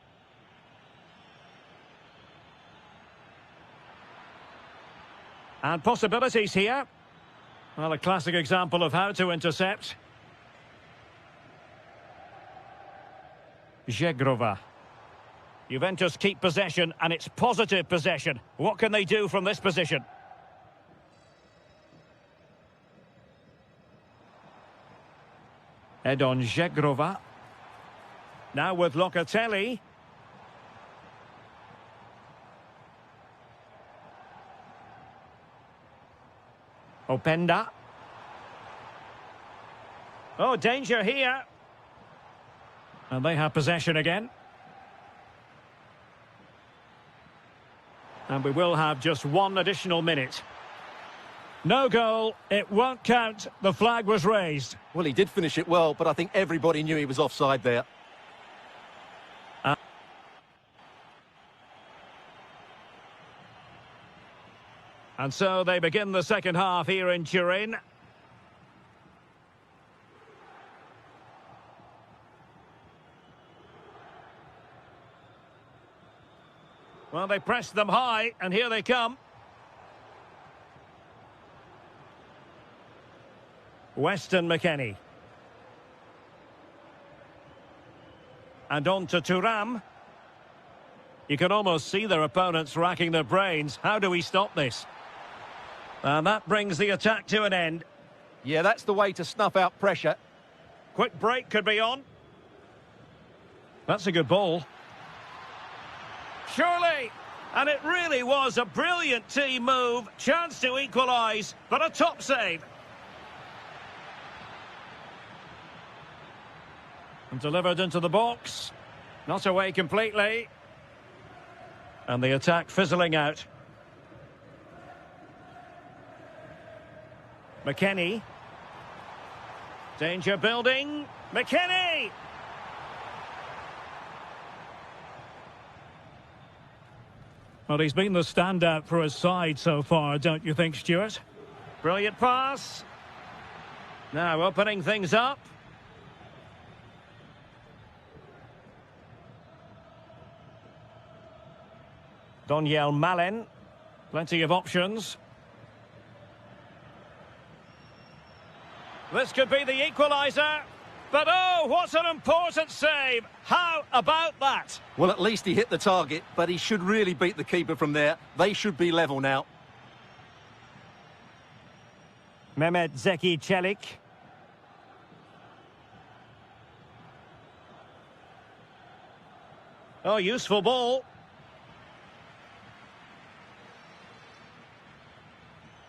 And possibilities here. Well, a classic example of how to intercept. Žegrova. Juventus keep possession, and it's positive possession. What can they do from this position? Edon Žegrova. Now with Locatelli. Openda. Oh, danger here. And they have possession again. And we will have just one additional minute. No goal, it won't count. The flag was raised. Well, he did finish it well, but I think everybody knew he was offside there. And so they begin the second half here in Turin. Well, they pressed them high, and here they come. Weston McKennie. And on to Thuram. You can almost see their opponents racking their brains. How do we stop this? And that brings the attack to an end. Yeah, that's the way to snuff out pressure. Quick break could be on. That's a good ball. Surely! And it really was a brilliant team move. Chance to equalise, but a top save. And delivered into the box. Not away completely. And the attack fizzling out. McKennie. Danger building. McKennie! Well, he's been the standout for his side so far, don't you think, Stuart? Brilliant pass. Now opening things up. Doniel Malen. Plenty of options. This could be the equaliser. But oh, what an important save. How about that? Well, at least he hit the target, but he should really beat the keeper from there. They should be level now. Mehmet Zeki Çelik. Oh, useful ball.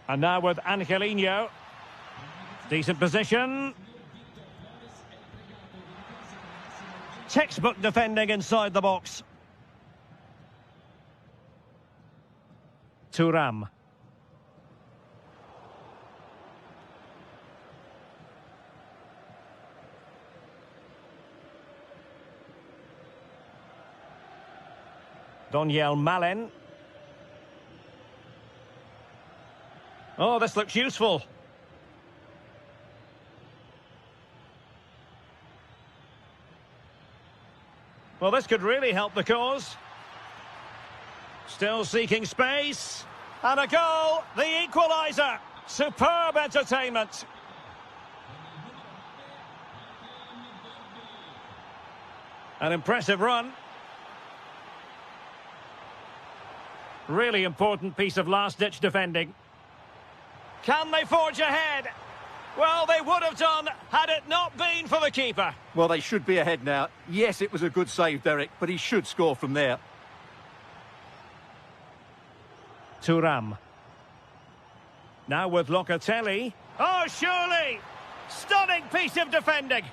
And now with Angelino. Decent position. Textbook defending inside the box. Thuram. Doniel Malen. Oh, this looks useful. Well, this could really help the cause. Still seeking space. And a goal, the equaliser. Superb entertainment. An impressive run. Really important piece of last-ditch defending. Can they forge ahead? Well, they would have done had it not been for the keeper. Well, they should be ahead now. Yes, it was a good save, Derek, but he should score from there. Thuram. Now with Locatelli. Oh, surely! Stunning piece of defending.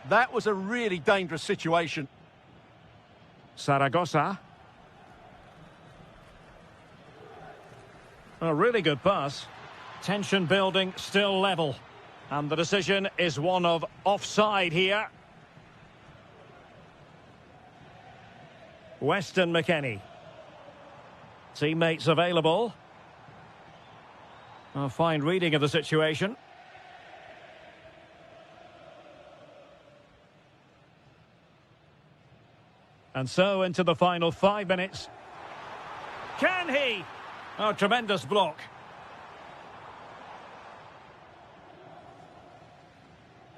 That was a really dangerous situation. Saragossa. A really good pass. Tension building, still level. And the decision is one of offside here. Weston McKennie. Teammates available. A fine reading of the situation. And so into the final 5 minutes. Can he? Oh, tremendous block.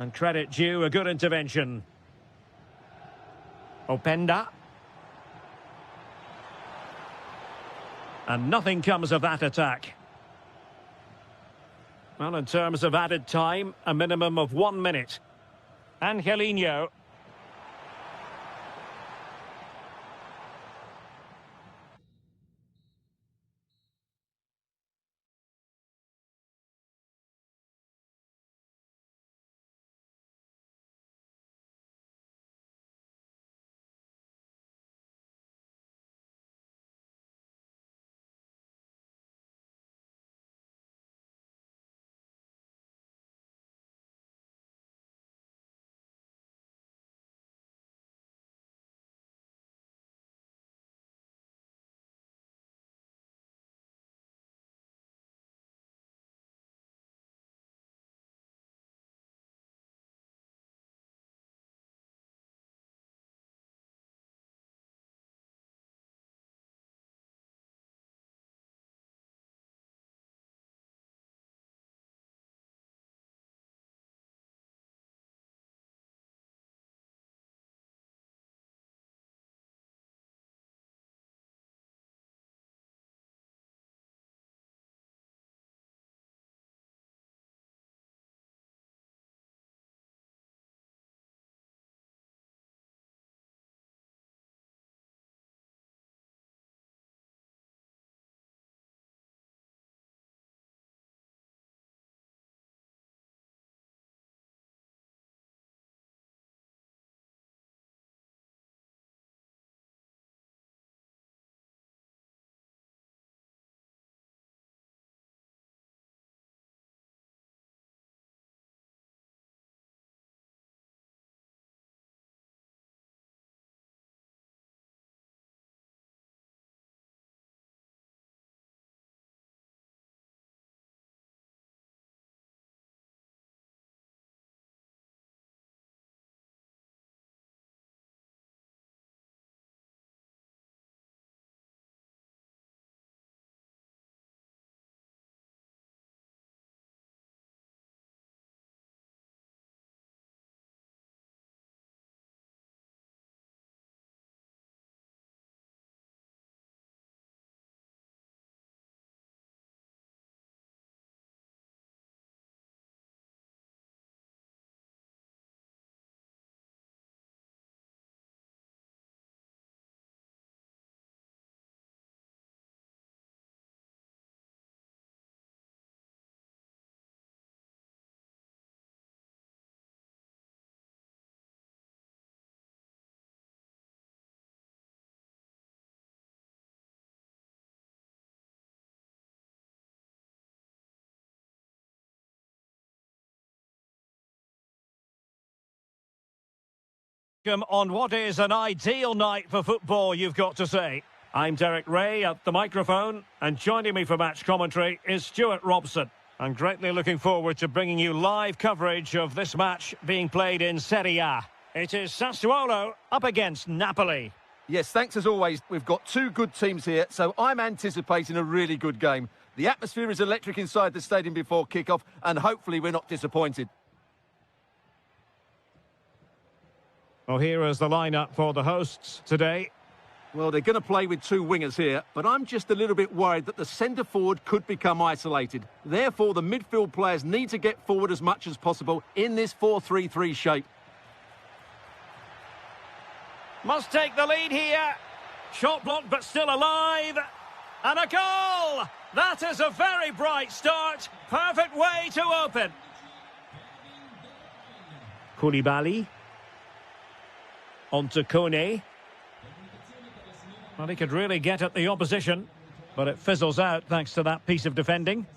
And credit due, a good intervention. Openda. And nothing comes of that attack. Well, in terms of added time, a minimum of 1 minute. Angelino. On what is an ideal night for football, you've got to say. I'm Derek Ray at the microphone, and joining me for match commentary is Stuart Robson. I'm greatly looking forward to bringing you live coverage of this match being played in Serie A. It is Sassuolo up against Napoli. Yes, thanks as always. We've got two good teams here, so I'm anticipating a really good game. The atmosphere is electric inside the stadium before kick-off, and hopefully we're not disappointed. Well, here is the lineup for the hosts today. Well, they're going to play with two wingers here, but I'm just a little bit worried that the centre-forward could become isolated. Therefore, the midfield players need to get forward as much as possible in this 4-3-3 shape. Must take the lead here. Shot blocked, but still alive. And a goal! That is a very bright start. Perfect way to open. Koulibaly. On to Kone. Well, he could really get at the opposition, but it fizzles out thanks to that piece of defending.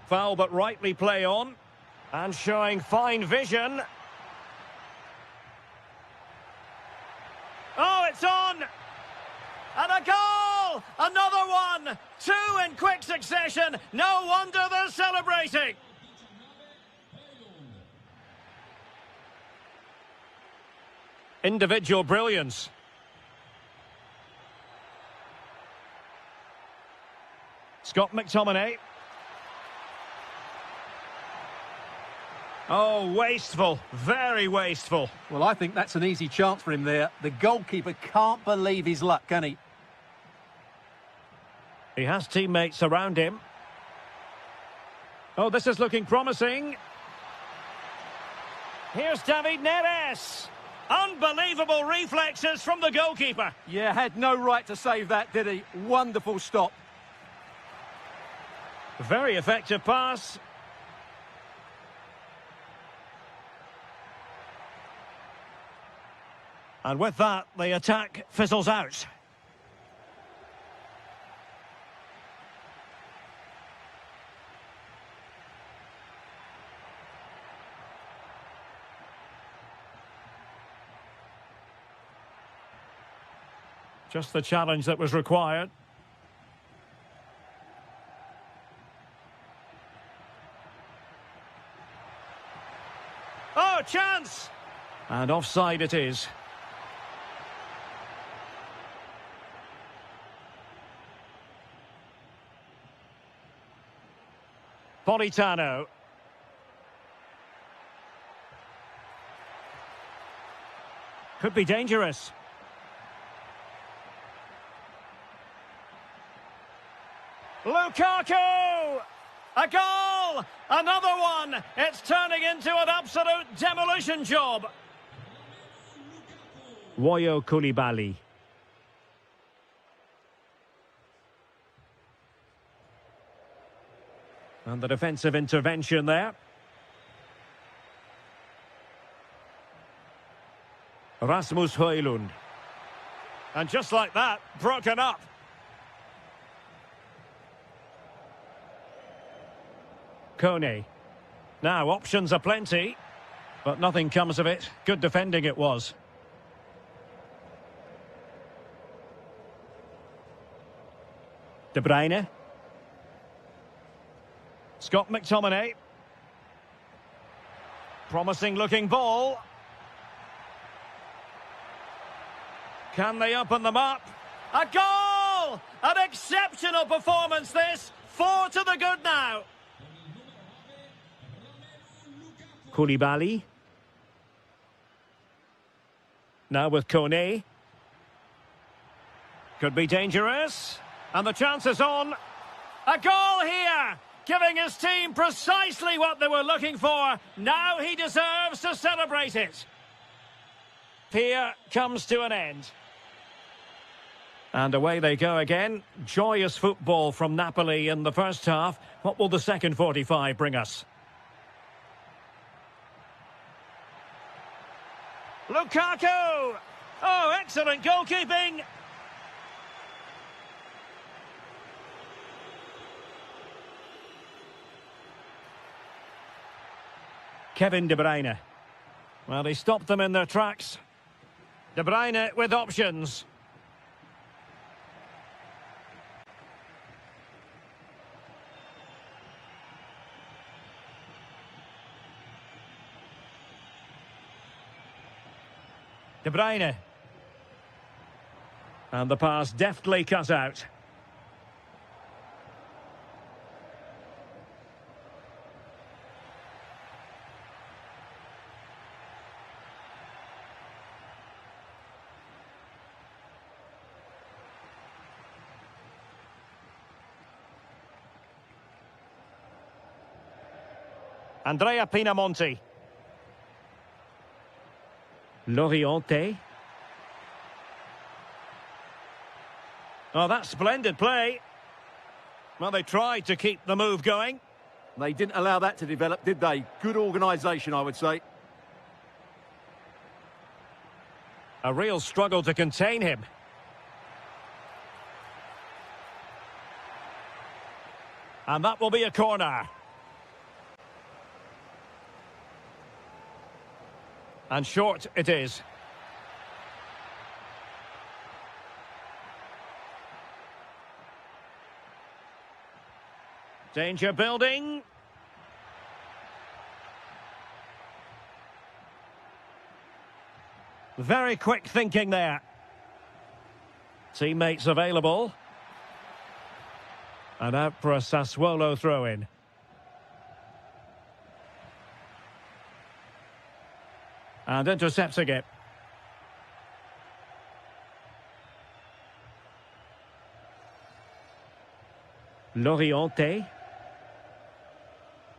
Foul, but rightly play on. And showing fine vision. Oh, it's on! And a goal! Another one! Two in quick succession. No wonder they're celebrating. Individual brilliance. Scott McTominay. Oh, wasteful. Very wasteful. Well, I think that's an easy chance for him there. The goalkeeper can't believe his luck, can he? He has teammates around him. Oh, this is looking promising. Here's David Neres. Unbelievable reflexes from the goalkeeper. Yeah, had no right to save that, did he? Wonderful stop. Very effective pass. And with that, the attack fizzles out. Just the challenge that was required. Oh, chance! And offside it is. Politano. Could be dangerous. Lukaku! A goal! Another one! It's turning into an absolute demolition job. Woyo Koulibaly. And the defensive intervention there. Rasmus Højlund. And just like that, broken up. Kone. Now, options are plenty, but nothing comes of it. Good defending it was. De Bruyne. Scott McTominay. Promising looking ball. Can they open them up? A goal! An exceptional performance this. 4 to the good now. Koulibaly. Now with Kone. Could be dangerous. And the chance is on. A goal here! Giving his team precisely what they were looking for. Now he deserves to celebrate it. Here comes to an end. And away they go again. Joyous football from Napoli in the first half. What will the second 45 bring us? Lukaku! Oh, excellent goalkeeping! Kevin De Bruyne. Well, he stopped them in their tracks. De Bruyne with options. De Bruyne. And the pass deftly cut out. Andrea Pinamonti. Loriente. Oh, that's splendid play. Well, they tried to keep the move going. They didn't allow that to develop, did they? Good organisation, I would say. A real struggle to contain him. And that will be a corner. And short it is. Danger building. Very quick thinking there. Teammates available. And out for a Sassuolo throw-in. And intercepting it. Loriente.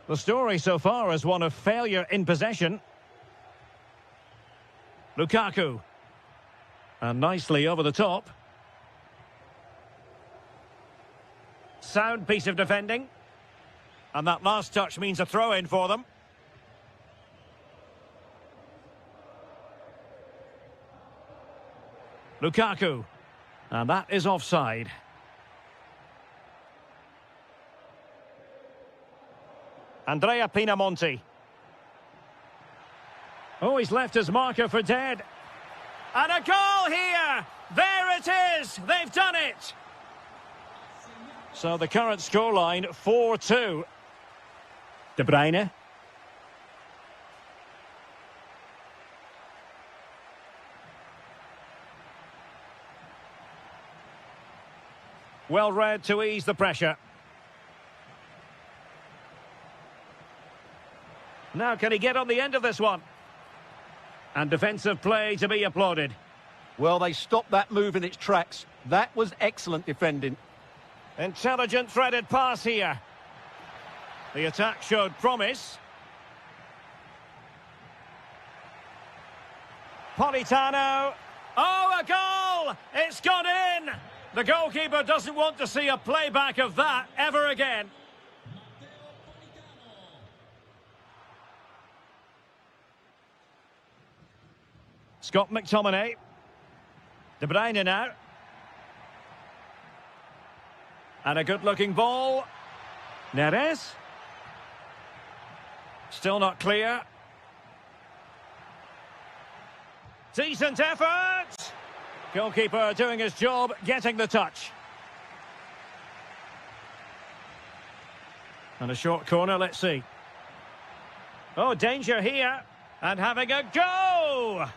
The story so far is one of failure in possession. Lukaku. And nicely over the top. Sound piece of defending. And that last touch means a throw-in for them. Lukaku. And that is offside. Andrea Pinamonti. Oh, he's left his marker for dead. And a goal here! There it is! They've done it! So the current scoreline, 4-2. De Bruyne. Well read to ease the pressure. Now can he get on the end of this one? And defensive play to be applauded. Well, they stopped that move in its tracks. That was excellent defending. Intelligent threaded pass here. The attack showed promise. Politano. Oh, a goal! It's gone in! The goalkeeper doesn't want to see a playback of that ever again. Scott McTominay. De Bruyne now. And a good-looking ball. Neres. Still not clear. Decent effort! Goalkeeper doing his job, getting the touch. And a short corner, let's see. Oh, danger here. And having a go!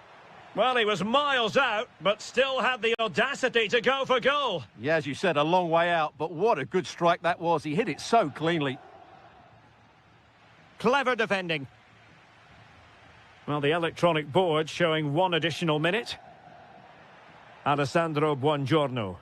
Well, he was miles out, but still had the audacity to go for goal. Yeah, as you said, a long way out, but what a good strike that was. He hit it so cleanly. Clever defending. Well, the electronic board showing one additional minute. Alessandro Buongiorno.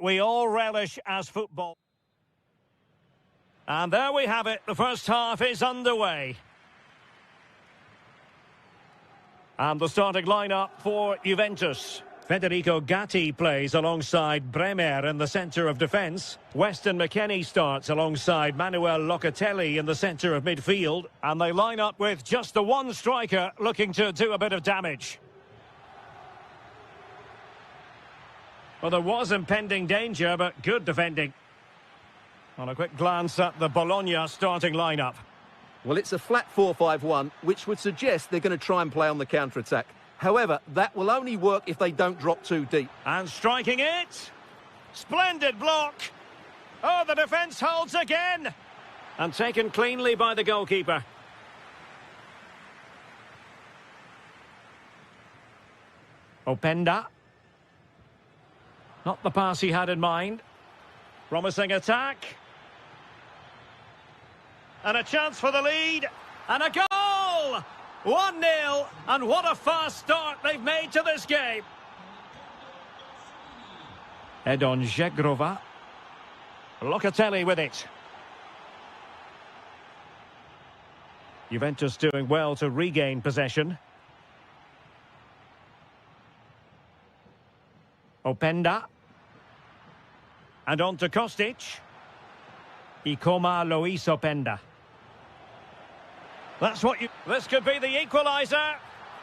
we all relish as football. And there we have it. The first half is underway. And the starting lineup for Juventus. Federico Gatti plays alongside Bremer in the centre of defence. Weston McKennie starts alongside Manuel Locatelli in the centre of midfield. And they line up with just the one striker looking to do a bit of damage. Well, there was impending danger, but good defending. On a quick glance at the Bologna starting lineup. Well, it's a flat 4-5-1, which would suggest they're going to try and play on the counter-attack. However, that will only work if they don't drop too deep. And striking it. Splendid block. Oh, the defence holds again. And taken cleanly by the goalkeeper. Openda. Not the pass he had in mind. Promising attack. And a chance for the lead. And a goal! 1-0. And what a fast start they've made to this game. Edon Žegrova. Locatelli with it. Juventus doing well to regain possession. Openda. And on to Kostic. Ikoma Luis Openda. That's what you... This could be the equaliser.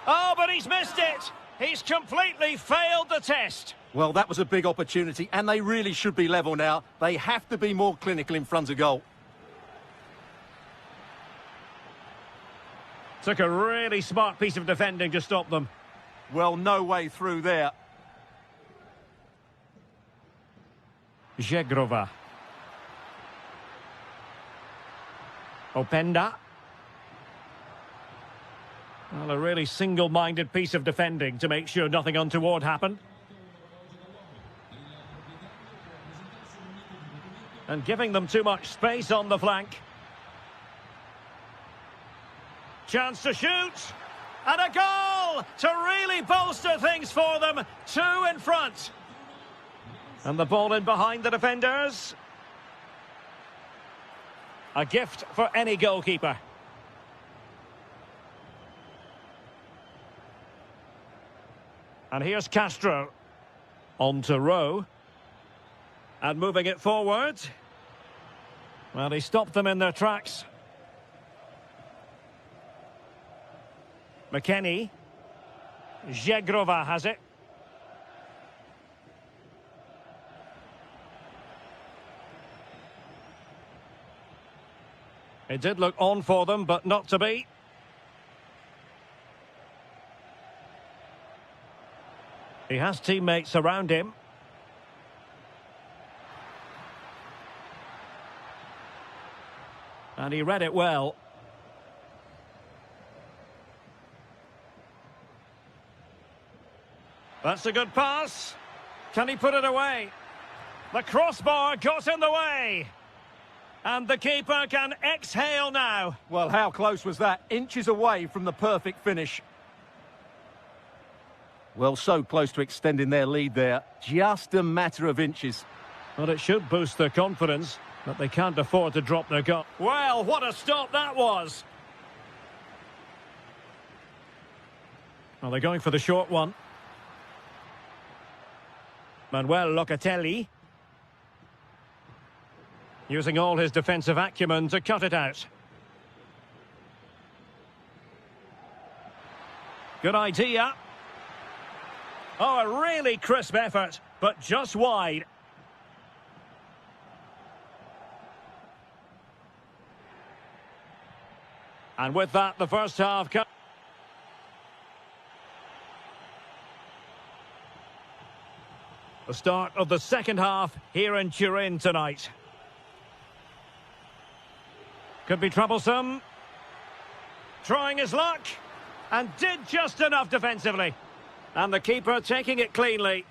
Oh, but he's missed it. He's completely failed the test. Well, that was a big opportunity, and they really should be level now. They have to be more clinical in front of goal. Took a really smart piece of defending to stop them. Well, no way through there. Žegrova. Openda. Well, a really single-minded piece of defending to make sure nothing untoward happened. And giving them too much space on the flank. Chance to shoot. And a goal to really bolster things for them. 2 in front. And the ball in behind the defenders. A gift for any goalkeeper. And here's Castro. On to Rowe. And moving it forward. Well, he stopped them in their tracks. McKennie. Žegrova has it. It did look on for them, but not to be. He has teammates around him. And he read it well. That's a good pass. Can he put it away? The crossbar got in the way. And the keeper can exhale now. Well, how close was that? Inches away from the perfect finish. Well, so close to extending their lead there. Just a matter of inches. Well, it should boost their confidence, but they can't afford to drop their goal. Well, what a stop that was. Well, they're going for the short one. Manuel Locatelli. Using all his defensive acumen to cut it out. Good idea. Oh, a really crisp effort, but just wide. And with that, the first half... The start of the second half here in Turin tonight. Could be troublesome. Trying his luck. And did just enough defensively. And the keeper taking it cleanly.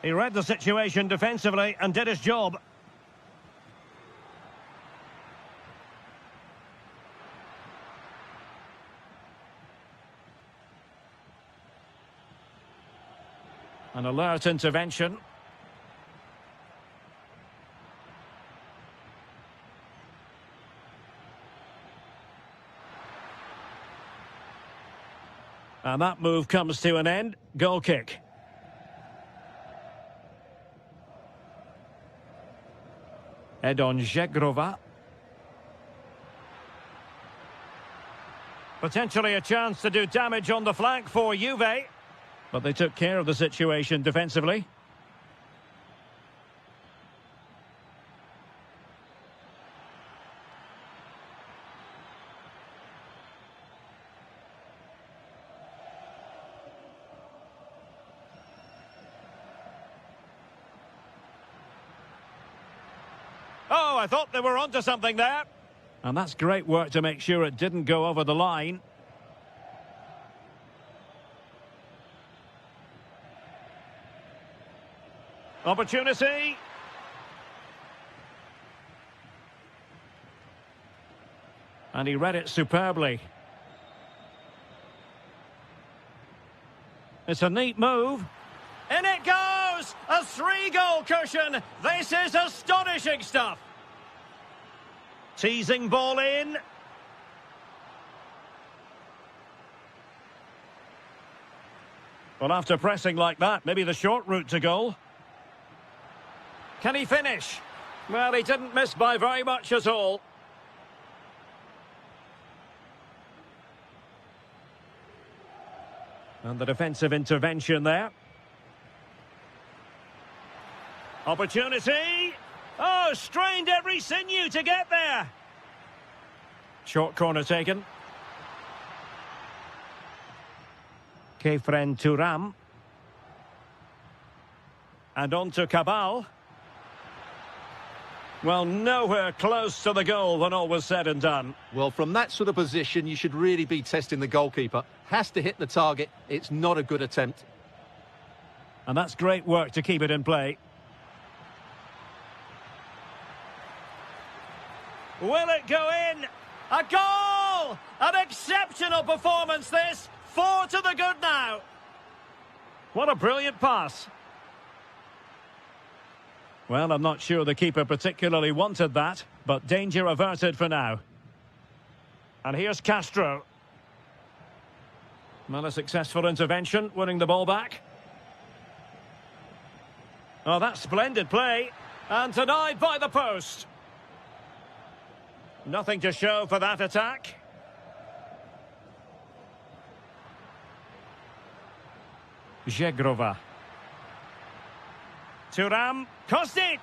He read the situation defensively and did his job. An alert intervention. And that move comes to an end. Goal kick. Edon Zegrova. Potentially a chance to do damage on the flank for Juve. But they took care of the situation defensively. Oh, I thought they were onto something there. And that's great work to make sure it didn't go over the line. Opportunity. And he read it superbly. It's a neat move. In it goes! A 3-goal cushion! This is astonishing stuff! Teasing ball in. Well, after pressing like that, maybe the short route to goal. Can he finish? Well, he didn't miss by very much at all. And the defensive intervention there. Opportunity. Oh, strained every sinew to get there. Short corner taken. Kefren Turam. And on to Cabal. Well, nowhere close to the goal when all was said and done. Well, from that sort of position, you should really be testing the goalkeeper. Has to hit the target. It's not a good attempt. And that's great work to keep it in play. Will it go in? A goal! An exceptional performance this. 4 to the good now. What a brilliant pass. Well, I'm not sure the keeper particularly wanted that, but danger averted for now. And here's Castro. Well, a successful intervention, winning the ball back. Oh, that's splendid play. And denied by the post. Nothing to show for that attack. Zegrova. Turam. Kostic!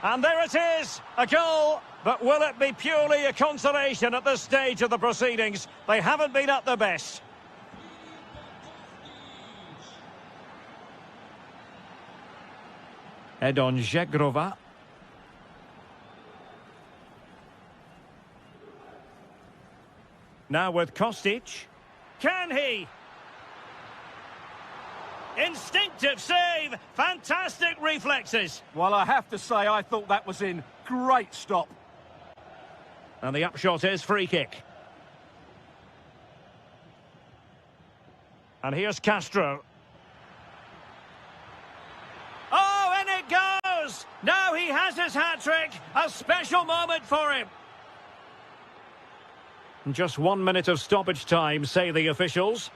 And there it is, a goal, but will it be purely a consolation at this stage of the proceedings? They haven't been at their best. Edon Zegrova. Now with Kostic. Can he? Instinctive save, fantastic reflexes. Well, I have to say, I thought that was in. Great stop. And the upshot is free kick. And here's Castro. Oh, and it goes! Now he has his hat-trick. A special moment for him. Just 1 minute of stoppage time, say the officials.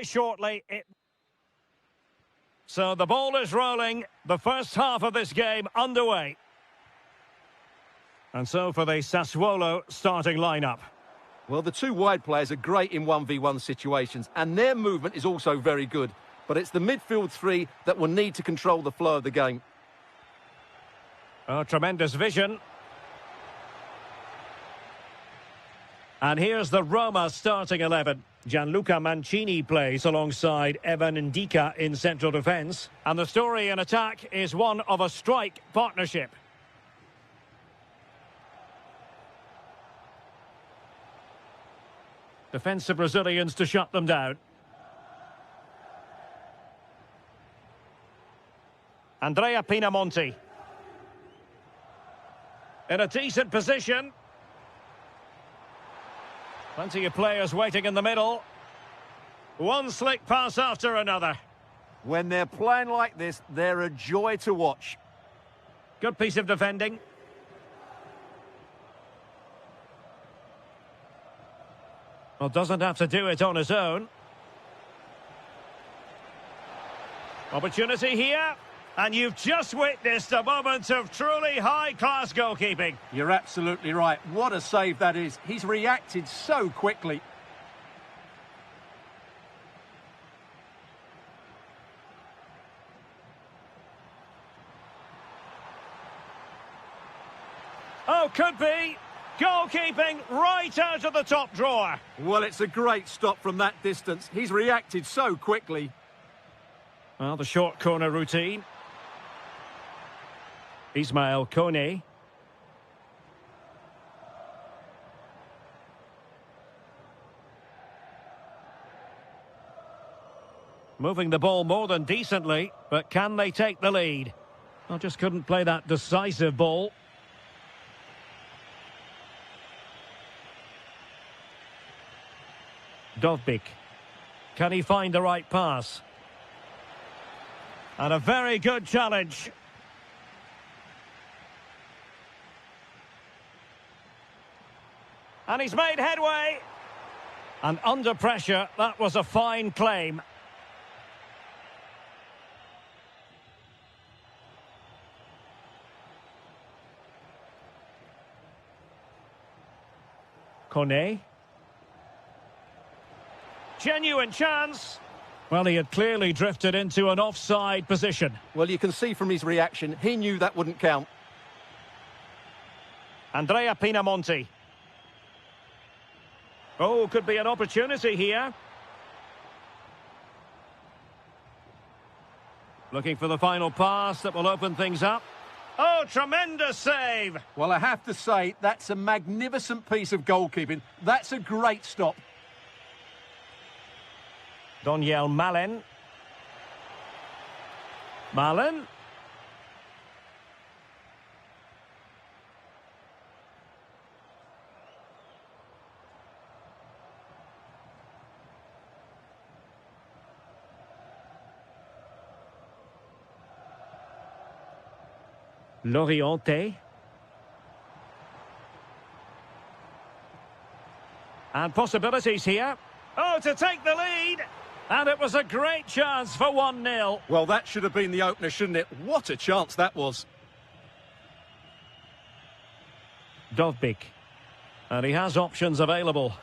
Shortly. So the ball is rolling. The first half of this game underway. And so for the Sassuolo starting lineup. Well, the two wide players are great in 1v1 situations, and their movement is also very good. But it's the midfield three that will need to control the flow of the game. Oh, tremendous vision. And here's the Roma starting 11. Gianluca Mancini plays alongside Evan Ndika in central defence. And the story in attack is one of a strike partnership. Defensive Brazilians to shut them down. Andrea Pinamonti. In a decent position. Plenty of players waiting in the middle. One slick pass after another. When they're playing like this, they're a joy to watch. Good piece of defending. Well, doesn't have to do it on his own. Opportunity here. And you've just witnessed a moment of truly high-class goalkeeping. You're absolutely right. What a save that is. He's reacted so quickly. Oh, could be. Goalkeeping right out of the top drawer. Well, it's a great stop from that distance. He's reacted so quickly. Well, the short corner routine. Ismail Kone. Moving the ball more than decently, but can they take the lead? Well, just couldn't play that decisive ball. Dovbik. Can he find the right pass? And a very good challenge. And he's made headway. And under pressure, that was a fine claim. Kone. Genuine chance. Well, he had clearly drifted into an offside position. Well, you can see from his reaction, he knew that wouldn't count. Andrea Pinamonti. Oh, could be an opportunity here. Looking for the final pass that will open things up. Oh, tremendous save! Well, I have to say, that's a magnificent piece of goalkeeping. That's a great stop. Doniel Malen. Malen. Loriente. And possibilities here. Oh, to take the lead! And it was a great chance for 1-0. Well, that should have been the opener, shouldn't it? What a chance that was. Dovbik. And he has options available.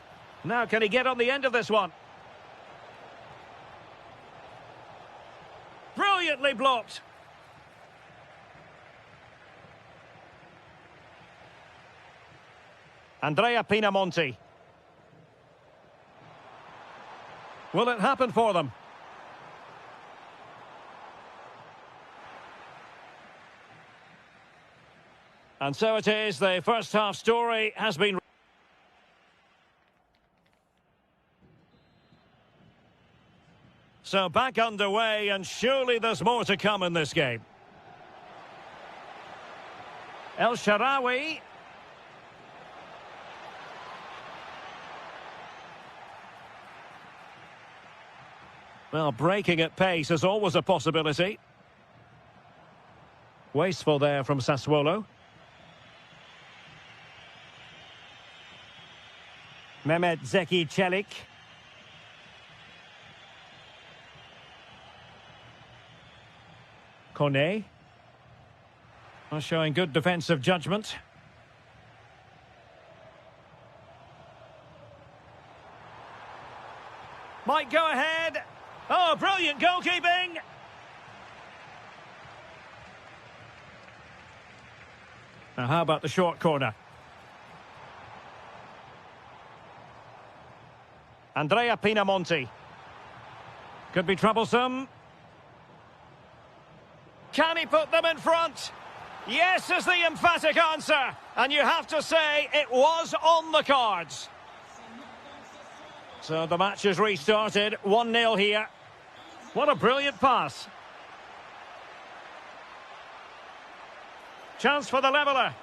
Now, can he get on the end of this one? Brilliantly blocked. Andrea Pinamonti. Will it happen for them? And so it is, the first half story has been... So back underway, and surely there's more to come in this game. El Shaarawy. Well, breaking at pace is always a possibility. Wasteful there from Sassuolo. Mehmet Zeki Çelik. Kone. Showing good defensive judgment. Might go ahead. Oh, brilliant goalkeeping. Now, how about the short corner? Andrea Pinamonti. Could be troublesome. Can he put them in front? Yes is the emphatic answer. And you have to say it was on the cards. So the match has restarted. 1-0 here. What a brilliant pass. Chance for the leveller.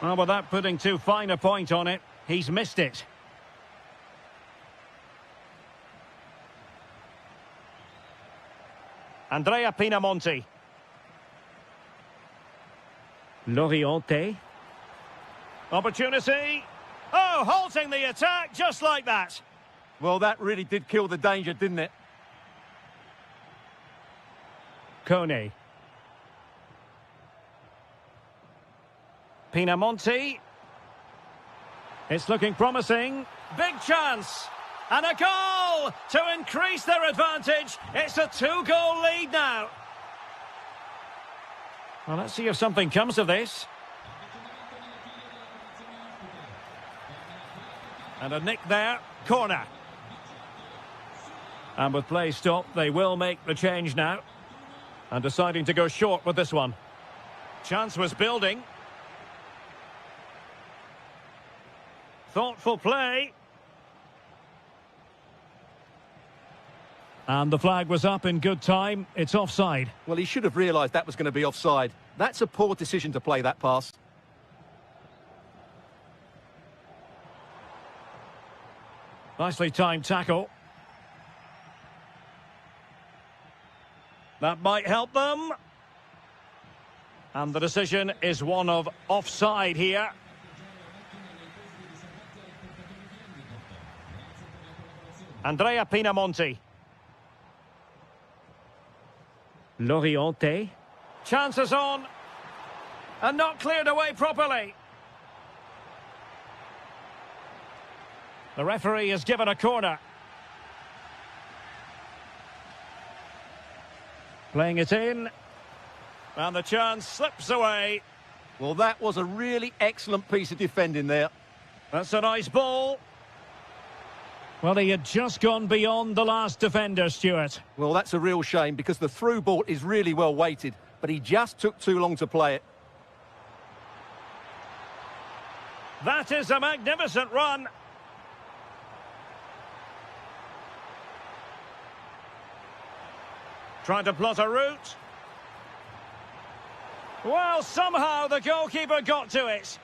Well, without putting too fine a point on it, he's missed it. Andrea Pinamonti. Loriente. Opportunity. Oh, halting the attack just like that. Well, that really did kill the danger, didn't it? Kone. Pinamonti. It's looking promising. Big chance. And a goal to increase their advantage. It's a 2-goal lead now. Well, let's see if something comes of this. And a nick there. Corner. And with play stopped, they will make the change now. And deciding to go short with this one. Chance was building. Thoughtful play. And the flag was up in good time. It's offside. Well, he should have realised that was going to be offside. That's a poor decision to play that pass. Nicely timed tackle. That might help them. And the decision is one of offside here. Andrea Pinamonti. Loriente. Chances on. And not cleared away properly. The referee has given a corner. Playing it in. And the chance slips away. Well, that was a really excellent piece of defending there. That's a nice ball. Well, he had just gone beyond the last defender, Stuart. Well, that's a real shame because the through ball is really well weighted, but he just took too long to play it. That is a magnificent run. Trying to plot a route. Well, somehow the goalkeeper got to it.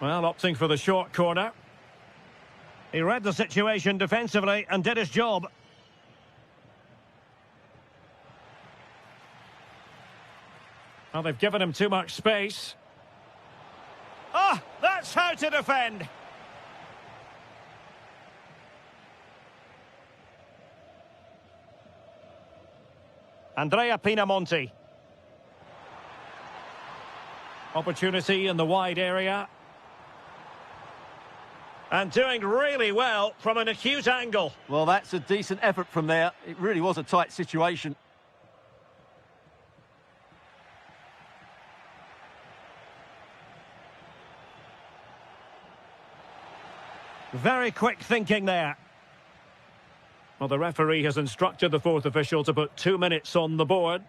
Well, opting for the short corner. He read the situation defensively and did his job. Well, they've given him too much space. Ah, that's how to defend. Andrea Pinamonti. Opportunity in the wide area. And doing really well from an acute angle. Well, that's a decent effort from there. It really was a tight situation. Very quick thinking there. Well, the referee has instructed the fourth official to put 2 minutes on the board.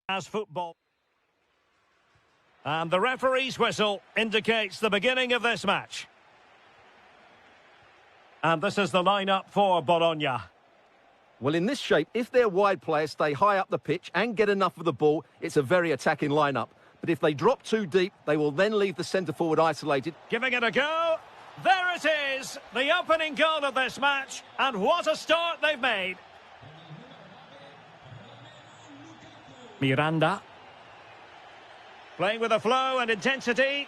as football. And the referee's whistle indicates the beginning of this match. And this is the lineup for Bologna. Well, in this shape, if their wide players stay high up the pitch and get enough of the ball, it's a very attacking lineup. But if they drop too deep, they will then leave the centre-forward isolated. Giving it a go. There it is, the opening goal of this match. And what a start they've made. Miranda. Playing with a flow and intensity.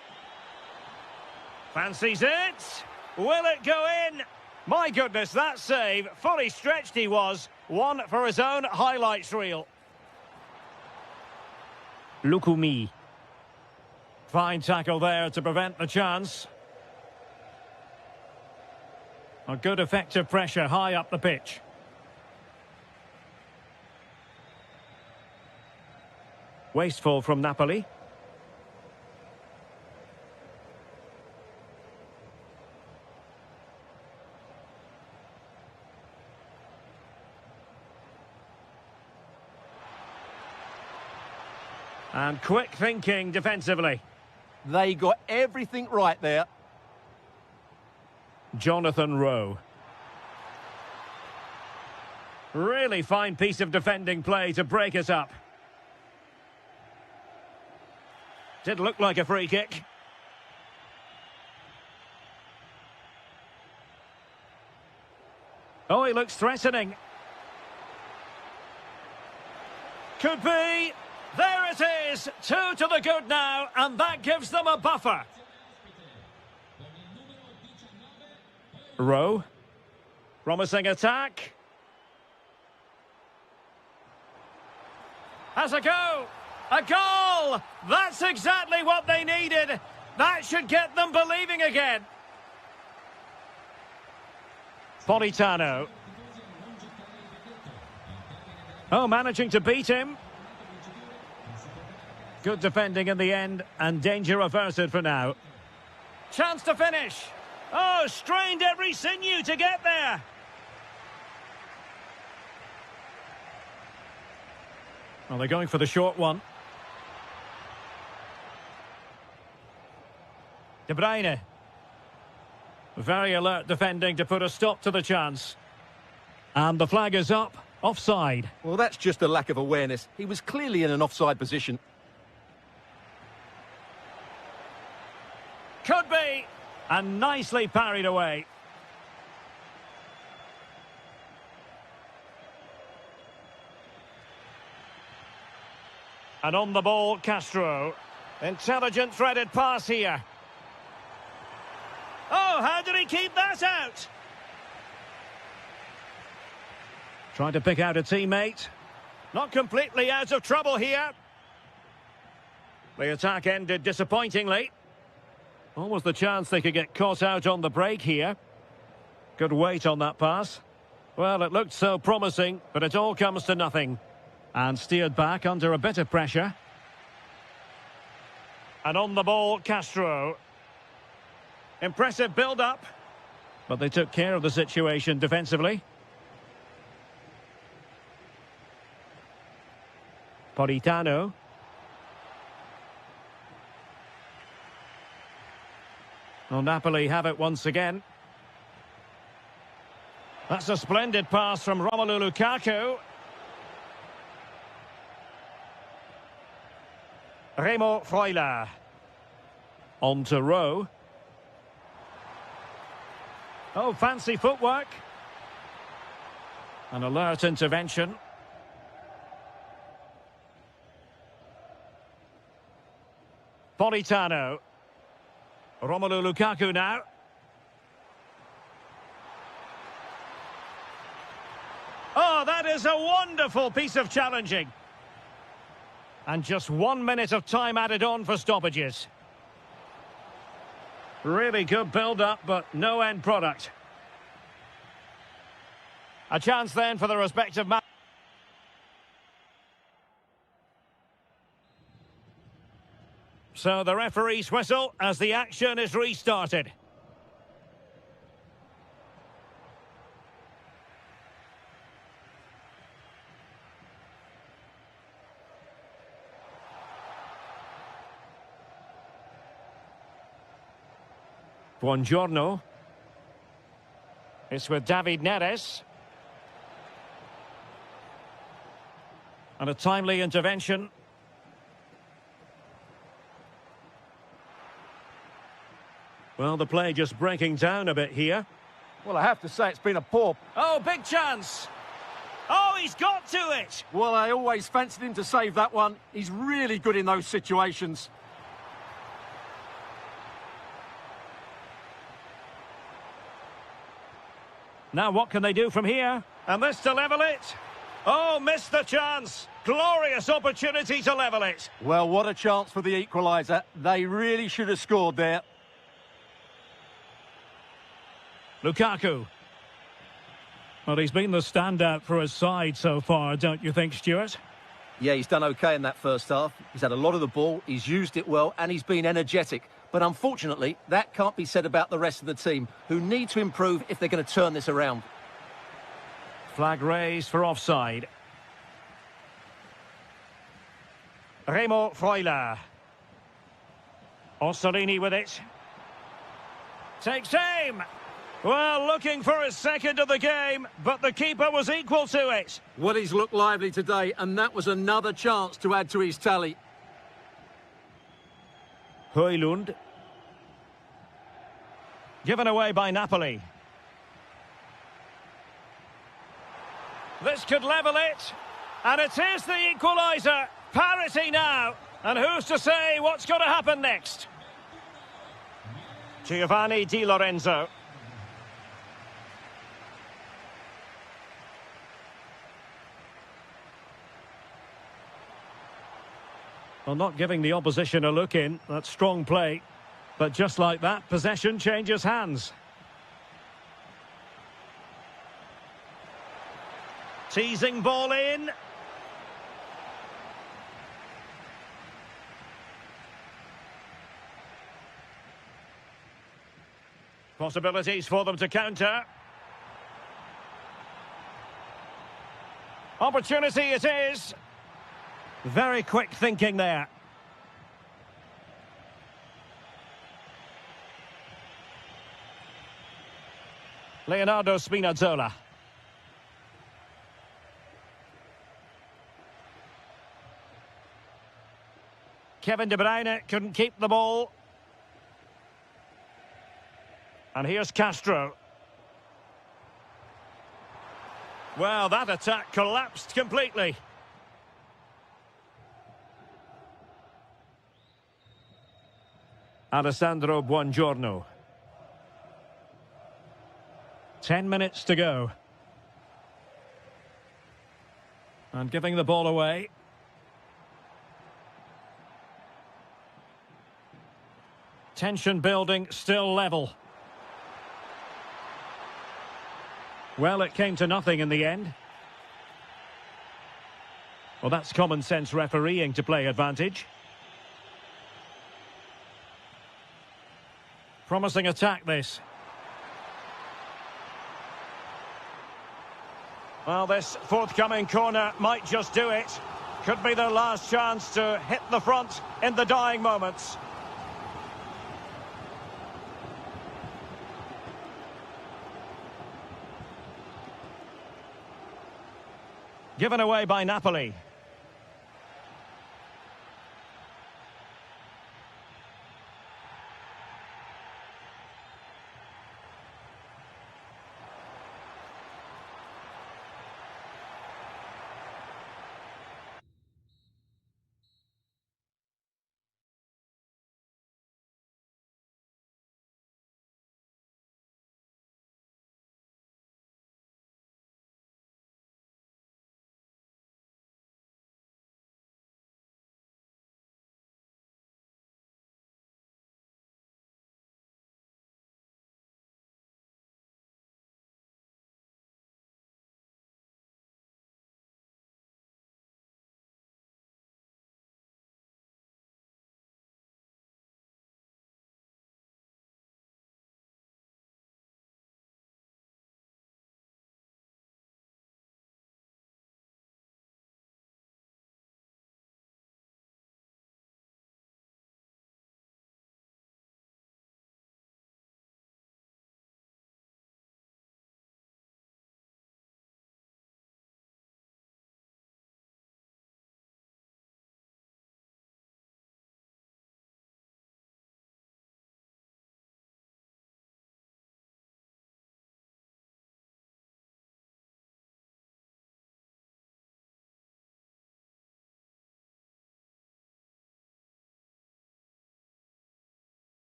Fancies it. Will it go in? My goodness, that save. Fully stretched he was. One for his own highlights reel. Lukumi. Fine tackle there to prevent the chance. A good effective pressure high up the pitch. Wasteful from Napoli. And quick thinking defensively. They got everything right there. Jonathan Rowe. Really fine piece of defending play to break us up. Did look like a free kick. Oh, he looks threatening. Could be. There it is. 2 to the good now, and that gives them a buffer. Rowe. Promising attack. Has a go. A goal! That's exactly what they needed. That should get them believing again. Politano. Oh, managing to beat him. Good defending in the end, and danger averted for now. Chance to finish. Oh, strained every sinew to get there. Well, they're going for the short one. De Bruyne. Very alert defending to put a stop to the chance. And the flag is up. Offside. Well, that's just a lack of awareness. He was clearly in an offside position. Could be. And nicely parried away. And on the ball, Castro. Intelligent threaded pass here. Oh, how did he keep that out? Trying to pick out a teammate. Not completely out of trouble here. The attack ended disappointingly. Almost the chance they could get caught out on the break here. Good weight on that pass. Well, it looked so promising, but it all comes to nothing. And steered back under a bit of pressure. And on the ball, Castro. Impressive build-up. But they took care of the situation defensively. Politano. Well, Napoli have it once again. That's a splendid pass from Romelu Lukaku. Remo Freuler. On to Rowe. Oh, fancy footwork. An alert intervention. Politano. Romelu Lukaku now. Oh, that is a wonderful piece of challenging. And just 1 minute of time added on for stoppages. Really good build-up, but no end product. A chance then for the respective match. So the referee's whistle as the action is restarted. Buongiorno. It's with David Neres. And a timely intervention. Well, the play just breaking down a bit here. Well, I have to say it's been a poor... Oh, big chance! Oh, he's got to it! Well, I always fancied him to save that one. He's really good in those situations. Now what can they do from here? And this to level it. Oh, missed the chance. Glorious opportunity to level it. Well, what a chance for the equaliser. They really should have scored there. Lukaku. Well, he's been the standout for his side so far, don't you think, Stuart? Yeah, he's done okay in that first half. He's had a lot of the ball, he's used it well, and he's been energetic. But unfortunately, that can't be said about the rest of the team, who need to improve if they're going to turn this around. Flag raised for offside. Remo Freuler. Orsolini with it. Takes aim. Well, looking for his second of the game, but the keeper was equal to it. Well, he's looked lively today, and that was another chance to add to his tally. Højlund. Given away by Napoli. This could level it. And it is the equaliser. Parity now. And who's to say what's going to happen next? Giovanni Di Lorenzo. Well, not giving the opposition a look in. That's strong play. But just like that, possession changes hands. Teasing ball in. Possibilities for them to counter. Opportunity it is. Very quick thinking there. Leonardo Spinazzola. Kevin De Bruyne couldn't keep the ball. And here's Castro. Well, that attack collapsed completely. Alessandro Buongiorno. 10 minutes to go. And giving the ball away. Tension building, still level. Well, it came to nothing in the end. Well, that's common sense refereeing to play advantage. Promising attack, this. Well, this forthcoming corner might just do it. Could be their last chance to hit the front in the dying moments. Given away by Napoli.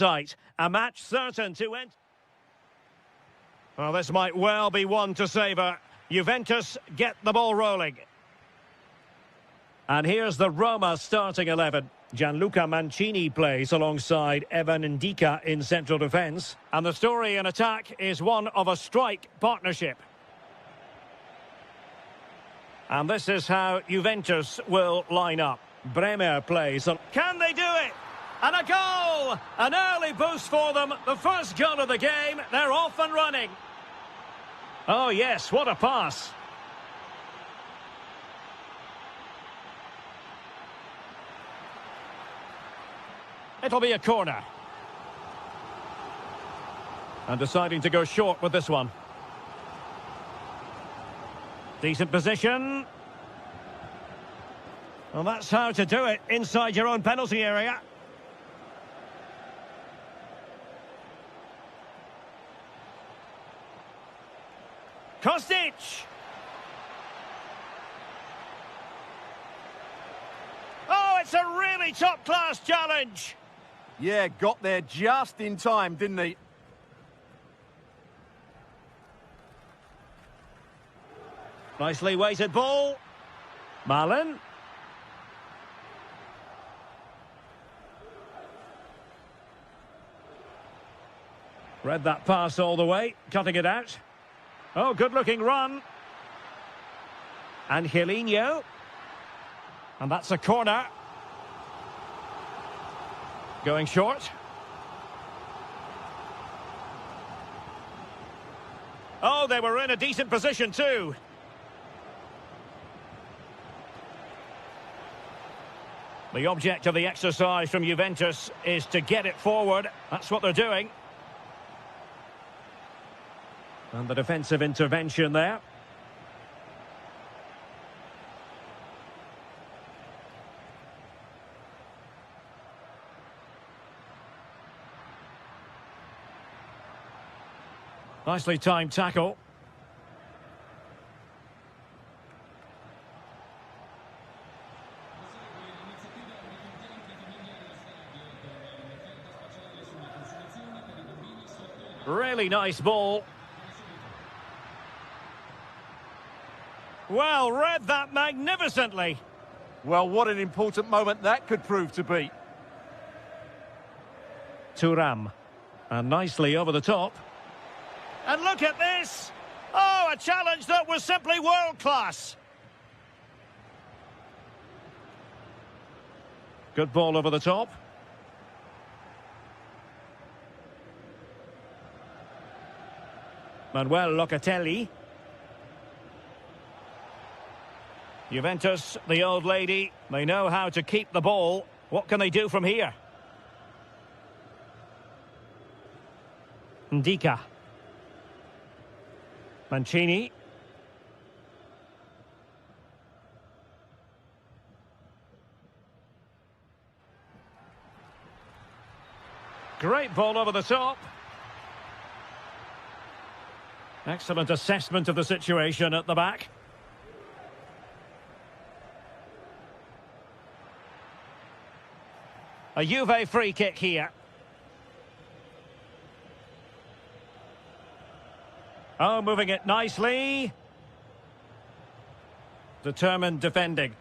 sight. A match certain to end. Well, this might well be one to savour. Juventus get the ball rolling. And here's the Roma starting 11. Gianluca Mancini plays alongside Evan Ndika in central defence. And the story in attack is one of a strike partnership. And this is how Juventus will line up. Bremer plays. Can they do it? And a goal! An early boost for them. The first goal of the game. They're off and running. Oh, yes, what a pass. It'll be a corner. And deciding to go short with this one. Decent position. Well, that's how to do it inside your own penalty area. Kostic! Oh, it's a really top-class challenge. Yeah, got there just in time, didn't he? Nicely weighted ball. Malin. Read that pass all the way, cutting it out. Oh, good-looking run. Angelino. And that's a corner. Going short. Oh, they were in a decent position too. The object of the exercise from Juventus is to get it forward. That's what they're doing. And the defensive intervention there. Nicely timed tackle. Really nice ball. Well, read that magnificently. Well, what an important moment that could prove to be. Thuram. And nicely over the top. And look at this! Oh, a challenge that was simply world-class. Good ball over the top. Manuel Locatelli. Juventus, the old lady, they know how to keep the ball. What can they do from here? Ndika. Mancini. Great ball over the top. Excellent assessment of the situation at the back. A Juve free kick here. Oh, moving it nicely. Determined defending.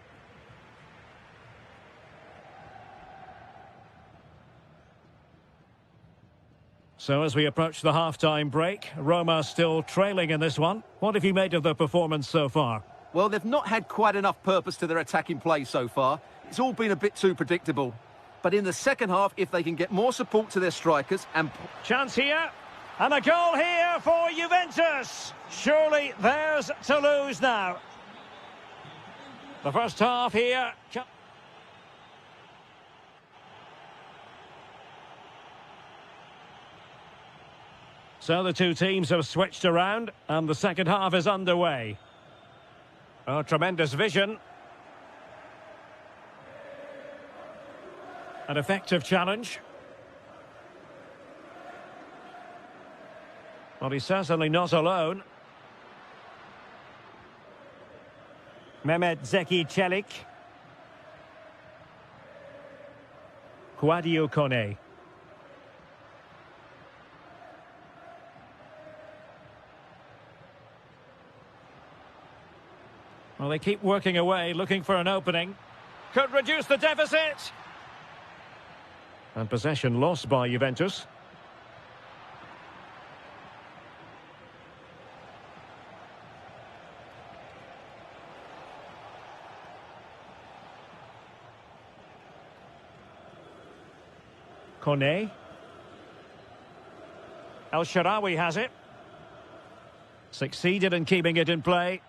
So as we approach the half-time break, Roma still trailing in this one. What have you made of the performance so far? Well, they've not had quite enough purpose to their attacking play so far. It's all been a bit too predictable. But in the second half, if they can get more support to their strikers and... Chance here. And a goal here for Juventus. Surely theirs to lose now. The first half here. So the two teams have switched around and the second half is underway. Oh, tremendous vision. An effective challenge. Well, he's certainly not alone. Mehmet Zeki Çelik. Kouadio Kone. Well, they keep working away, looking for an opening. Could reduce the deficit. And possession lost by Juventus. Kone. El Shaarawy has it. Succeeded in keeping it in play.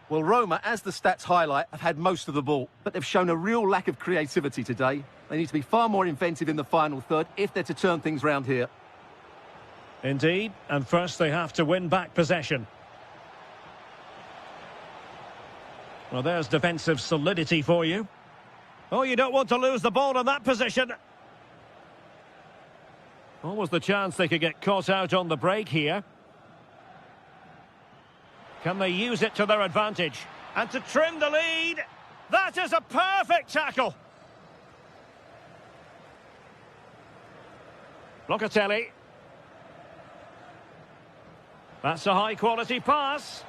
Well, Roma, as the stats highlight, have had most of the ball, but they've shown a real lack of creativity today. They need to be far more inventive in the final third if they're to turn things round here. Indeed, and first they have to win back possession. Well, there's defensive solidity for you. Oh, you don't want to lose the ball in that position. What was the chance they could get caught out on the break here? Can they use it to their advantage? And to trim the lead, that is a perfect tackle. Locatelli. That's a high-quality pass.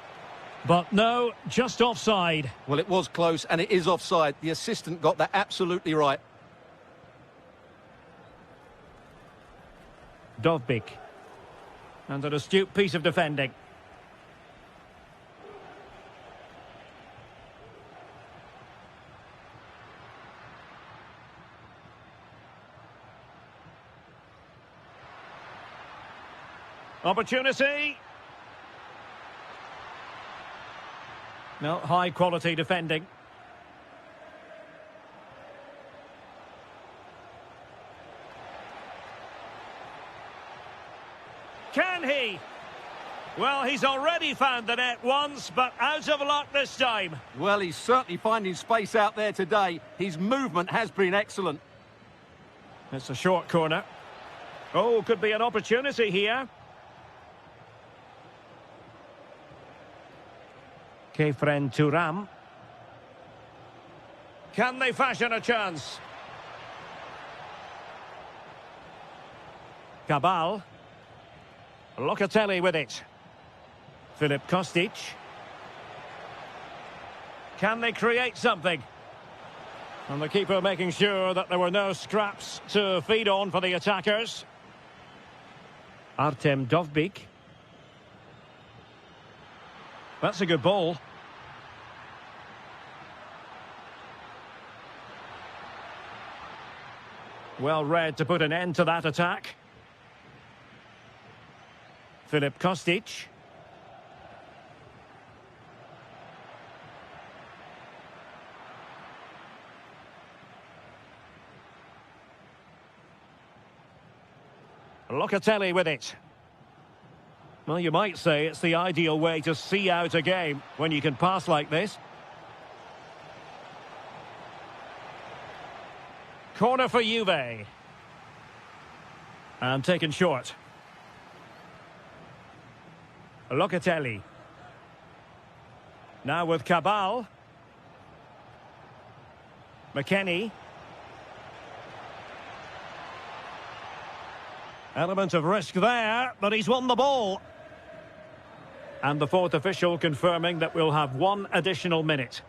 But no, just offside. Well, it was close, and it is offside. The assistant got that absolutely right. Dovbyk. And an astute piece of defending. Opportunity. No, high quality defending. Can he? Well, he's already found the net once, but out of luck this time. Well, he's certainly finding space out there today. His movement has been excellent. It's a short corner. Oh, could be an opportunity here. Kefren Turam. Can they fashion a chance? Cabal. Locatelli with it. Filip Kostic. Can they create something? And the keeper making sure that there were no scraps to feed on for the attackers. Artem Dovbyk. That's a good ball. Well read to put an end to that attack. Filip Kostic. Locatelli with it. Well, you might say it's the ideal way to see out a game when you can pass like this. Corner for Juve. And taken short. Locatelli. Now with Cabal. McKennie. Element of risk there, but he's won the ball. And the fourth official confirming that we'll have one additional minute.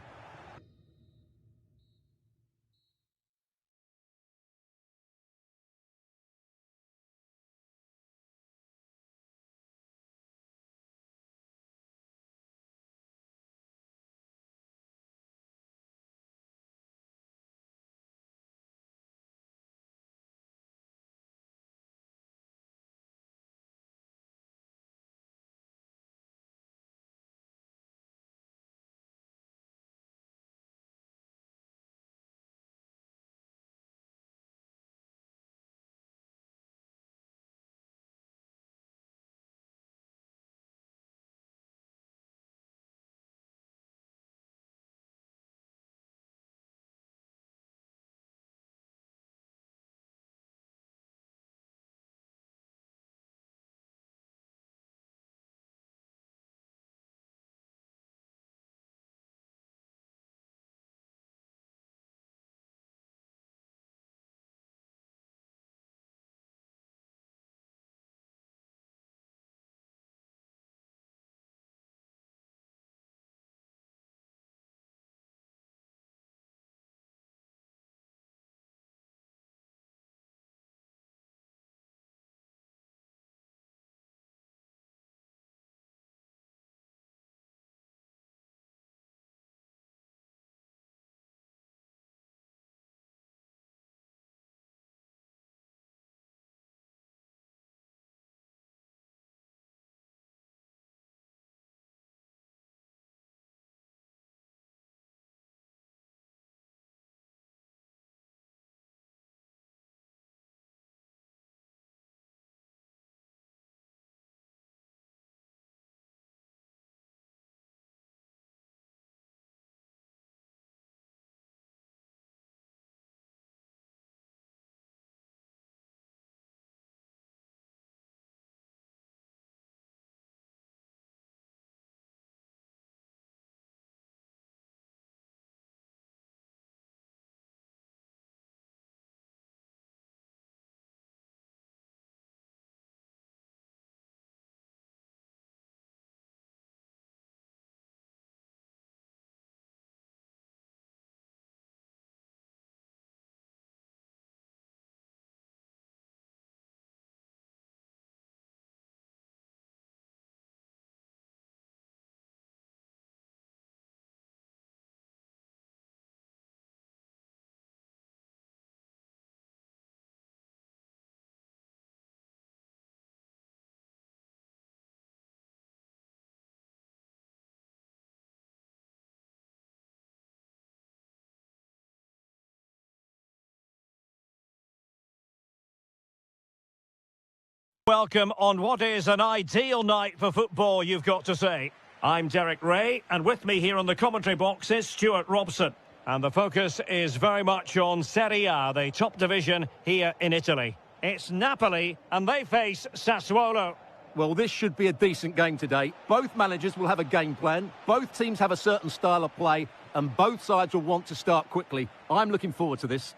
Welcome on what is an ideal night for football, you've got to say. I'm Derek Ray, and with me here on the commentary box is Stuart Robson. And the focus is very much on Serie A, the top division here in Italy. It's Napoli, and they face Sassuolo. Well, this should be a decent game today. Both managers will have a game plan. Both teams have a certain style of play, and both sides will want to start quickly. I'm looking forward to this.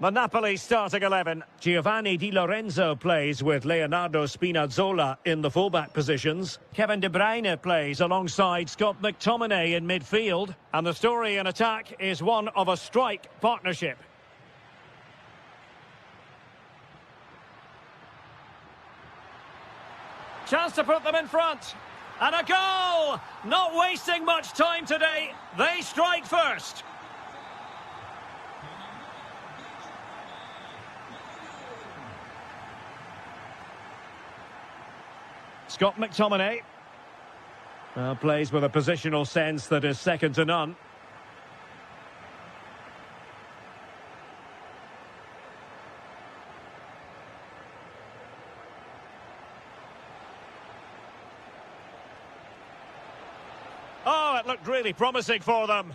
The Napoli starting 11. Giovanni Di Lorenzo plays with Leonardo Spinazzola in the fullback positions. Kevin De Bruyne plays alongside Scott McTominay in midfield. And the story in attack is one of a strike partnership. Chance to put them in front. And a goal! Not wasting much time today. They strike first. Scott McTominay plays with a positional sense that is second to none. Oh, it looked really promising for them.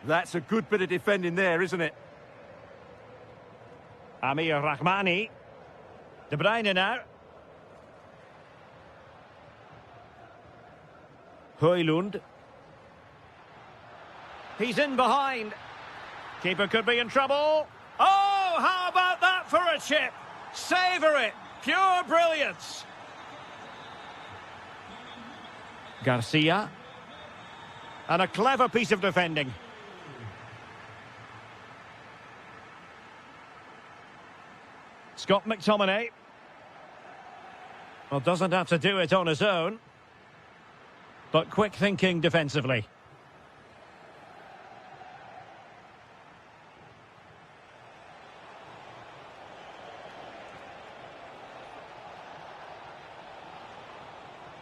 That's a good bit of defending there, isn't it? Amir Rahmani. De Bruyne now. Højlund. He's in behind. Keeper could be in trouble. Oh, how about that for a chip? Savour it. Pure brilliance. Garcia. And a clever piece of defending. Scott McTominay. Well, doesn't have to do it on his own. But quick thinking defensively.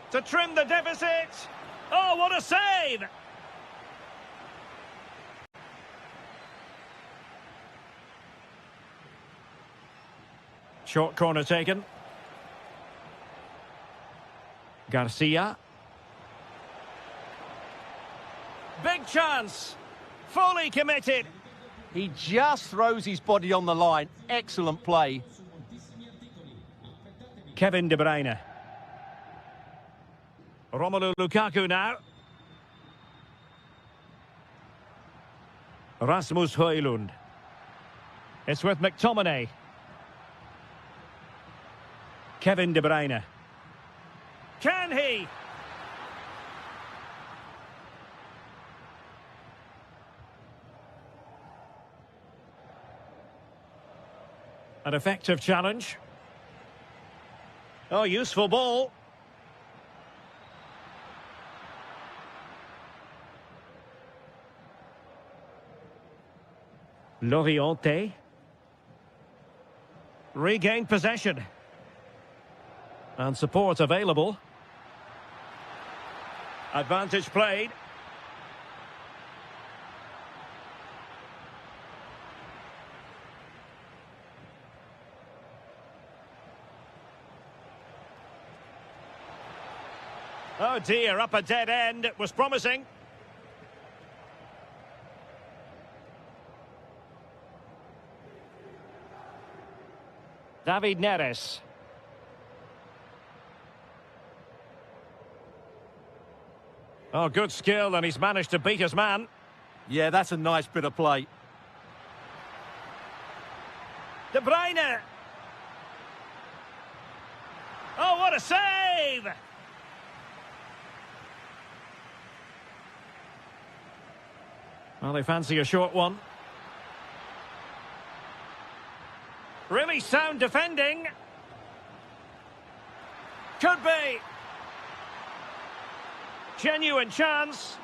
To trim the deficit. Oh, what a save! Short corner taken. Garcia. Big chance. Fully committed. He just throws his body on the line. Excellent play. Kevin De Bruyne. Romelu Lukaku now. Rasmus Højlund. It's with McTominay. Kevin De Bruyne. Can he? An effective challenge. Oh, useful ball. Loriente. Regained possession. And support available. Advantage played. Oh dear, up a dead end. It was promising. David Neres. Oh, good skill, and he's managed to beat his man. Yeah, that's a nice bit of play. De Bruyne. Oh, what a save! Well, they fancy a short one. Really sound defending. Could be. Genuine chance.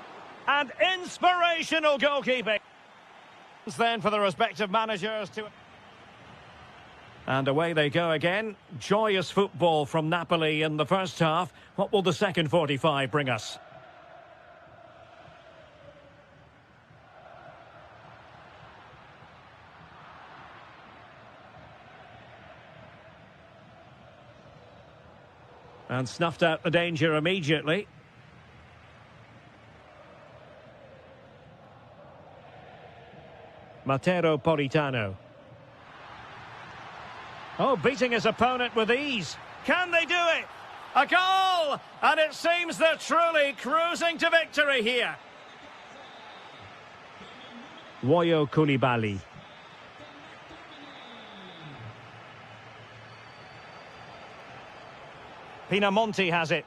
And inspirational goalkeeping. Then for the respective managers to... And away they go again. Joyous football from Napoli in the first half. What will the second 45 bring us? And snuffed out the danger immediately. Matero Politano. Oh, beating his opponent with ease. Can they do it? A goal! And it seems they're truly cruising to victory here. Woyo Koulibaly. Pinamonti has it.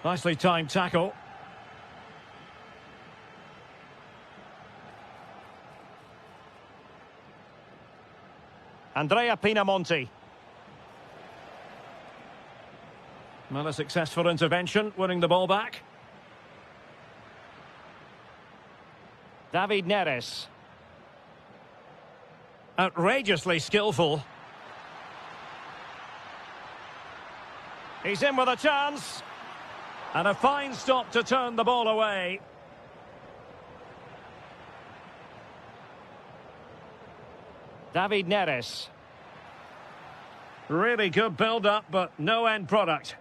Nicely timed tackle. Andrea Pinamonti. Well, a successful intervention, winning the ball back. David Neres. Outrageously skillful. He's in with a chance. And a fine stop to turn the ball away. David Neres. Really good build-up, but no end product.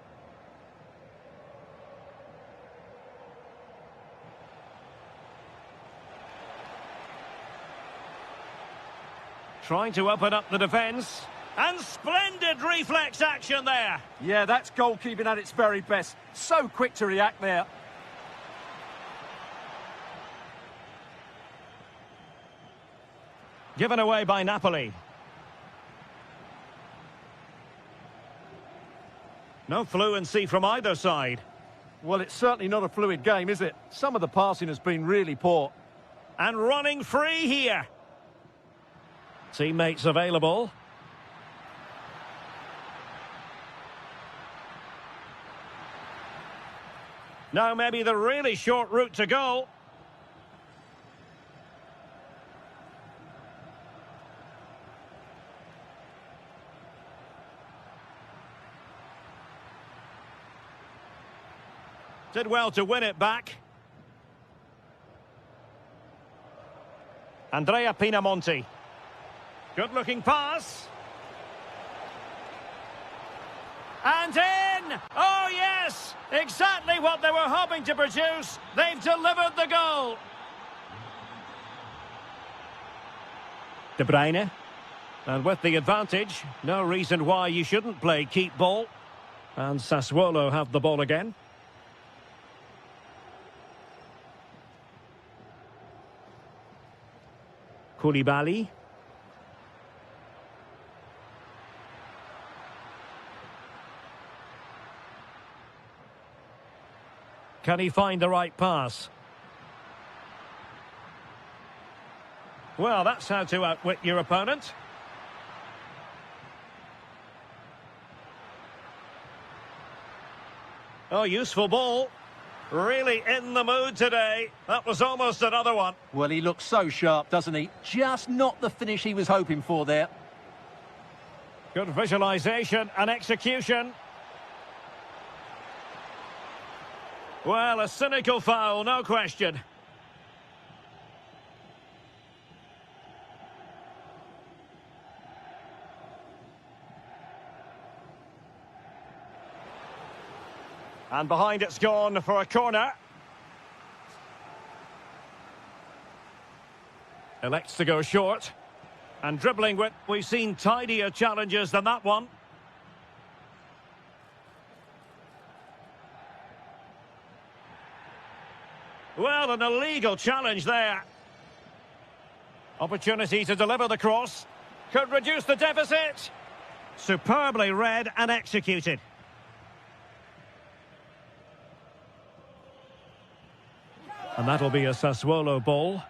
Trying to open up the defence. And splendid reflex action there. Yeah, that's goalkeeping at its very best. So quick to react there. Given away by Napoli. No fluency from either side. Well, it's certainly not a fluid game, is it? Some of the passing has been really poor. And running free here. Teammates available. Now maybe the really short route to goal. Did well to win it back. Andrea Pinamonti. Good-looking pass. And in! Oh, yes! Exactly what they were hoping to produce. They've delivered the goal. De Bruyne. And with the advantage, no reason why you shouldn't play keep ball. And Sassuolo have the ball again. Koulibaly. Can he find the right pass? Well, that's how to outwit your opponent. Oh, useful ball. Really in the mood today. That was almost another one. Well, he looks so sharp, doesn't he? Just not the finish he was hoping for there. Good visualisation and execution. Well, a cynical foul, no question. And behind it's gone for a corner. Elects to go short. And dribbling with, we've seen tidier challenges than that one. Well, an illegal challenge there. Opportunity to deliver the cross. Could reduce the deficit. Superbly read and executed. And that'll be a Sassuolo ball.